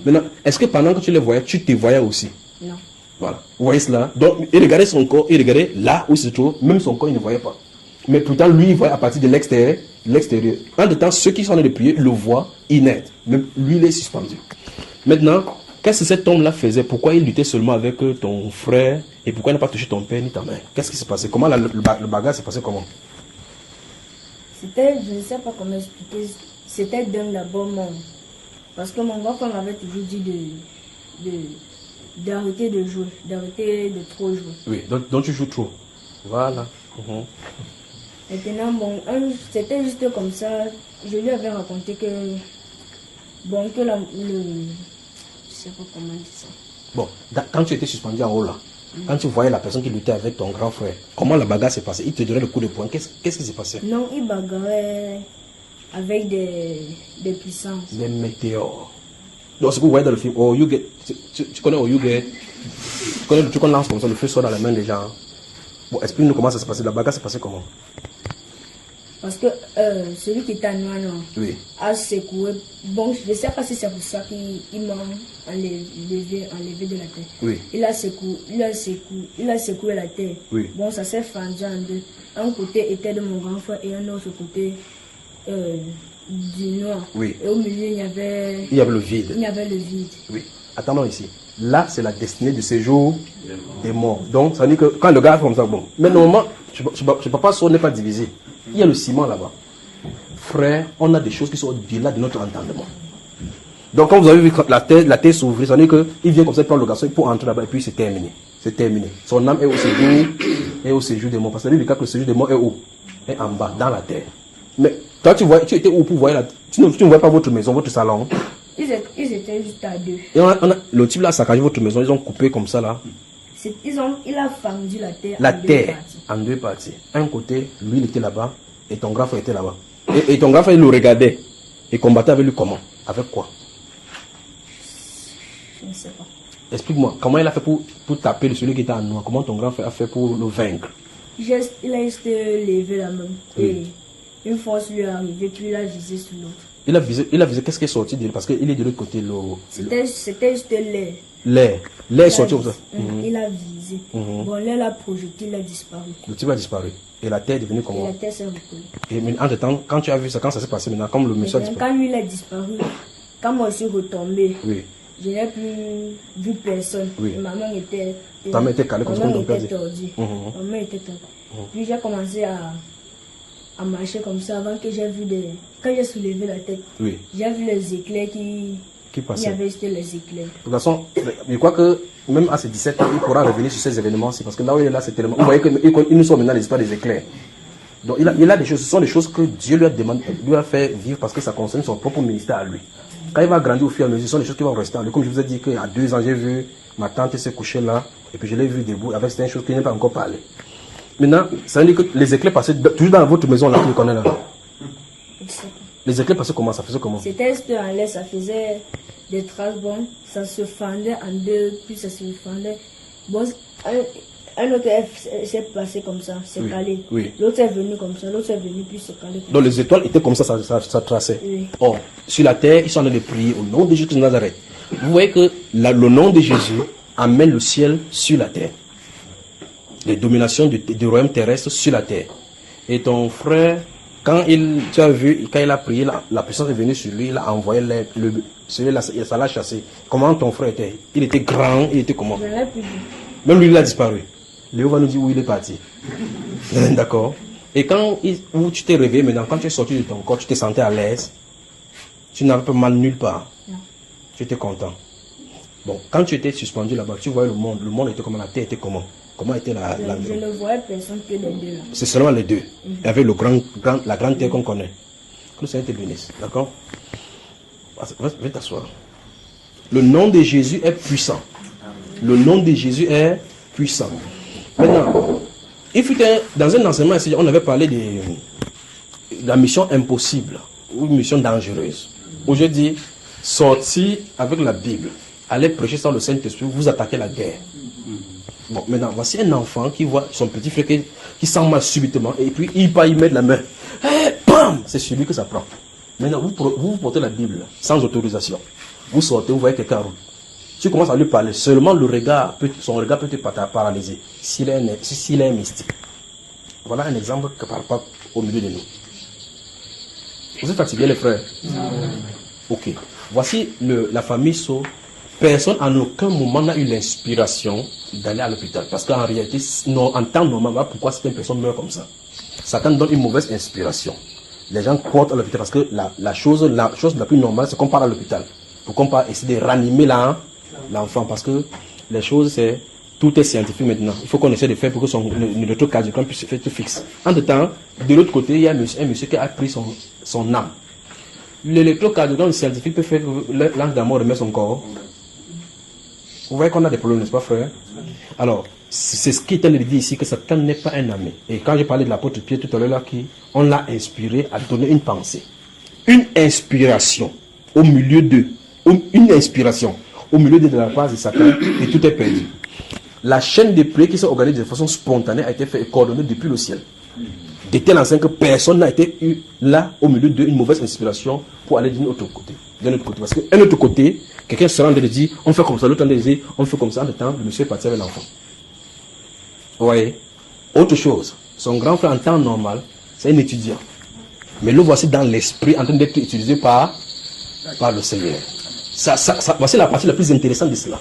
Maintenant, est-ce que pendant que tu le voyais, tu te voyais aussi? Non. Voilà. Vous voyez cela? Donc, il regardait son corps, il regardait là où il se trouve, même son corps, il ne voyait pas. Mais pourtant, lui, il voyait à partir de l'extérieur. En même temps, ceux qui sont en train de prier le voient inerte. Même lui, il est suspendu. Maintenant, qu'est-ce que cet homme-là faisait? Pourquoi il luttait seulement avec ton frère? Et pourquoi il n'a pas touché ton père ni ta mère? Qu'est-ce qui s'est passé? Comment le bagarre s'est passé comment? C'était, je ne sais pas comment expliquer, c'était d'un d'abord monde. Parce que mon grand-père m'avait toujours dit d'arrêter de jouer, d'arrêter de trop jouer. Oui, donc tu joues trop. Voilà. Maintenant, bon, c'était juste comme ça. Je lui avais raconté que, bon, que je sais pas comment dire ça. Bon, quand tu étais suspendu en haut là, quand tu voyais la personne qui luttait avec ton grand frère, comment la bagarre s'est passée? Il te donnait le coup de poing. Qu'est-ce qui s'est passé? Non, il bagarrait avec des puissances. Des météores. Donc, ce que vous voyez dans le film, oh, you get, tu connais Oh, you get, tu connais le truc qu'on lance comme ça, le feu sort dans la main des gens. Bon, explique-nous comment ça s'est passé. La bagarre s'est passée comment? Parce que celui qui était en noir oui, a secoué. Bon, je ne sais pas si c'est pour ça qu'il m'a enlevé de la terre. Oui. Il a secoué la terre. Oui. Bon, ça s'est fendu en deux. Un côté était de mon grand frère et un autre côté du noir. Oui. Et au milieu, il y avait le vide. Il y avait le vide. Oui. Attendons ici. Là, c'est la destinée du séjour des morts. Donc, ça veut dire que quand le gars fait comme ça, bon. Mais normalement, je ne peux pas, on n'est pas divisé. Il y a le ciment là-bas. Frère, on a des choses qui sont au-delà de notre entendement. Donc, quand vous avez vu la terre s'ouvrir, ça veut dire qu'il vient comme ça, prendre le garçon pour entrer là-bas et puis c'est terminé. C'est terminé. Son âme est au séjour des morts. Parce que la Bible dit que le séjour des morts est où? Est en bas, dans la terre. Mais toi, tu étais où pour voir tu ne vois pas votre maison, votre salon? Ils étaient juste à deux. Et le type là a saccagé votre maison, ils ont coupé comme ça là. Il a fendu la terre. La terre en deux parties. Un côté, lui il était là-bas et ton grand frère était là-bas. Et ton grand frère il le regardait et combattait avec lui comment? Avec quoi? Je ne sais pas. Explique-moi, comment il a fait pour taper celui qui était en noir? Comment ton grand frère a fait pour le vaincre? Il a juste levé la main. Et une force lui est arrivée, puis il a visé sur l'autre. Il a visé qu'est-ce qui est sorti de lui? Parce qu'il est de l'autre côté. C'était juste l'air. L'air est sorti comme ça. Il a visé. Bon, l'air l'a projeté, il a disparu. Le type a disparu. Et la terre est devenue comment? Et la terre s'est recollée. Et entre temps, quand tu as vu ça, quand ça s'est passé maintenant, comme le monsieur a disparu. Quand lui il a disparu, quand moi je suis retombé, oui. Je n'ai plus vu personne. Oui. Ma main était. Ta main était calée comme ça, ma main était tordue. Ma main était tordue. Puis j'ai commencé à marcher comme ça avant que j'ai vu des. Quand j'ai soulevé la tête, oui. J'ai vu les éclairs qui passaient. Il y avait juste les éclairs. De toute façon, je crois que même à ses 17 ans, il pourra revenir sur ces événements-ci. Parce que là où il est là, c'est tellement. Vous voyez qu'il nous sort maintenant l'histoire des éclairs. Donc il a des choses, ce sont des choses que Dieu lui a demandé, lui a fait vivre parce que ça concerne son propre ministère à lui. Quand il va grandir au fur et à mesure, ce sont des choses qui vont rester en lui. Comme je vous ai dit qu'à 2 ans, j'ai vu ma tante se coucher là, et puis je l'ai vu debout avec certaines choses qui n'est pas encore parlé. Maintenant, ça veut dire que les éclairs passaient toujours dans votre maison là, tu le connais là. Les éclairs passaient comment? Ça faisait comment? C'était juste en l'air, ça faisait des traces, bon, ça se fendait en deux, puis ça se fendait. Bon, un autre s'est passé comme ça, c'est calé. Oui. L'autre est venu comme ça, l'autre est venu, puis c'est calé. Donc les étoiles étaient comme ça traçait. Oui. Or, sur la terre, ils sont en train de prier au nom de Jésus de Nazareth. Vous voyez que le nom de Jésus amène le ciel sur la terre. Les dominations du royaume terrestre sur la terre. Et ton frère, tu as vu, quand il a prié, la puissance est venue sur lui, il a envoyé celui-là, ça l'a chassé. Comment ton frère était? Il était grand, il était comment? Je l'ai plus vu. Même lui, il a disparu. Léo va nous dire où il est parti. D'accord. Et où tu t'es réveillé maintenant, quand tu es sorti de ton corps, tu t'es senti à l'aise. Tu n'avais pas mal nulle part. Non. Tu étais content. Bon, quand tu étais suspendu là-bas, tu voyais le monde. Le monde était comment? La terre était comment? Comment était la Je ne voyais personne que les deux là. C'est seulement les deux. Il y avait la grande terre qu'on connaît. Que le Seigneur te bénisse. D'accord? Viens t'asseoir. Le nom de Jésus est puissant. Le nom de Jésus est puissant. Maintenant, dans un enseignement ici, on avait parlé de la mission impossible ou une mission dangereuse. Où je dis, sortir avec la Bible, aller prêcher sans le Saint-Esprit, vous attaquez la guerre. Bon, maintenant, voici un enfant qui voit son petit frère qui sent mal subitement et puis il va y mettre la main. Bam! C'est sur lui que ça prend. Maintenant, vous portez la Bible sans autorisation. Vous sortez, vous voyez quelqu'un roule. Tu commences à lui parler, seulement son regard peut te paralyser s'il est mystique. Voilà un exemple que parle pas au milieu de nous. Vous êtes fatigués les frères? Non. Ok. Voici la famille So. Personne en aucun moment n'a eu l'inspiration d'aller à l'hôpital. Parce qu'en réalité, en temps normal, voilà pourquoi certaines personnes meurent comme ça. Satan donne une mauvaise inspiration. Les gens courent à l'hôpital parce que la chose la plus normale, c'est qu'on part à l'hôpital. Pour qu'on parte essayer de ranimer l'enfant. Parce que les choses, tout est scientifique maintenant. Il faut qu'on essaie de faire pour que le électrocardiogramme puisse se faire tout fixe. En tout temps, de l'autre côté, il y a un monsieur qui a pris son âme. L'électrocardiogramme scientifique peut faire que l'ange de la mort remet son corps. Vous voyez qu'on a des problèmes, n'est-ce pas, frère? Alors, c'est ce qui est en train de dire ici, que Satan n'est pas un ami. Et quand j'ai parlé de l'apôtre Pierre tout à l'heure, on l'a inspiré à donner une pensée. Une inspiration au milieu de la part de Satan, et tout est perdu. La chaîne de prière qui s'est organisée de façon spontanée a été faite et coordonnée depuis le ciel. De telle enseigne que personne n'a été là au milieu d'une mauvaise inspiration pour aller d'un autre côté. Parce qu'un autre côté, quelqu'un se rend et dit on fait comme ça, l'autre dit on fait comme ça, en même temps, le monsieur est parti avec l'enfant. Vous voyez? Autre chose, son grand frère en temps normal, c'est un étudiant. Mais le voici dans l'esprit en train d'être utilisé par le Seigneur. Voici la partie la plus intéressante de cela.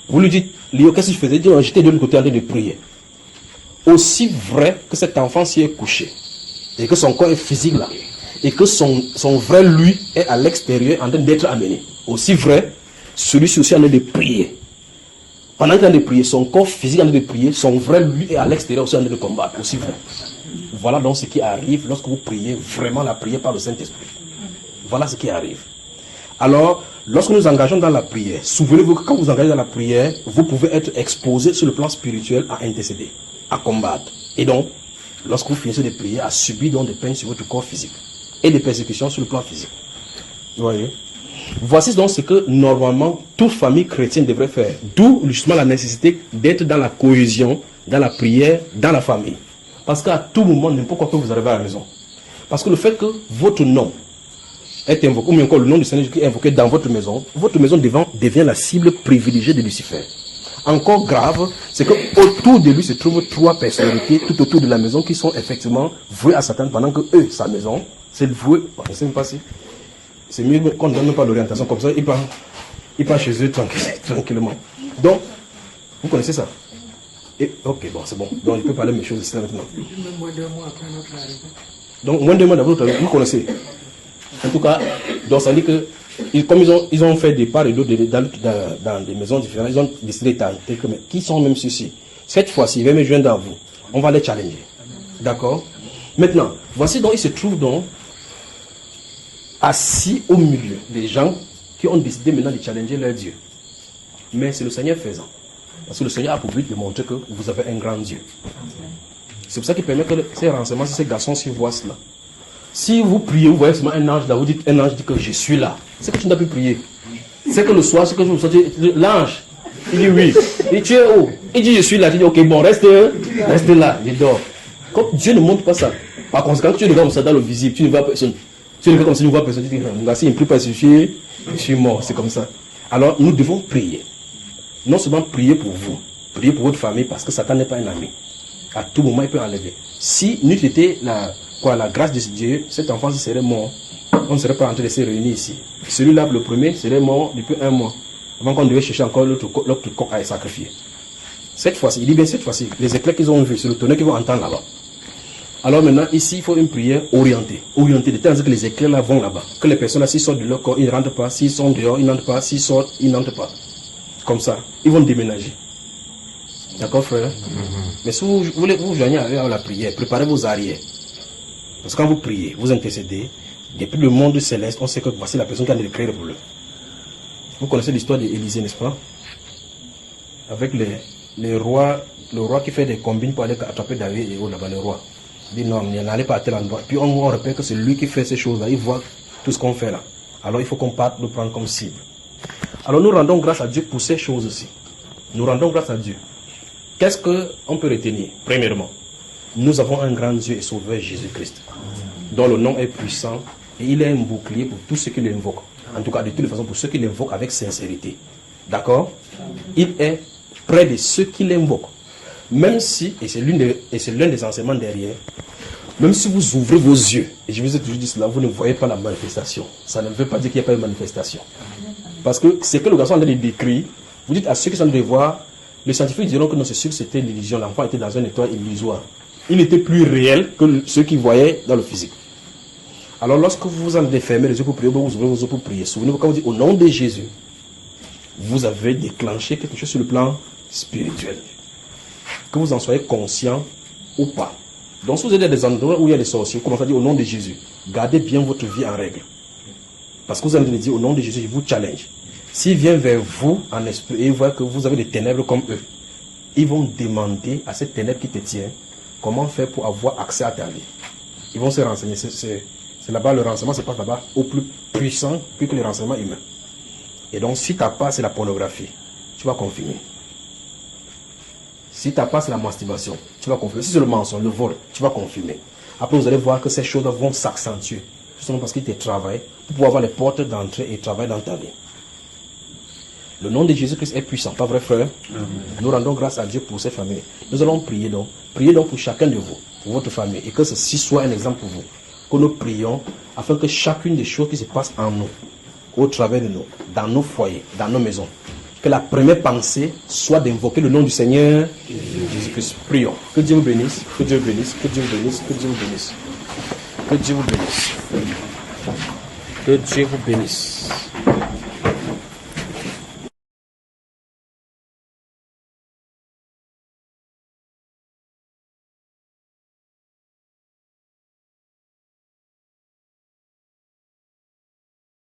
Vous lui dites, Léo, qu'est-ce que je faisais? J'étais de l'autre côté en train de prier. Aussi vrai que cet enfant s'y est couché, et que son corps est physique là, et que son vrai lui est à l'extérieur en train d'être amené. Aussi vrai, celui-ci aussi en train de prier. Pendant qu'il est en train de prier, son corps physique en train de prier, son vrai lui est à l'extérieur aussi en train de combattre. Aussi vrai. Voilà donc ce qui arrive lorsque vous priez vraiment la prière par le Saint-Esprit. Voilà ce qui arrive. Alors, Lorsque nous engageons dans la prière, souvenez-vous que quand vous engagez dans la prière, vous pouvez être exposé sur le plan spirituel à intercéder, à combattre. Et donc, lorsque vous finissez de prier, à subir donc des peines sur votre corps physique et des persécutions sur le plan physique. Vous voyez? Voici donc ce que normalement toute famille chrétienne devrait faire. D'où justement la nécessité d'être dans la cohésion, dans la prière, dans la famille. Parce qu'à tout moment, n'importe quoi que vous arrivez à la maison. Parce que le fait que votre nom est invoqué, ou bien encore le nom du Seigneur qui est invoqué dans votre maison devient la cible privilégiée de Lucifer. Encore grave, c'est que autour de lui se trouvent 3 personnalités tout autour de la maison qui sont effectivement vouées à Satan pendant que eux, sa maison, c'est voué. On ne sait même pas si. C'est mieux qu'on ne donne pas l'orientation comme ça, il part chez eux tranquillement. Donc, vous connaissez ça? Et, ok, bon, c'est bon. Donc, il peut parler de mes choses ici maintenant. Moins d'un mois après notre arrivée. Donc, moins de mois après notre arrivée, vous connaissez. En tout cas, donc ça dit que, comme ils ont fait des parts et d'autres dans des maisons différentes, ils ont décidé d'étendre. Qui sont même ceux-ci? Cette fois-ci, ils vont me joindre à vous. On va les challenger. D'accord? Maintenant, voici donc, ils se trouvent donc assis au milieu des gens qui ont décidé maintenant de challenger leur Dieu. Mais c'est le Seigneur faisant. Parce que le Seigneur a pour but de montrer que vous avez un grand Dieu. C'est pour ça qu'il permet que ces renseignements, ces garçons s'y voient cela. Si vous priez, vous voyez seulement un ange là, vous dites, un ange dit que je suis là. C'est que tu n'as plus prié. C'est que le soir, ce que je vous souhaite, l'ange, il dit oui. Il dit, tu es où? Il dit, je suis là. Tu dis, ok, bon, reste là, il dort. Comme Dieu ne montre pas ça. Par conséquent, tu regardes ça dans le visible, tu ne vois personne. Tu le fais comme si tu ne vois personne. Tu dis, si il ne prie pas, je suis mort. C'est comme ça. Alors, nous devons prier. Non seulement prier pour vous, prier pour votre famille, parce que Satan n'est pas un ami. À tout moment, il peut enlever. Si n'eût été la grâce de Dieu, cet enfant serait mort. On ne serait pas en train de se réunir ici. Celui-là, le premier, serait mort depuis 1 mois. Avant qu'on devait chercher encore l'autre coq à sacrifier. Cette fois-ci, il dit bien cette fois-ci, les éclairs qu'ils ont vus, c'est le tonnerre qu'ils vont entendre là-bas. Alors maintenant, ici, il faut une prière orientée. Orientée, de telle sorte que les éclairs là vont là-bas. Que les personnes là, s'ils sortent de leur corps, ils ne rentrent pas. S'ils sont dehors, ils n'entrent pas. S'ils sortent, ils n'entrent pas. Comme ça, ils vont déménager. D'accord, frère? Mais si vous voulez vous joignez à la prière, préparez vos arrières. Parce que quand vous priez, vous intercédez, depuis le monde céleste, on sait que voici la personne qui a créé le problème. Vous connaissez l'histoire d'Élisée, n'est-ce pas? Avec le roi qui fait des combines pour aller attraper David et là-bas, le roi. Il dit non, n'allez pas à tel endroit. Puis on repère que c'est lui qui fait ces choses-là. Il voit tout ce qu'on fait là. Alors il faut qu'on parte le prendre comme cible. Alors nous rendons grâce à Dieu pour ces choses aussi. Nous rendons grâce à Dieu. Qu'est-ce qu'on peut retenir? Premièrement, nous avons un grand Dieu et sauveur, Jésus-Christ, dont le nom est puissant et il est un bouclier pour tous ceux qui l'invoquent. En tout cas, de toutes les façons, pour ceux qui l'invoquent avec sincérité. D'accord? Il est près de ceux qui l'invoquent. Même si, et c'est l'un des enseignements derrière, même si vous ouvrez vos yeux, et je vous ai toujours dit cela, vous ne voyez pas la manifestation. Ça ne veut pas dire qu'il n'y a pas de manifestation. Parce que c'est que le garçon a décrit, vous dites à ceux qui sont de voir, les scientifiques diront que non, c'est sûr que c'était l'illusion. L'enfant était dans un état illusoire. Il était plus réel que ceux qui voyaient dans le physique. Alors lorsque vous en fermez les yeux pour prier, vous ouvrez vos yeux pour prier. Souvenez-vous, quand vous dites au nom de Jésus, vous avez déclenché quelque chose sur le plan spirituel. Que vous en soyez conscient ou pas. Donc si vous êtes dans des endroits où il y a des sorciers, vous commencez à dire au nom de Jésus, gardez bien votre vie en règle. Parce que vous allez dire au nom de Jésus, je vous challenge. S'ils viennent vers vous en esprit et voient que vous avez des ténèbres comme eux, ils vont demander à cette ténèbre qui te tient comment faire pour avoir accès à ta vie. Ils vont se renseigner. C'est là-bas, le renseignement se passe là-bas au plus puissant que les renseignements humains. Et donc, si ta part, c'est la pornographie, tu vas confirmer. Si ta part, c'est la masturbation, tu vas confirmer. Si c'est le mensonge, le vol, tu vas confirmer. Après, vous allez voir que ces choses vont s'accentuer. Justement parce qu'ils te travaillent pour pouvoir avoir les portes d'entrée et travailler dans ta vie. Le nom de Jésus-Christ est puissant, pas vrai, frère? Amen. Nous rendons grâce à Dieu pour ces familles. Nous allons prier donc. Priez donc pour chacun de vous, pour votre famille, et que ceci soit un exemple pour vous. Que nous prions afin que chacune des choses qui se passent en nous, au travers de nous, dans nos foyers, dans nos maisons, que la première pensée soit d'invoquer le nom du Seigneur Jésus-Christ. Prions. Que Dieu vous bénisse, que Dieu vous bénisse, que Dieu vous bénisse, que Dieu vous bénisse. Que Dieu vous bénisse. Que Dieu vous bénisse.